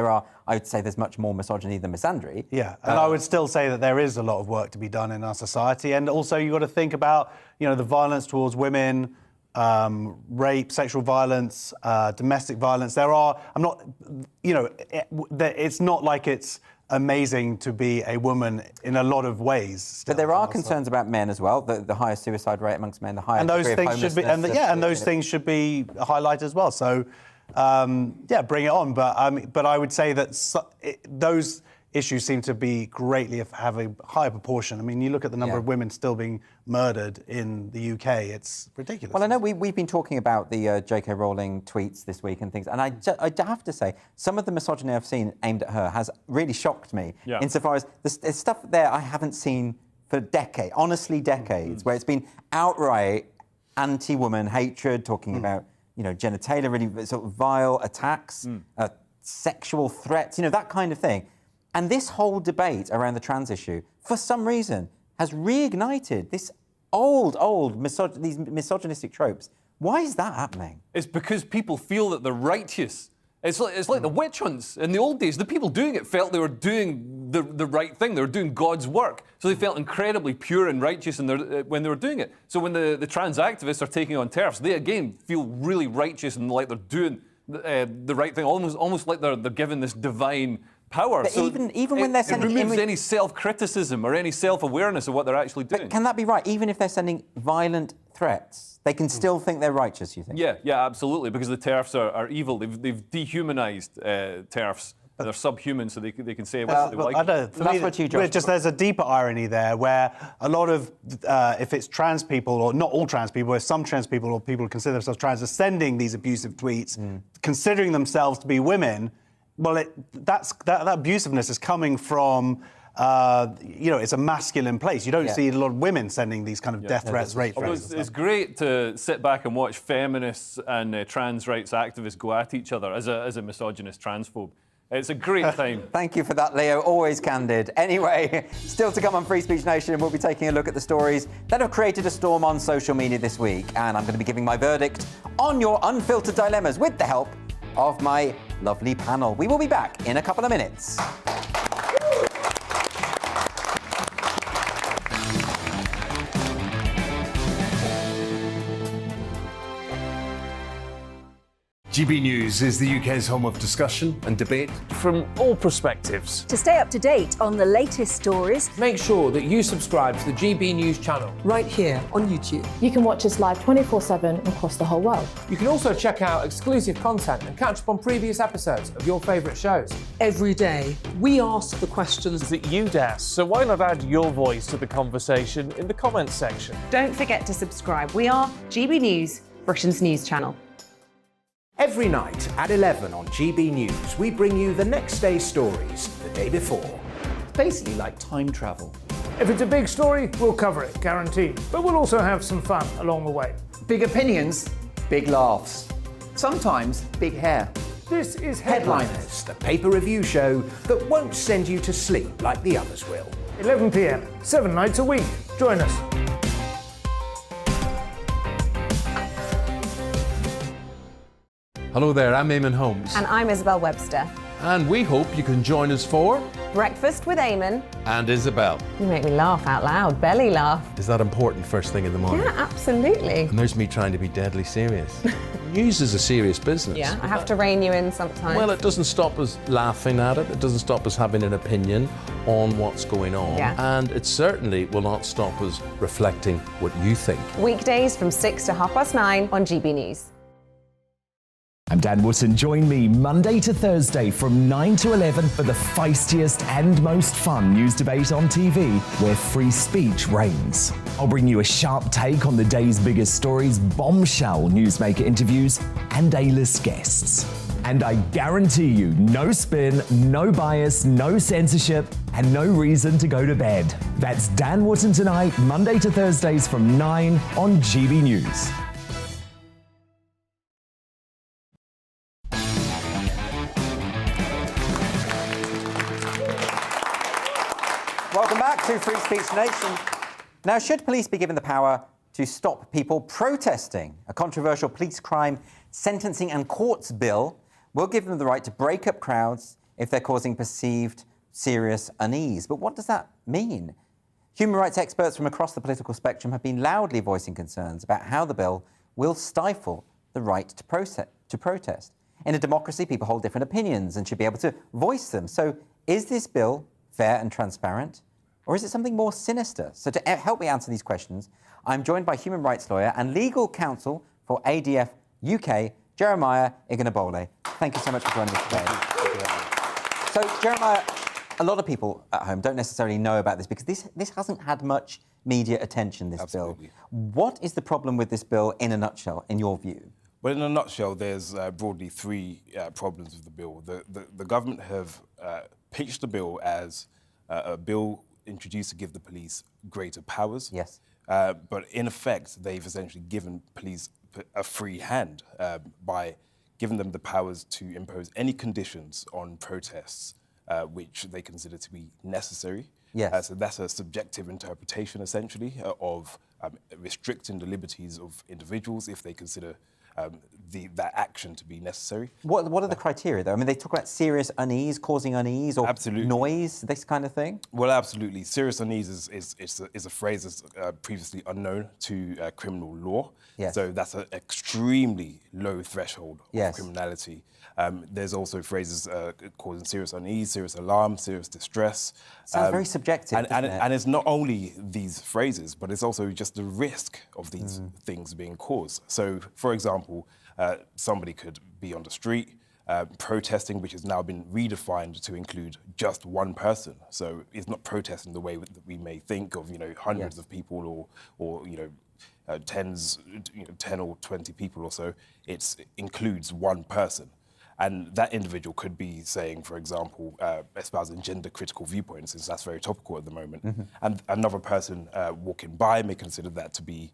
I would say there's much more misogyny than misandry. Yeah, and I would still say that there is a lot of work to be done in our society, and also you've got to think about, you know, the violence towards women. Rape, sexual violence, domestic violence. It's not like it's amazing to be a woman in a lot of ways. But there are concerns about men as well. The higher suicide rate amongst men, the higher degree of homelessness. And those things should be highlighted as well. So, bring it on. But I would say that those issues seem to be have a higher proportion. I mean, you look at the number of women still being murdered in the UK, it's ridiculous. Well, I know we've been talking about the J.K. Rowling tweets this week and things, and I have to say, some of the misogyny I've seen aimed at her has really shocked me, insofar as there's stuff there I haven't seen for decades, honestly decades, where it's been outright anti-woman hatred, talking about, genitalia, really sort of vile attacks, sexual threats, that kind of thing. And this whole debate around the trans issue, for some reason, has reignited this these misogynistic tropes. Why is that happening? It's because people feel that they're righteous. It's like the witch hunts in the old days. The people doing it felt they were doing the right thing. They were doing God's work. So they felt incredibly pure and righteous when they were doing it. So when the trans activists are taking on TERFs, they again feel really righteous and like they're doing the right thing, almost like they're given this divine power. But so even when they're sending... It removes any self-criticism or any self-awareness of what they're actually doing. But can that be right? Even if they're sending violent threats, they can still think they're righteous, you think? Yeah, absolutely, because the TERFs are evil. They've dehumanized TERFs. They're subhuman, so they can say what they like. There's a deeper irony there, where a lot of, if it's trans people, or not all trans people, if some trans people or people who consider themselves trans are sending these abusive tweets, considering themselves to be women, well, that abusiveness is coming from, it's a masculine place. You don't see a lot of women sending these kind of death threats, rape threats. It's great to sit back and watch feminists and trans rights activists go at each other as a misogynist transphobe. It's a great time. Thank you for that, Leo. Always candid. Anyway, still to come on Free Speech Nation, we'll be taking a look at the stories that have created a storm on social media this week. And I'm going to be giving my verdict on your unfiltered dilemmas with the help of my lovely panel. We will be back in a couple of minutes. GB News is the UK's home of discussion and debate. From all perspectives. To stay up to date on the latest stories, make sure that you subscribe to the GB News channel. Right here on YouTube. You can watch us live 24/7 across the whole world. You can also check out exclusive content and catch up on previous episodes of your favourite shows. Every day, we ask the questions that you'd ask, so why not add your voice to the conversation in the comments section? Don't forget to subscribe. We are GB News, Britain's news channel. Every night at 11 on GB News, we bring you the next day's stories the day before. It's basically like time travel. If it's a big story, we'll cover it, guaranteed. But we'll also have some fun along the way. Big opinions, big laughs. Sometimes big hair. This is Headliners, the paper review show that won't send you to sleep like the others will. 11 p.m, 7 nights a week. Join us. Hello there, I'm Eamon Holmes. And I'm Isabel Webster. And we hope you can join us for... Breakfast with Eamon. And Isabel. You make me laugh out loud, belly laugh. Is that important first thing in the morning? Yeah, absolutely. And there's me trying to be deadly serious. News is a serious business. Yeah, I have to rein you in sometimes. Well, it doesn't stop us laughing at it. It doesn't stop us having an opinion on what's going on. Yeah. And it certainly will not stop us reflecting what you think. Weekdays from 6 to 9:30 on GB News. I'm Dan Wootton. Join me Monday to Thursday from 9 to 11 for the feistiest and most fun news debate on TV, where free speech reigns. I'll bring you a sharp take on the day's biggest stories, bombshell newsmaker interviews, and A-list guests. And I guarantee you, no spin, no bias, no censorship, and no reason to go to bed. That's Dan Wootton Tonight, Monday to Thursdays from 9 on GB News. Welcome back to Free Speech Nation. Now, should police be given the power to stop people protesting? A controversial police crime sentencing and courts bill will give them the right to break up crowds if they're causing perceived serious unease. But what does that mean? Human rights experts from across the political spectrum have been loudly voicing concerns about how the bill will stifle the right to protest. In a democracy, people hold different opinions and should be able to voice them. So is this bill fair and transparent? Or is it something more sinister? So to help me answer these questions, I'm joined by human rights lawyer and legal counsel for ADF UK, Jeremiah Ignabole. Thank you so much for joining us today. So, Jeremiah, a lot of people at home don't necessarily know about this because this hasn't had much media attention, this bill. What is the problem with this bill in a nutshell, in your view? Well, in a nutshell, there's broadly three problems with the bill. The government have pitched the bill as a bill introduced to give the police greater powers. Yes. But in effect, they've essentially given police a free hand by giving them the powers to impose any conditions on protests which they consider to be necessary. Yes. So that's a subjective interpretation, essentially, of restricting the liberties of individuals if they consider that action to be necessary. What are the criteria, though? I mean, they talk about serious unease, causing unease, or noise, this kind of thing? Well, absolutely. Serious unease is a phrase that's previously unknown to criminal law. Yes. So that's an extremely low threshold of Yes. criminality. There's also phrases causing serious unease, serious alarm, serious distress. Sounds very subjective, doesn't it? And it's not only these phrases, but it's also just the risk of these things being caused. So, for example, somebody could be on the street protesting, which has now been redefined to include just one person. So it's not protesting the way that we may think of, hundreds of people or 10 or 20 people or so. It includes one person. And that individual could be saying, for example, espousing gender-critical viewpoints, since that's very topical at the moment. And another person walking by may consider that to be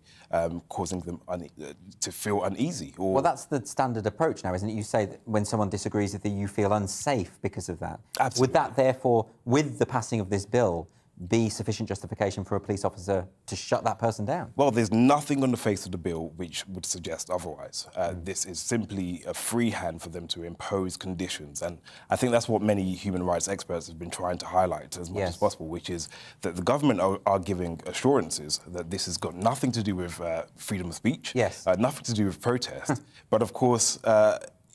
causing them to feel uneasy. Or Well, that's the standard approach now, isn't it? You say that when someone disagrees with you, you feel unsafe because of that. Absolutely. Would that, therefore, with the passing of this bill, be sufficient justification for a police officer to shut that person down? Well, there's nothing on the face of the bill which would suggest otherwise. This is simply a free hand for them to impose conditions. And I think that's what many human rights experts have been trying to highlight as much as possible, which is that the government are giving assurances that this has got nothing to do with freedom of speech, nothing to do with protest. But of course,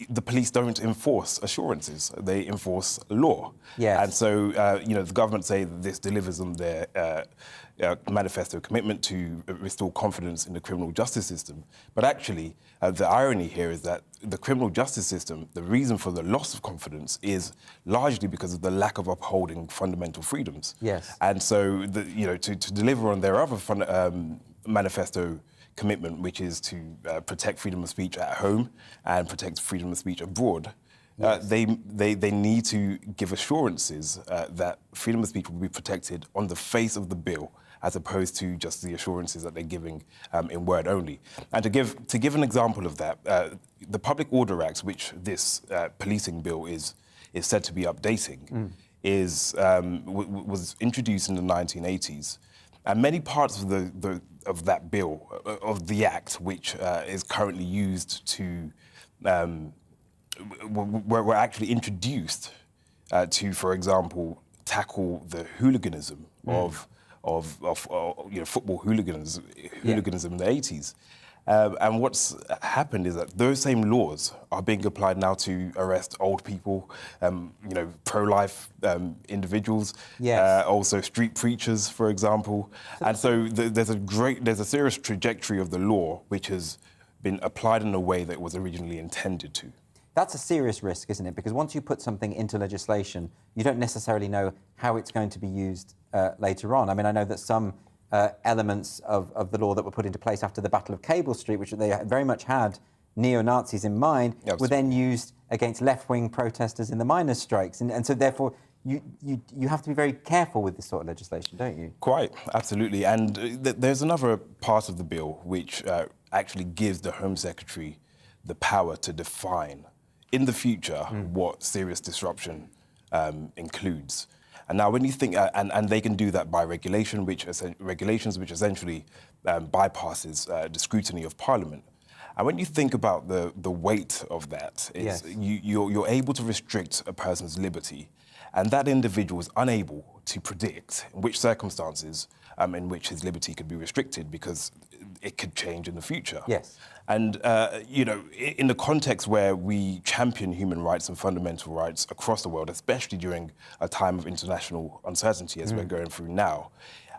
the police don't enforce assurances, they enforce law. Yes. And so, the government say that this delivers on their manifesto commitment to restore confidence in the criminal justice system. But actually, the irony here is that the criminal justice system, the reason for the loss of confidence is largely because of the lack of upholding fundamental freedoms. Yes. And so, to deliver on their other manifesto commitment, which is to protect freedom of speech at home and protect freedom of speech abroad, they need to give assurances that freedom of speech will be protected on the face of the bill, as opposed to just the assurances that they're giving in word only. And to give an example of that, the Public Order Act, which this policing bill is said to be updating, was introduced in the 1980s. And many parts of that bill, of the act, which is currently used to, were actually introduced to, for example, tackle the hooliganism of football hooliganism in the 80s. And what's happened is that those same laws are being applied now to arrest old people, pro-life individuals, also street preachers, for example. And so there's a serious trajectory of the law which has been applied in a way that it was originally intended to. That's a serious risk, isn't it? Because once you put something into legislation, you don't necessarily know how it's going to be used later on. I mean, I know that some elements of the law that were put into place after the Battle of Cable Street, which they very much had neo-Nazis in mind, were then used against left-wing protesters in the miners' strikes. And so, therefore, you have to be very careful with this sort of legislation, don't you? Quite, absolutely. And there's another part of the bill which actually gives the Home Secretary the power to define in the future what serious disruption includes. And now, when you think, and they can do that by regulations which essentially bypasses the scrutiny of Parliament. And when you think about the weight of that, you're able to restrict a person's liberty, and that individual is unable to predict in which circumstances in which his liberty could be restricted, because it could change in the future. Yes. And, in the context where we champion human rights and fundamental rights across the world, especially during a time of international uncertainty as we're going through now,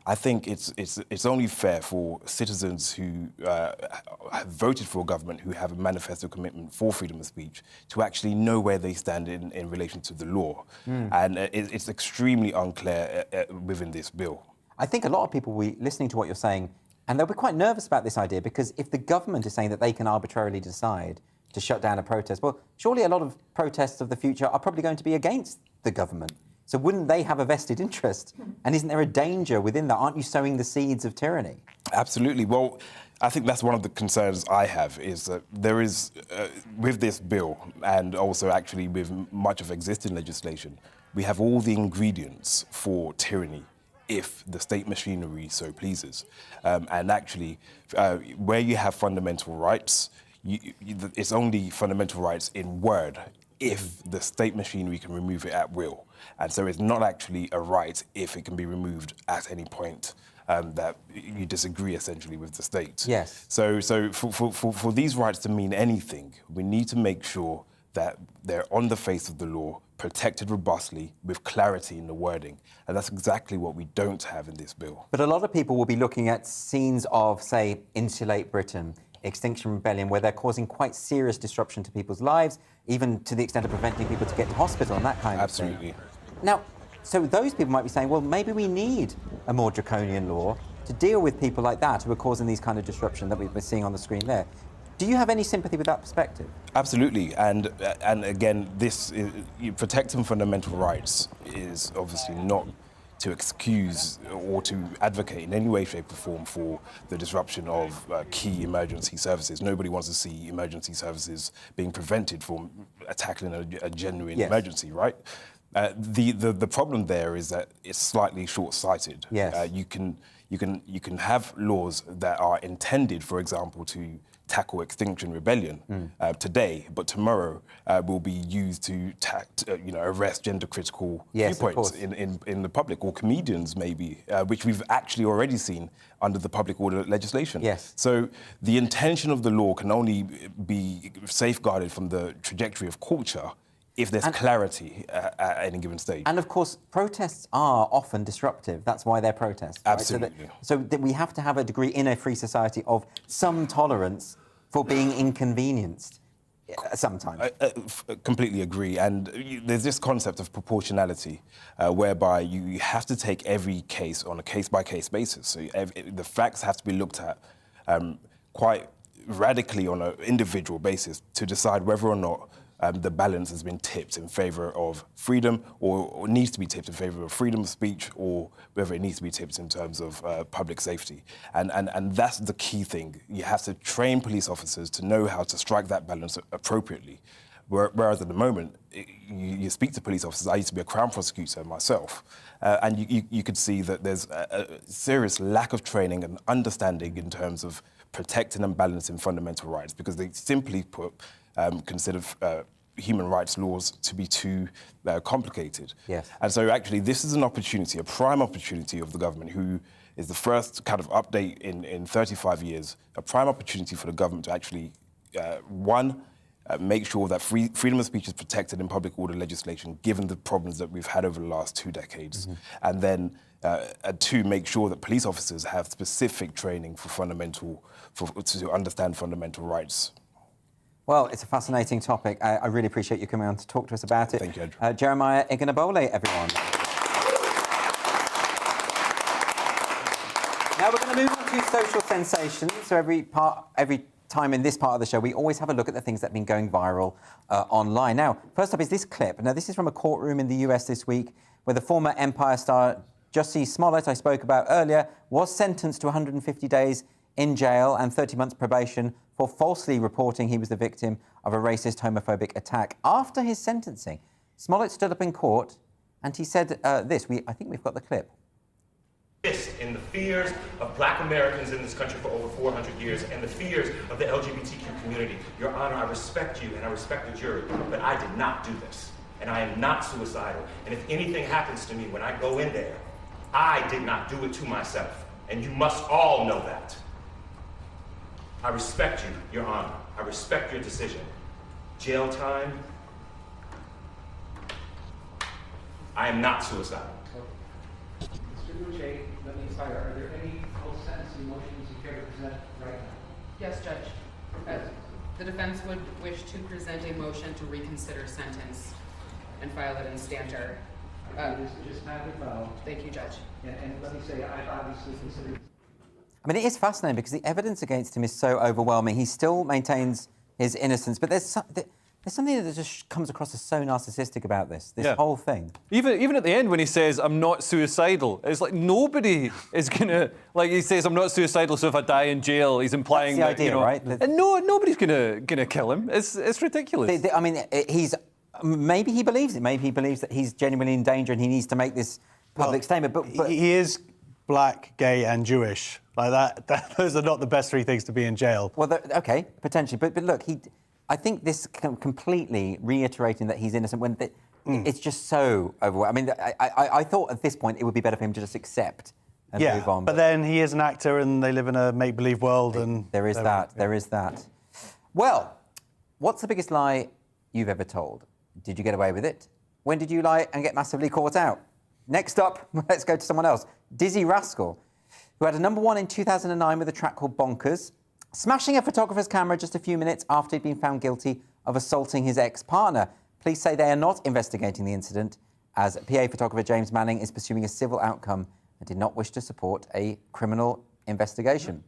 I think it's only fair for citizens who have voted for a government who have a manifesto commitment for freedom of speech to actually know where they stand in relation to the law. And it's extremely unclear within this bill. I think a lot of people will be listening to what you're saying, and they'll be quite nervous about this idea, because if the government is saying that they can arbitrarily decide to shut down a protest, well, surely a lot of protests of the future are probably going to be against the government. So wouldn't they have a vested interest? And isn't there a danger within that? Aren't you sowing the seeds of tyranny? Absolutely. Well, I think that's one of the concerns I have, is that there is, with this bill, and also actually with much of existing legislation, we have all the ingredients for tyranny if the state machinery so pleases. And actually, where you have fundamental rights, it's only fundamental rights in word if the state machinery can remove it at will. And so it's not actually a right if it can be removed at any point that you disagree essentially with the state. Yes. So for these rights to mean anything, we need to make sure that they're on the face of the law, protected robustly, with clarity in the wording. And that's exactly what we don't have in this bill. But a lot of people will be looking at scenes of, say, Insulate Britain, Extinction Rebellion, where they're causing quite serious disruption to people's lives, even to the extent of preventing people to get to hospital and that kind of thing. Absolutely. Now, so those people might be saying, well, maybe we need a more draconian law to deal with people like that who are causing these kind of disruption that we've been seeing on the screen there. Do you have any sympathy with that perspective? Absolutely, and again, this is, protecting fundamental rights is obviously not to excuse or to advocate in any way, shape or form for the disruption of key emergency services. Nobody wants to see emergency services being prevented from tackling a genuine emergency, right? The problem there is that it's slightly short-sighted. Yes. You can have laws that are intended, for example, to tackle Extinction Rebellion today, but tomorrow will be used to arrest gender-critical viewpoints in the public, or comedians maybe, which we've actually already seen under the public order legislation. Yes. So the intention of the law can only be safeguarded from the trajectory of culture if there's clarity at any given stage. And of course, protests are often disruptive. That's why they're protests. Right? Absolutely. So that we have to have a degree in a free society of some tolerance for being inconvenienced sometimes. I completely agree. And there's this concept of proportionality whereby you have to take every case on a case-by-case basis. So the facts have to be looked at quite radically on an individual basis to decide whether or not the balance has been tipped in favour of freedom, or needs to be tipped in favour of freedom of speech, or whether it needs to be tipped in terms of public safety. And that's the key thing. You have to train police officers to know how to strike that balance appropriately. Whereas at the moment, you speak to police officers. I used to be a Crown prosecutor myself, and you could see that there's a serious lack of training and understanding in terms of protecting and balancing fundamental rights, because they simply consider human rights laws to be too complicated. Yes. And so actually this is an opportunity, a prime opportunity of the government, who is the first kind of update in 35 years, a prime opportunity for the government to actually, make sure that freedom of speech is protected in public order legislation, given the problems that we've had over the last 2 decades. And then, two, make sure that police officers have specific training to understand fundamental rights. Well, it's a fascinating topic. I really appreciate you coming on to talk to us about it. Thank you, Andrew. Jeremiah Ignabole, everyone. Now we're going to move on to social sensations. So every time in this part of the show, we always have a look at the things that have been going viral online. Now, first up is this clip. Now, this is from a courtroom in the US this week, where the former Empire star Jussie Smollett, I spoke about earlier, was sentenced to 150 days in jail and 30 months probation for falsely reporting he was the victim of a racist, homophobic attack. After his sentencing, Smollett stood up in court and he said this. I think we've got the clip. In the fears of black Americans in this country for over 400 years and the fears of the LGBTQ community. Your Honor, I respect you and I respect the jury, but I did not do this. And I am not suicidal. And if anything happens to me when I go in there, I did not do it to myself. And you must all know that. I respect you, Your Honor. I respect your decision. Jail time. I am not suicidal. Mr. Boucher, let Satire, are there any full sentencing motions you care to present right now? Yes, Judge. The defense would wish to present a motion to reconsider sentence and file it in stanter. Just have it filed. Thank you, Judge. And let me say, I've obviously considered. I mean, it is fascinating because the evidence against him is so overwhelming. He still maintains his innocence, but there's something that just comes across as so narcissistic about this whole thing. Even at the end when he says, I'm not suicidal, it's like nobody is going to... Like he says, I'm not suicidal, so if I die in jail, he's implying That's the idea, right? And nobody's going to kill him. It's ridiculous. I mean, maybe he believes it. Maybe he believes that he's genuinely in danger and he needs to make this public statement. But he is black, gay, and Jewish. Like that those are not the best three things to be in jail. Well, okay, potentially. But look, I think this completely reiterating that he's innocent when it's just so overwhelming. I mean, I thought at this point it would be better for him to just accept and move on. But then he is an actor and they live in a make-believe world. And there is that. There is that. Well, what's the biggest lie you've ever told? Did you get away with it? When did you lie and get massively caught out? Next up, let's go to someone else. Dizzy Rascal, who had a #1 in 2009 with a track called Bonkers, smashing a photographer's camera just a few minutes after he'd been found guilty of assaulting his ex-partner. Police say they are not investigating the incident, as PA photographer James Manning is pursuing a civil outcome and did not wish to support a criminal investigation.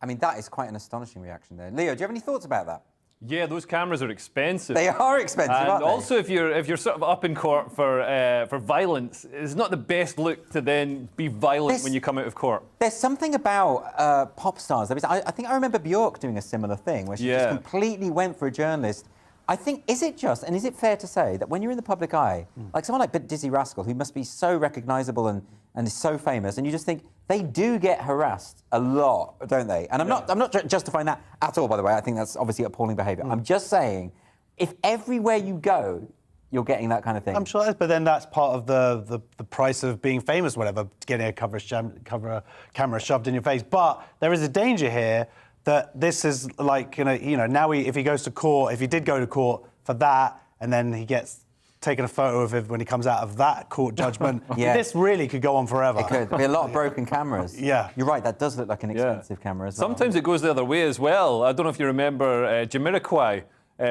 I mean, that is quite an astonishing reaction there. Leo, do you have any thoughts about that? Yeah, those cameras are expensive. They are expensive, and aren't they? also, if you're sort of up in court for violence, it's not the best look to then be violent when you come out of court. There's something about pop stars. I think I remember Bjork doing a similar thing, where she just completely went for a journalist. I think, is it fair to say that when you're in the public eye, like someone like Dizzy Rascal, who must be so recognisable and is so famous, and you just think they do get harassed a lot, don't they? And I'm not justifying that at all, by the way. I think that's obviously appalling behaviour. I'm just saying, if everywhere you go, you're getting that kind of thing. I'm sure, but then that's part of the price of being famous, whatever, getting a camera shoved in your face. But there is a danger here that this is like, now if he goes to court, if he did go to court for that, and then he gets taken a photo of him when he comes out of that court judgment, this really could go on forever. It could. There'd be a lot of broken cameras. Yeah. You're right, that does look like an expensive camera as well. Sometimes it goes the other way as well. I don't know if you remember Jamiroquai.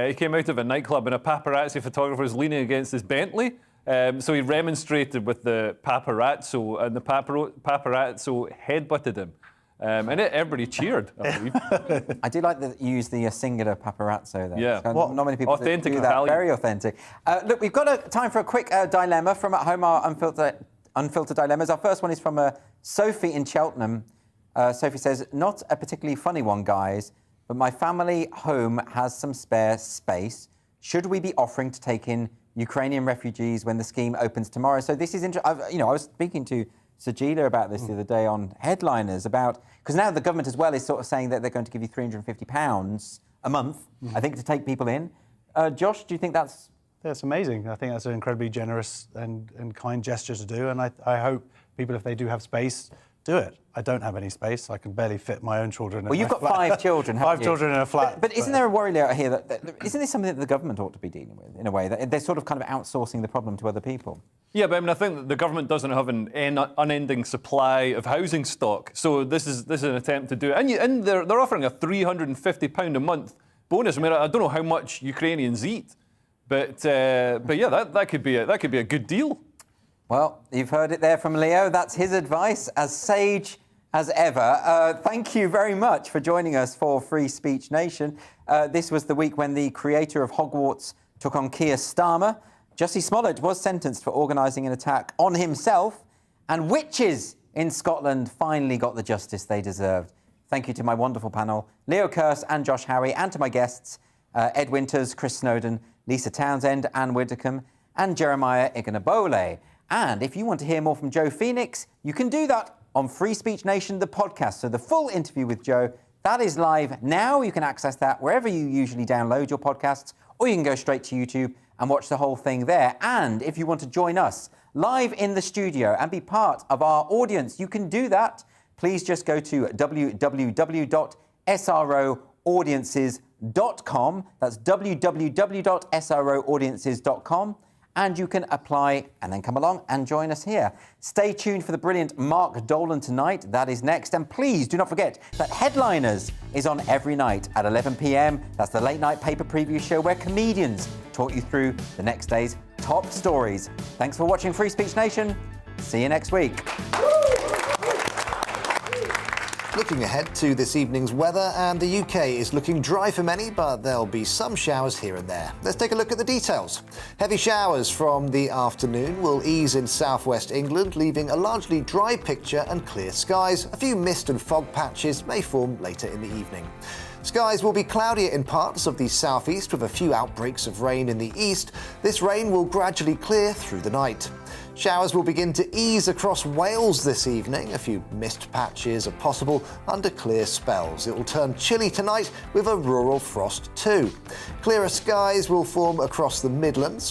He came out of a nightclub and a paparazzi photographer was leaning against his Bentley. So he remonstrated with the paparazzo, and the paparazzo headbutted him. And everybody cheered, I believe. I do like that you use the singular paparazzo there. Yeah. Not many people Authentic do that. Italian. Very authentic. Look, we've got time for a quick dilemma from at home, our unfiltered dilemmas. Our first one is from Sophie in Cheltenham. Sophie says, not a particularly funny one, guys, but my family home has some spare space. Should we be offering to take in Ukrainian refugees when the scheme opens tomorrow? So this is interesting. I was speaking to Sajila about this the other day on Headliners because now the government as well is sort of saying that they're going to give you £350 a month, I think, to take people in. Josh, do you think that's... That's amazing. I think that's an incredibly generous and kind gesture to do, and I hope people, if they do have space, do it. I don't have any space. I can barely fit my own children. Well, you've got 5 children, haven't you? 5 children in a flat. But isn't there a worry out here that isn't this something that the government ought to be dealing with, in a way, that they're sort of kind of outsourcing the problem to other people? Yeah, but I mean, I think that the government doesn't have an unending supply of housing stock, so this is an attempt to do it. And they're offering a £350 a month bonus. I mean, I don't know how much Ukrainians eat, but yeah, that could be a good deal. Well, you've heard it there from Leo. That's his advice, as sage as ever. Thank you very much for joining us for Free Speech Nation. This was the week when the creator of Hogwarts took on Keir Starmer. Jussie Smollett was sentenced for organising an attack on himself, and witches in Scotland finally got the justice they deserved. Thank you to my wonderful panel, Leo Kearse and Josh Howie, and to my guests, Ed Winters, Chris Snowdon, Lisa Townsend, Anne Widdecombe, and Jeremiah Ignabole. And if you want to hear more from Joe Phoenix, you can do that on Free Speech Nation, the podcast. So the full interview with Joe, that is live now. You can access that wherever you usually download your podcasts, or you can go straight to YouTube and watch the whole thing there. And if you want to join us live in the studio and be part of our audience, you can do that. Please just go to www.sroaudiences.com www.sroaudiences.com. That's www.sroaudiences.com. And you can apply and then come along and join us here. Stay tuned for the brilliant Mark Dolan tonight. That is next. And please do not forget that Headliners is on every night at 11 p.m. That's the late night paper preview show where comedians talk you through the next day's top stories. Thanks for watching Free Speech Nation. See you next week. Looking ahead to this evening's weather, and the UK is looking dry for many, but there'll be some showers here and there. Let's take a look at the details. Heavy showers from the afternoon will ease in southwest England, leaving a largely dry picture and clear skies. A few mist and fog patches may form later in the evening. Skies will be cloudier in parts of the southeast with a few outbreaks of rain in the east. This rain will gradually clear through the night. Showers will begin to ease across Wales this evening. A few mist patches are possible under clear spells. It will turn chilly tonight with a rural frost too. Clearer skies will form across the Midlands.